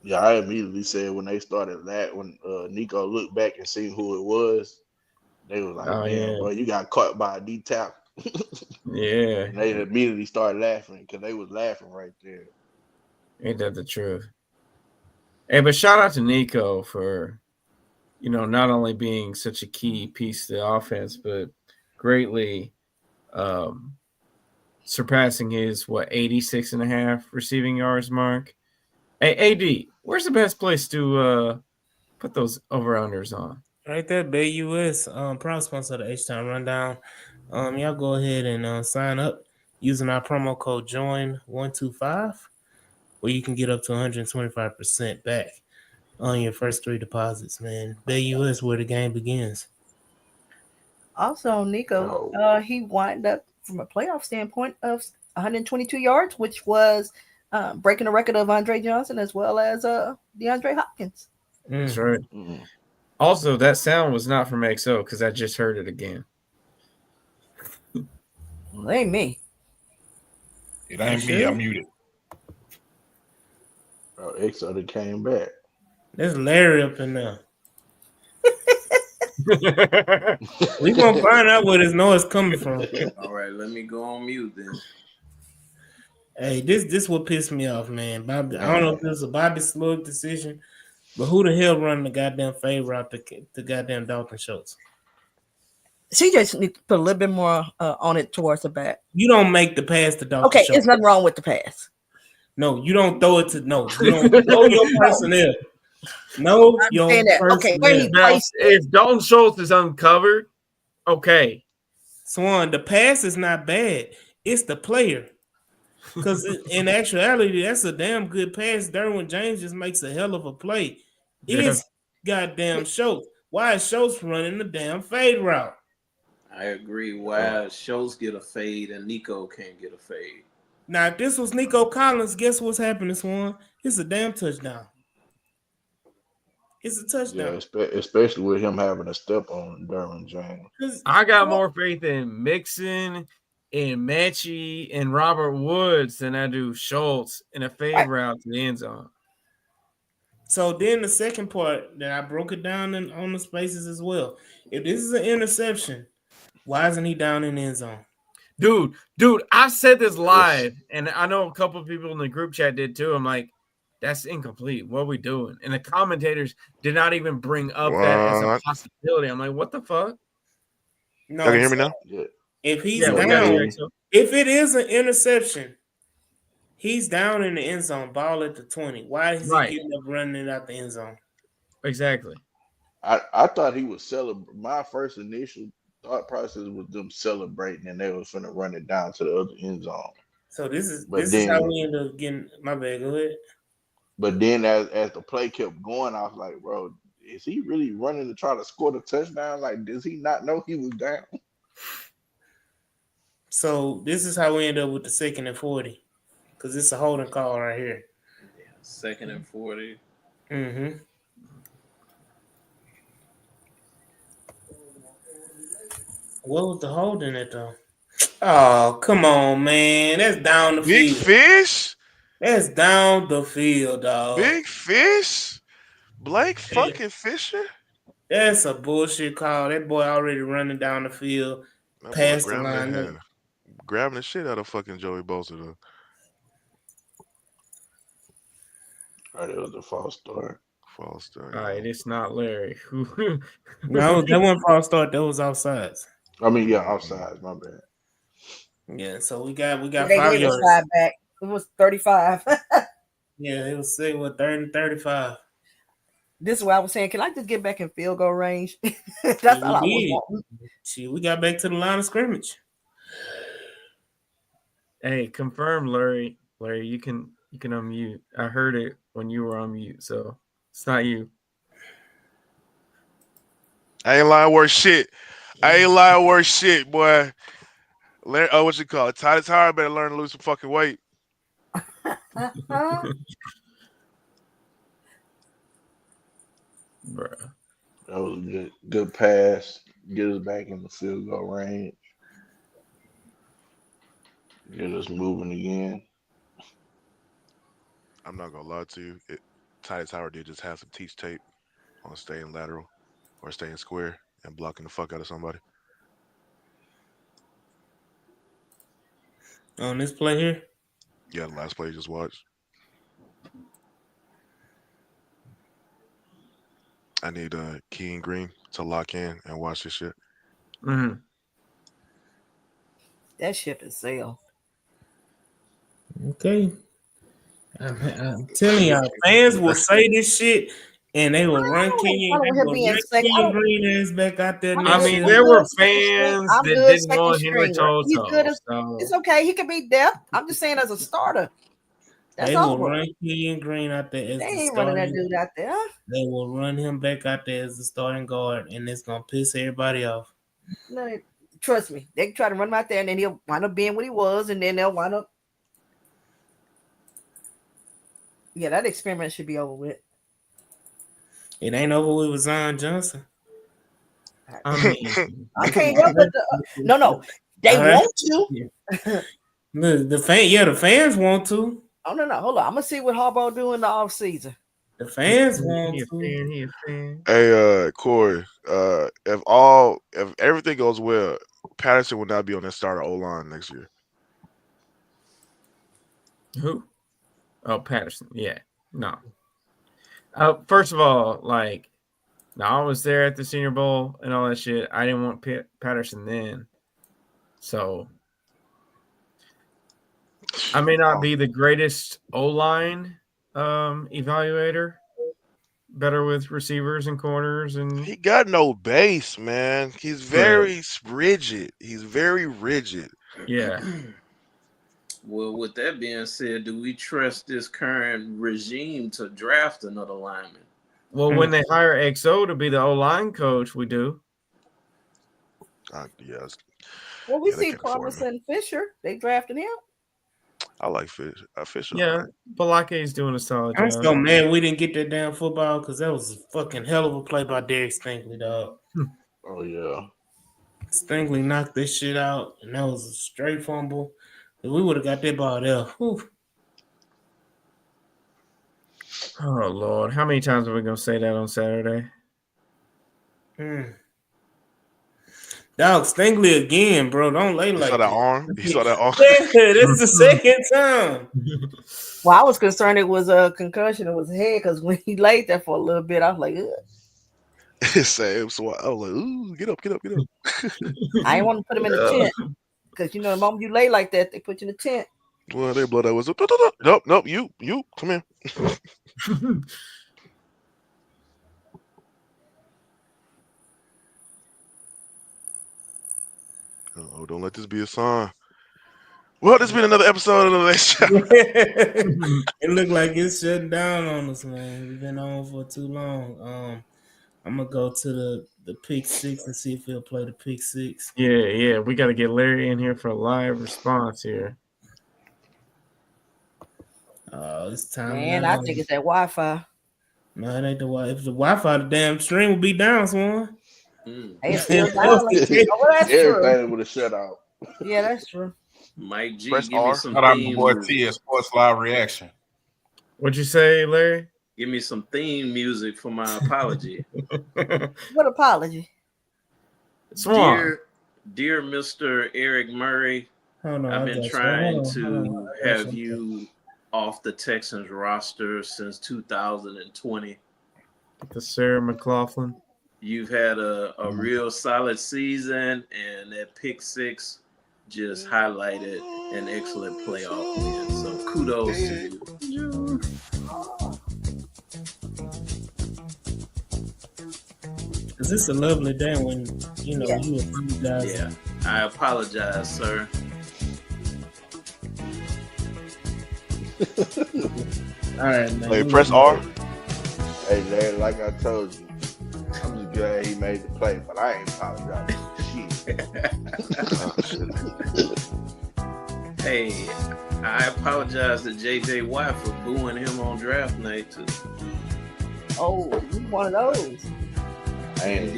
Yeah, I immediately said when they started that, when Nico looked back and seen who it was, they was like, "Man, boy, you got caught by a D tap." Yeah. And they immediately started laughing because they was laughing right there. Ain't that the truth? Hey, but shout out to Nico for, not only being such a key piece to the offense, but greatly surpassing his 86.5 receiving yards mark. Hey, AD, where's the best place to put those over-unders on? Right there, BUS, proud sponsor of the H-Town Rundown. Y'all go ahead and sign up using our promo code JOIN125, where you can get up to 125% back on your first 3 deposits, man. BUS, where the game begins. Also, Nico, he wound up from a playoff standpoint of 122 yards, which was breaking the record of Andre Johnson as well as DeAndre Hopkins. That's right. Also, that sound was not from XO because I just heard it again. Well, it ain't me. It ain't me. I muted. Bro, XO came back. There's Larry up in there. We gonna find out where this noise coming from. All right, let me go on mute then. Hey, this what pissed me off, man. Bobby, I don't know if this is a Bobby Slug decision, but who the hell running the goddamn fade route to goddamn Dalton Schultz? CJ needs to put a little bit more on it towards the back. You don't make the pass to Dalton Okay, Schultz. there's nothing wrong with the pass. No, you don't throw it to you don't throw your personnel. No, I'm your saying that. first Okay, where he left. Now, placed it. if Dalton Schultz is uncovered, okay. Swan, the pass is not bad. It's the player. Because in actuality, that's a damn good pass. Derwin James just makes a hell of a play. Yeah. It's goddamn Schultz. Why is Schultz running the damn fade route? I agree. Why Schultz get a fade and Nico can't get a fade? Now, if this was Nico Collins, guess what's happening, Swan? It's a damn touchdown. It's a Yeah, touchdown. especially with him having a step on Derwin James. 'Cause I got more faith in Mixon and Mechie and Robert Woods than I do Schultz in a fade route to the end zone. So then the second part that I broke it down on the spaces as well. If this is an interception, why isn't he down in the end zone? Dude, I said this live, and I know a couple of people in the group chat did too. I'm like, that's incomplete. What are we doing? And the commentators did not even bring up that as a What? possibility. I'm like, what the fuck? No, Y'all can hear me now? Yeah, if he's Yeah, we Yeah, got down, you, yeah. Rachel. if it is an interception, he's down in the end zone, ball at the 20. Why is Right. he getting up running it out the end zone? Exactly. I thought he was celebrating. My first initial thought process was them celebrating, and they was finna run it down to the other end zone. So this is But how then, we end up getting my bad. Go ahead. as the play kept going, I was like, bro, is he really running to try to score the touchdown? Like, does he not know he was down? So this is how we end up with the 2nd and 40. Because it's a holding call right here. 2nd and 40. Mm-hmm. What was the holding it though? Oh, come on, man. That's down the Big field. fish? That's down the field, dog. Big fish? Blake fucking Fisher? That's a bullshit call. That boy already running down the field, That boy past the grabbing that line. hand. Grabbing the shit out of fucking Joey Bosa though. Right, it was a false start. False start. All right, it's not Larry. No, that wasn't false start. That was offsides. I mean, yeah, outside. My bad. Yeah, so we got They 5 gave a yards. slide back. It was 35. Yeah, it was 30 and 35. This is what I was saying. Can I just get back in field goal range? That's all I was wanting. See, we got back to the line of scrimmage. Hey, confirm, Larry. Larry, you can unmute. I heard it when you were on mute, so it's not you. I ain't lying worth shit. I ain't lying worth shit, boy. Larry, what you call it? Titus Howard better learn to lose some fucking weight. Bruh. That was a good pass. Get us back in the field goal range. Get us moving again. I'm not gonna lie to you. Titus Howard did just have some teach tape on staying lateral or staying square and blocking the fuck out of somebody. On this play here? Yeah, the last play you just watched. I need Key and Green to lock in and watch this shit. Mm-hmm. That ship is sailed. Okay. I'm telling y'all, fans will say this shit and they will run Kenyon Green ass back out there. I mean, there were fans that didn't want Henry He's Toto. good. So. It's okay. He can be depth. I'm just saying as a starter. That's They all. will run Kenyon Green out there as They the ain't running that starting. dude out there. They will run him back out there as the starting guard, and it's gonna piss everybody off. No, trust me. They can try to run him out there, and then he'll wind up being what he was, and then they'll wind up. Yeah, that experiment should be over with. It ain't over with Zion Johnson. I mean, I can't help it. No. They want to. The fans want to. Oh no, hold on. I'm gonna see what Harbaugh do in the off season. The fans want to. He a fan. Hey, Corey. If everything goes well, Patterson will not be on that starter O line next year. Who? Oh, Patterson. Yeah. No. First of all, I was there at the Senior Bowl and all that shit. I didn't want Patterson then. So I may not be the greatest O-line evaluator, better with receivers and corners, and He got no base, man. He's very rigid. He's very rigid. yeah. Well, with that being said, do we trust this current regime to draft another lineman? Well, when they hire XO to be the O-line coach, we do. Yes. Well, we Yeah, they see can't afford Promise him. and Fisher. They drafted him. I like Fisher. Yeah, Balake's doing a solid I'm job. so mad we didn't get that damn football because that was a fucking hell of a play by Derek Stingley, dog. Oh yeah. Stingley knocked this shit out, and that was a straight fumble. If we would have got that ball there. Whew. Oh Lord, how many times are we gonna say that on Saturday? Dog, Stingley again, bro. Don't lay You like saw that that. arm? You saw that arm? Yeah, that's the second time. Well, I was concerned it was a concussion. It was head because when he laid there for a little bit, I was like, ugh. Same. So I was like, ooh, get up. I didn't want to put him in the tent because the moment you lay like that, they put you in the tent. Well, they blow that whistle. Nope, you, come here. Oh, don't let this be a sign. Well, this has been another episode of the Late Show. It looked like it's shutting down on us, man. We've been on for too long. I'm gonna go to the pick six and see if he'll play the pick six. Yeah. We got to get Larry in here for a live response here. It's time. Man, I think it's that Wi-Fi. No, it ain't the Wi-Fi. If the Wi-Fi, the damn stream would be down, Swan. Hey, it's still down. Well, that's true. Everything would have shut out. Yeah, that's true. Mike G, Press give me R. some Shout out to theme boy music. T at Sports Live Reaction. What'd you say, Larry? Give me some theme music for my apology. What apology? Swan. Dear Mr. Eric Murray, I've been trying to have you off the Texans roster since 2020. The Sarah McLaughlin. You've had a real solid season, and that pick six just highlighted an excellent playoff win. So kudos to you. Cause it's a lovely day when you apologize. Yeah, I apologize, sir. All right, man. Hey, press R. Hey, Larry, like I told you, I'm just glad he made the play, but I ain't apologizing. Shit. Hey, I apologize to JJ Watt for booing him on draft night too. Oh, you one of those. I ain't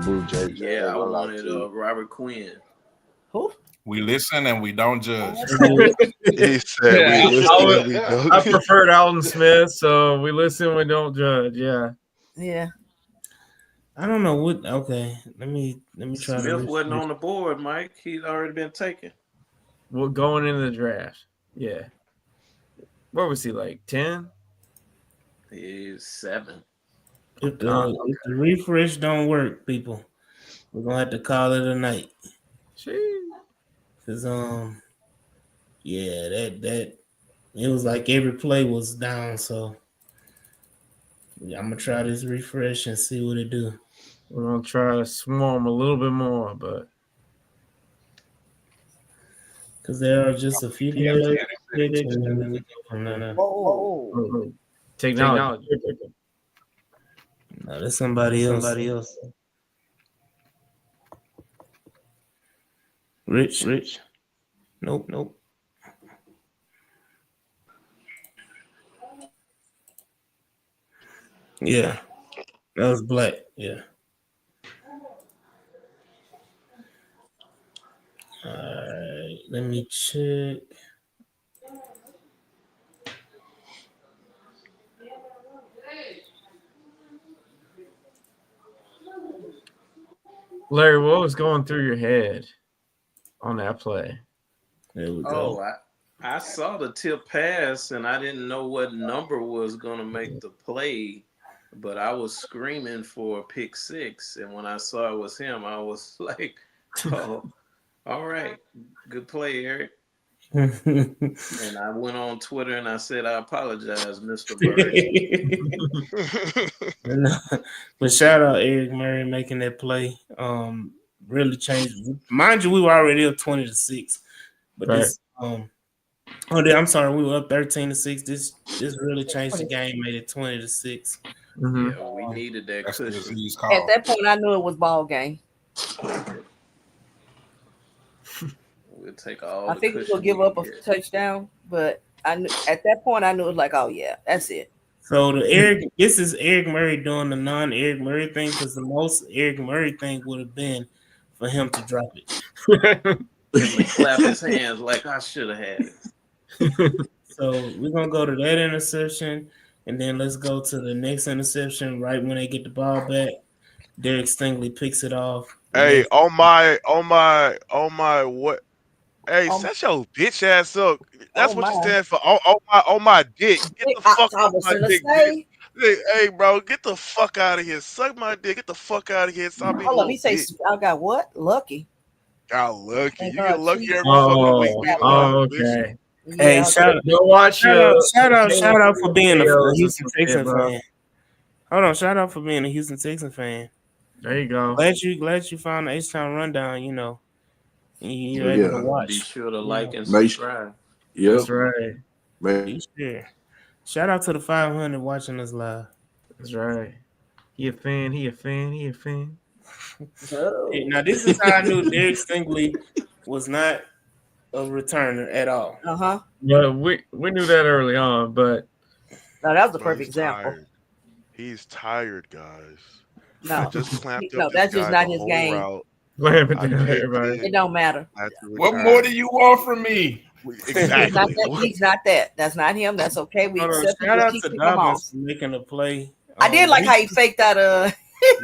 boo JJ. Yeah, I wanted Robert Quinn. Who? We listen and we don't judge. He said, we listen and we don't. I preferred Alton Smith, so we listen, we don't judge. Yeah. Yeah. I don't know what. Okay, let me try. Smith wasn't on the board, Mike. He'd already been taken. Well, going into the draft. Yeah. Where was he, like 10? He's 7. If the refresh don't work, people, we're gonna have to call it a night. Cause yeah, that it was like every play was down. So yeah, I'm gonna try this refresh and see what it do. We're gonna try to swarm a little bit more, but because there are just a few players. And then we go from there. oh. Technology. No, that's somebody else. Rich. Nope. Yeah, that was Black. Yeah. All right, let me check. Larry, what was going through your head on that play? There we go. Oh, I saw the tip pass, and I didn't know what number was going to make the play, but I was screaming for a pick six, and when I saw it was him, I was like, oh, all right. Good play, Eric. And I went on Twitter and I said, I apologize, Mr. Bird. But shout out Eric Murray making that play. Really changed. Mind you, we were already up 20-6, but this I'm sorry, we were up 13-6. This really changed the game, made it 20-6. Mm-hmm. Yeah, we needed that That's cushion. his At call. that point, I knew it was ball game. We'll take all I the figured cushion we'll give we up can a get. touchdown, but I knew at that point I knew it was like, oh yeah, that's it. So this is Eric Murray doing the non-Eric Murray thing, because the most Eric Murray thing would have been for him to drop it. Him to clap his hands like I should have had it. So we're gonna go to that interception, and then let's go to the next interception right when they get the ball back. Derek Stingley picks it off. Hey, on my what? Hey, Um, set your bitch ass up. That's oh what you my! stand for. On my dick. Get the fuck I off was my gonna dick, bitch. say, Hey, bro, get the fuck out of here. Suck my dick. Get the fuck out of here. Stop being a hold up. little He say, bitch. I got what? Lucky. Got lucky. Thank You get God, lucky Jesus. every fucking week. Oh, We don't have to miss you. okay. Hey, Yeah, shout Go watch out for being a videos or Houston some Texan shit, bro. fan. Hold on, shout out for being a Houston Texan fan. There you go. Glad you found the H-Town rundown. You're able to watch. Be sure to like and Make- subscribe. That's right. Be sure. Shout out to the 500 watching us live. That's right. He a fan. Now this is how I knew Derek Stingley was not a returner at all. Uh-huh. Yeah, we knew that early on, but No, that was the Bro, perfect he's example. tired. He's tired, guys. No, I just clamped no, up that's this just guy not the his whole game. route. blam it I down, kicked everybody. It don't matter. I had to What return. more do you want from me? Exactly. He's not that. That's not him. That's okay. We Hold on, accept it. shout Just out keep to picking him off. Dobbins for making a play. I did like how he faked out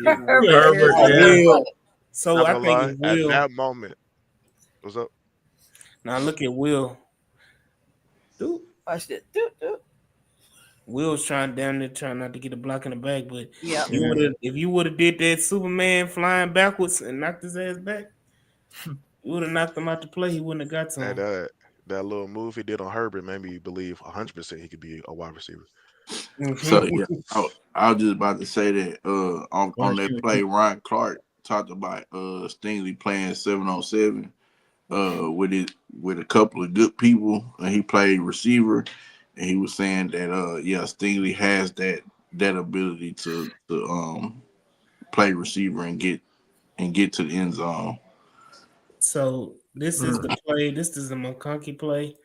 Herbert, Like, yeah. Will. So Not I gonna think lie, it's at Will. that moment, what's up? Now look at Will. Dude. Watch this. Doot, doot. Will's trying not to get a block in the back, but Yeah. if you would have did that Superman flying backwards and knocked his ass back, you would have knocked him out the play. He wouldn't have got to him. And that little move he did on Herbert made me believe 100% he could be a wide receiver. So yeah, I was just about to say that on that play, Ryan Clark talked about Stingley playing 7-on-7 with a couple of good people, and he played receiver, and he was saying that Stingley has that ability to play receiver and get to the end zone. So this is the play. This is the McConkey play.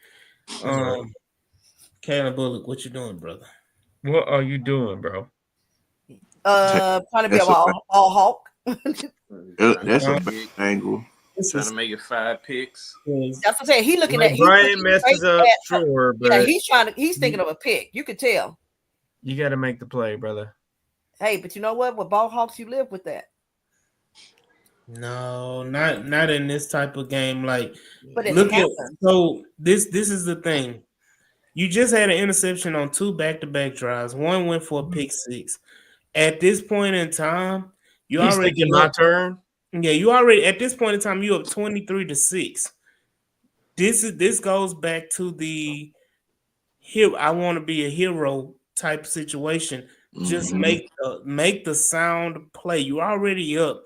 Caleb Bullock, what you doing, brother? What are you doing, bro? Trying to be a ball hawk. That's a bad angle. Trying to make it 5 picks. That's what I'm saying. He looking When at Brian messes up, sure, but yeah, he's thinking of a pick. You could tell. you got to make the play, brother. Hey, but you know what? With ball hawks, you live with that. No, not in this type of game. Like, But it look at happens. so this is the thing. You just had an interception on 2 back-to-back drives. One went for a pick 6. At this point in time, He's thinking my turn. Yeah, you already at this point in time you up 23-6. This goes back to the I want to be a hero type situation. Just make the sound play. You're already up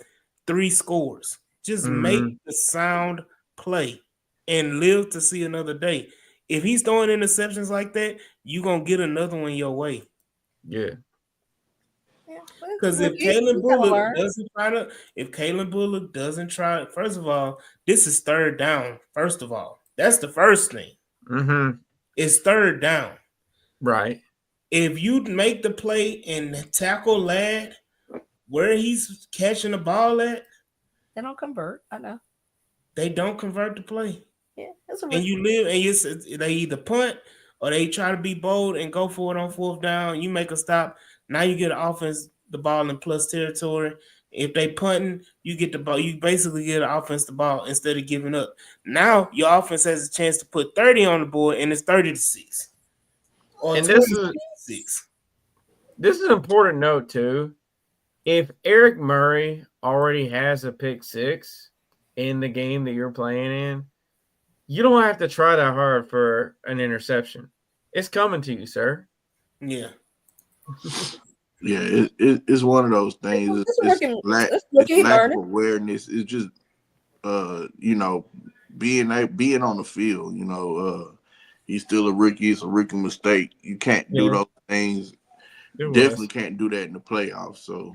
3 scores. Just make the sound play and live to see another day. If he's throwing interceptions like that, you're gonna get another one your way. Yeah. Because if Caleb Bullock doesn't try, first of all, this is 3rd down. First of all, that's the first thing. It's 3rd down. Right. If you make the play and tackle Ladd where he's catching the ball at, they don't convert. I know. They don't convert the play. Yeah, that's a and you live and they either punt or they try to be bold and go for it on 4th down. You make a stop. Now you get the ball in plus territory. If they punting, you get the ball. You basically get an offense the ball instead of giving up. Now your offense has a chance to put 30 on the board, and it's 30-6. And this is an important note too. If Eric Murray already has a pick 6 in the game that you're playing in, you don't have to try that hard for an interception. It's coming to you, sir. Yeah. Yeah, it's one of those things. It's lack of awareness. It's just being on the field. He's still a rookie. It's a rookie mistake. You can't do those things. Definitely can't do that in the playoffs. So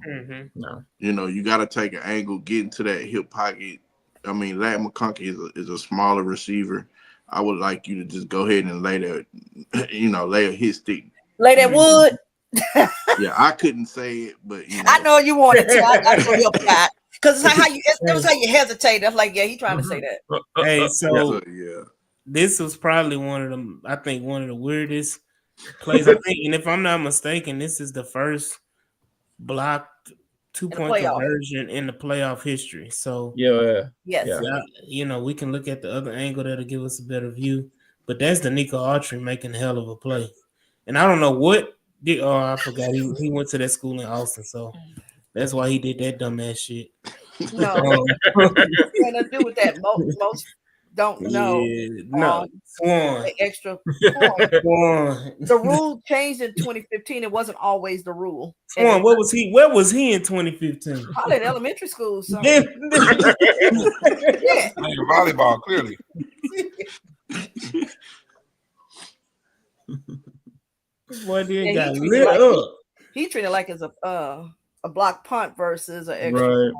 no, you got to take an angle, get into that hip pocket. I mean, Lat McConkey is a smaller receiver. I would like you to just go ahead and lay that, lay a hit stick. Lay that wood. Yeah, I couldn't say it, but I know you wanted to. I know you'll that because it's how you hesitate. That's like, yeah, he's trying to say that. Hey, so yeah, this was probably one of them. I think one of the weirdest plays. I think, and if I'm not mistaken, this is the first blocked 2-point conversion in the playoff history. So yes, we can look at the other angle that'll give us a better view. But that's the Nico Autry making a hell of a play, and I don't know what. I forgot he went to that school in Austin, so that's why he did that dumbass shit. No, nothing to do with that. Most don't know. Yeah, no, Swan. The extra point. Swan. The rule changed in 2015. It wasn't always the rule. Swan, what was he? Where was he in 2015? Probably in elementary school. So. Yeah. Volleyball, clearly. Boy, got lit up. He treated like it's a block punt versus an extra. Right.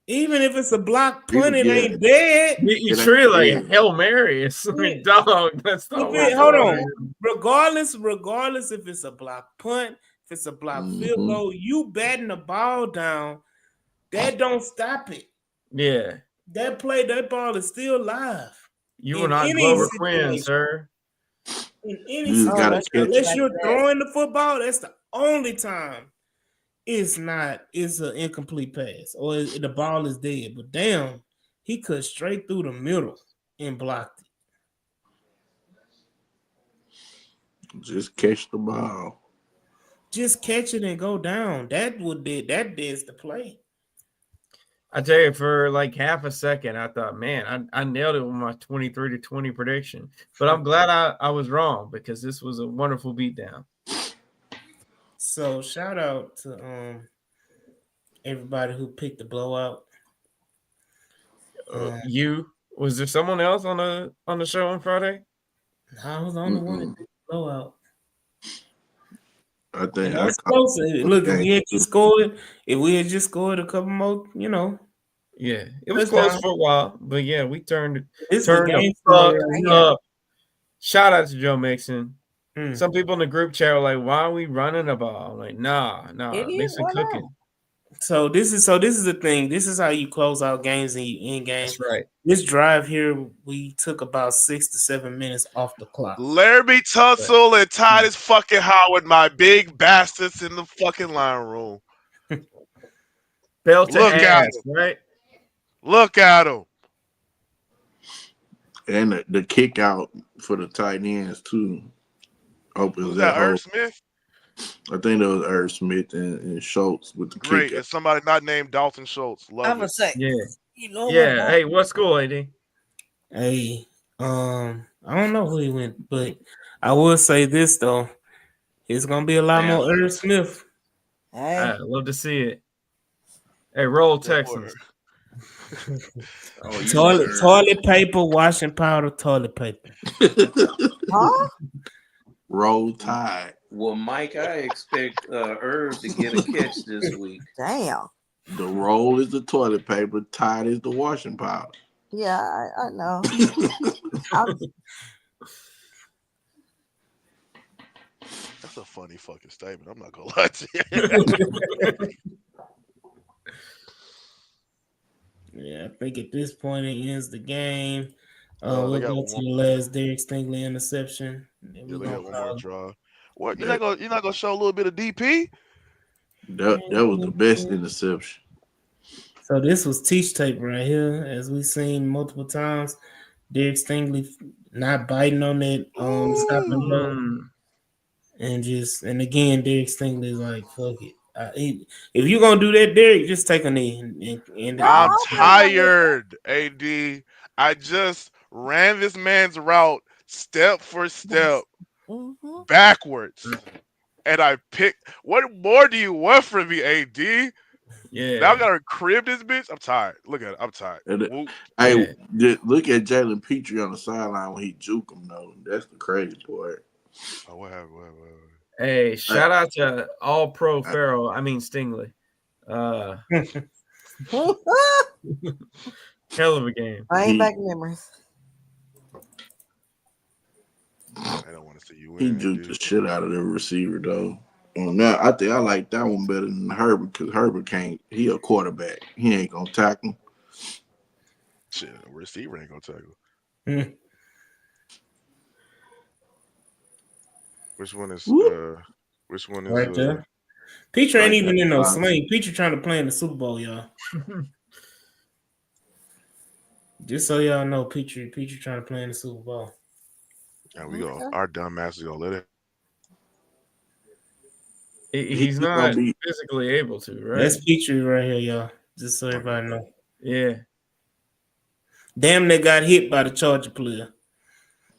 Even if it's a block punt, it ain't dead. You treat it like Hail Mary. It's like, dog. That's not hold on. Regardless if it's a block punt, if it's a block field goal, you batting the ball down, that don't stop it. Yeah. That ball is still live. You were not Glover Quinn, sir. In any situation, unless you're throwing the football, that's the only time it's an incomplete pass or the ball is dead. But damn, he cut straight through the middle and blocked it. Just catch the ball. Just catch it and go down. That is the play. I tell you, for like half a second, I thought, man, I nailed it with my 23-20 prediction. But I'm glad I was wrong because this was a wonderful beatdown. So shout out to everybody who picked the blowout. Was there someone else on the show on Friday? I was on the one that picked the blowout. I think that's close. Look, if we had just scored a couple more, Yeah, it was close for a while, but yeah, we turned the fuck up. Shout out to Joe Mixon. Some people in the group chat were like, "Why are we running the ball?" I'm like, nah, Mixon cooking. So this is the thing. This is how you close out games in games. That's right. This drive here, we took about 6 to 7 minutes off the clock. Laramie Tunsil and Titus fucking Howard, my big bastards in the fucking line room. Belt to ass, right? Look at him. And the kick out for the tight ends too. Was that Irv Smith? I think that was Irv Smith and Schultz with the Great. kick. And somebody not named Dalton Schultz. Love I'm gonna say, yeah. Hey, what school, AD? Hey, I don't know who he went, but I will say this though, it's gonna be a lot more Irv Smith. Hey. I'd love to see it. Hey, roll Texans. Toilet paper, washing powder, toilet paper. Huh? Roll Tide. Well, Mike, I expect Irv to get a catch this week. Damn. The roll is the toilet paper, Tide is the washing powder. Yeah, I know. That's a funny fucking statement. I'm not gonna lie to you. Yeah, I think at this point it ends the game. We'll go to the last Derek Stingley interception. They got one more draw. What you're not gonna show a little bit of DP? That was the best interception. So this was teach tape right here, as we've seen multiple times. Derek Stingley not biting on that stopping blow, and again Derek Stingley is like, fuck it. If you're gonna do that, Derek, just take a knee. I'm tired, AD. I just ran this man's route step for step Mm-hmm. backwards. And I picked. What more do you want from me, AD? Yeah. Now I gotta crib this bitch. I'm tired. Look at it. I'm tired. Hey, Yeah. just look at Jalen Petrie on the sideline when he juke him though. That's the crazy part. Oh, what happened? What happened? Hey, shout out to All Pro Farrell. I mean Stingley. Hell of a game. Bring back memories. I don't want to see you He win, juked the dude. shit out of the receiver though. Now I think I like that one better than Herbert because Herbert can't. He a quarterback. He ain't gonna tackle. Shit, a receiver ain't gonna tackle. Which one is which one is Right there. Petrie ain't Right even there. in no sling. Petrie trying to play in the Super Bowl, y'all. Just so y'all know, Petrie trying to play in the Super Bowl. Yeah, we go. Our dumb asses gonna let it. He's not physically able to, right? That's Petrie right here, y'all. Just so everybody know. Yeah. Damn, they got hit by the Charger player.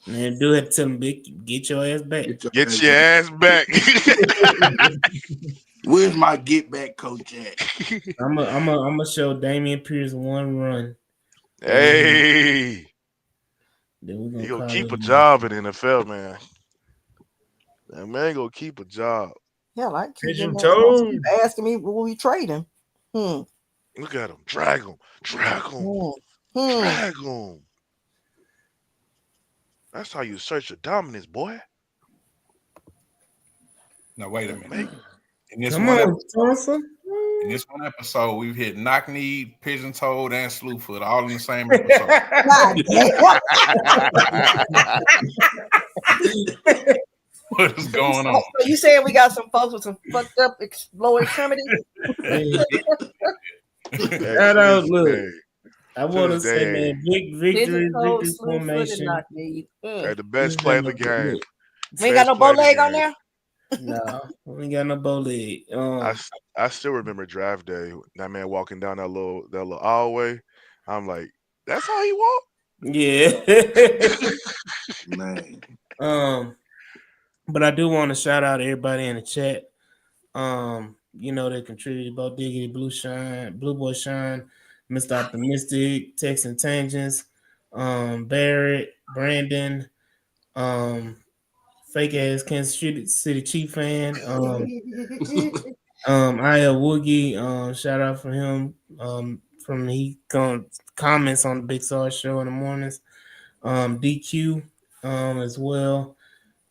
Man, do have to tell him, Big, get your ass back. Get your ass back. Where's my get back coach at? I'm gonna show Damian Pierce one run. Hey, then we he gonna call keep a him job in the NFL, man. That man gonna keep a job. Yeah, I keep Pigeon getting toe. keep asking me, will we trade him? Look at him, drag him. That's how you search your dominance, boy. Now wait a minute. In this Come one on, Tulsa. In this one episode, we've hit knock-kneed, pigeon-toed, and slewfoot all in the same episode. What is going on? So you saying we got some folks with some fucked up lower extremities? Shout out, look. I want to say, man, victory formation. The best play of the game. We ain't got no bow leg on there? No, we ain't got no bow leg. I still remember draft day. That man walking down that little hallway. I'm like, that's how he walk? Yeah. Man. But I do want to shout out everybody in the chat. You know, they contributed about Diggity, Blue Boy Shine, Mr. Optimistic, Texan Tangents, Barrett, Brandon, fake ass Kansas City Chief fan, Aya Woogie, shout out for him. From he comments on the Big Star show in the mornings. DQ as well.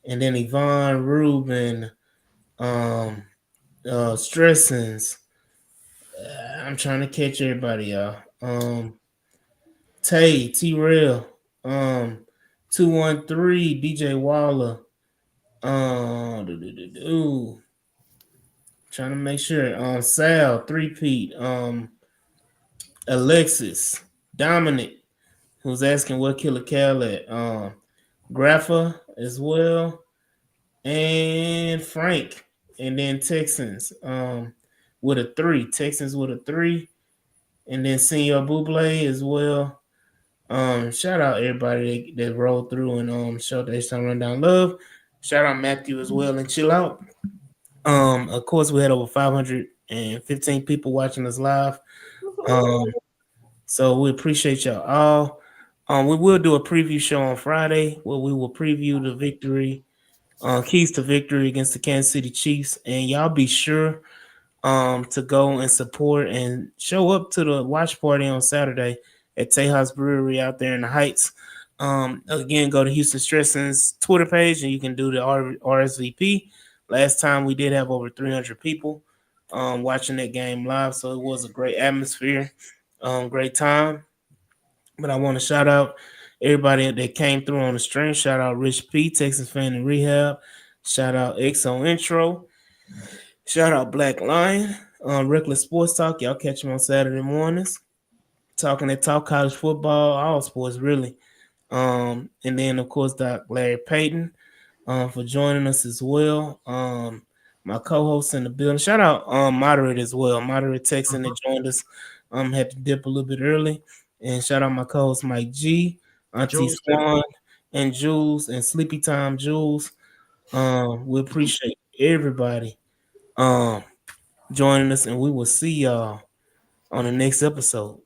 And then Yvonne, Ruben, Stressings. I'm trying to catch everybody, y'all. T-Rail, 213, DJ Waller. Trying to make sure. Sal, 3-Pete. Alexis, Dominic, who's asking what Killer Cal at. Graffa as well. And Frank. And then Texans with a 3. Texans with a 3. And then Senior Buble as well. Shout out everybody that rolled through and showed their some rundown love. Shout out Matthew as well and chill out. Of course, we had over 515 people watching us live. So we appreciate y'all all. We will do a preview show on Friday where we will preview the victory, keys to victory against the Kansas City Chiefs. And y'all be sure to go and support and show up to the watch party on Saturday at Tejas Brewery out there in the Heights. Again, go to Houston Stressing's Twitter page and you can do the RSVP. Last time we did have over 300 people watching that game live, so it was a great atmosphere, great time. But I want to shout out everybody that came through on the stream. Shout out Rich P, Texas fan in rehab. Shout out XO Intro. Shout out Black Lion, Reckless Sports Talk. Y'all catch them on Saturday mornings. Talking that talk college football, all sports really. And then of course Doc Larry Payton for joining us as well. My co-host in the building. Shout out Moderate as well. Moderate Texan that joined us. Had to dip a little bit early. And shout out my co-host Mike G. Auntie Jules. Swan and Jules and Sleepy Time Jules. We appreciate everybody joining us, and we will see y'all on the next episode.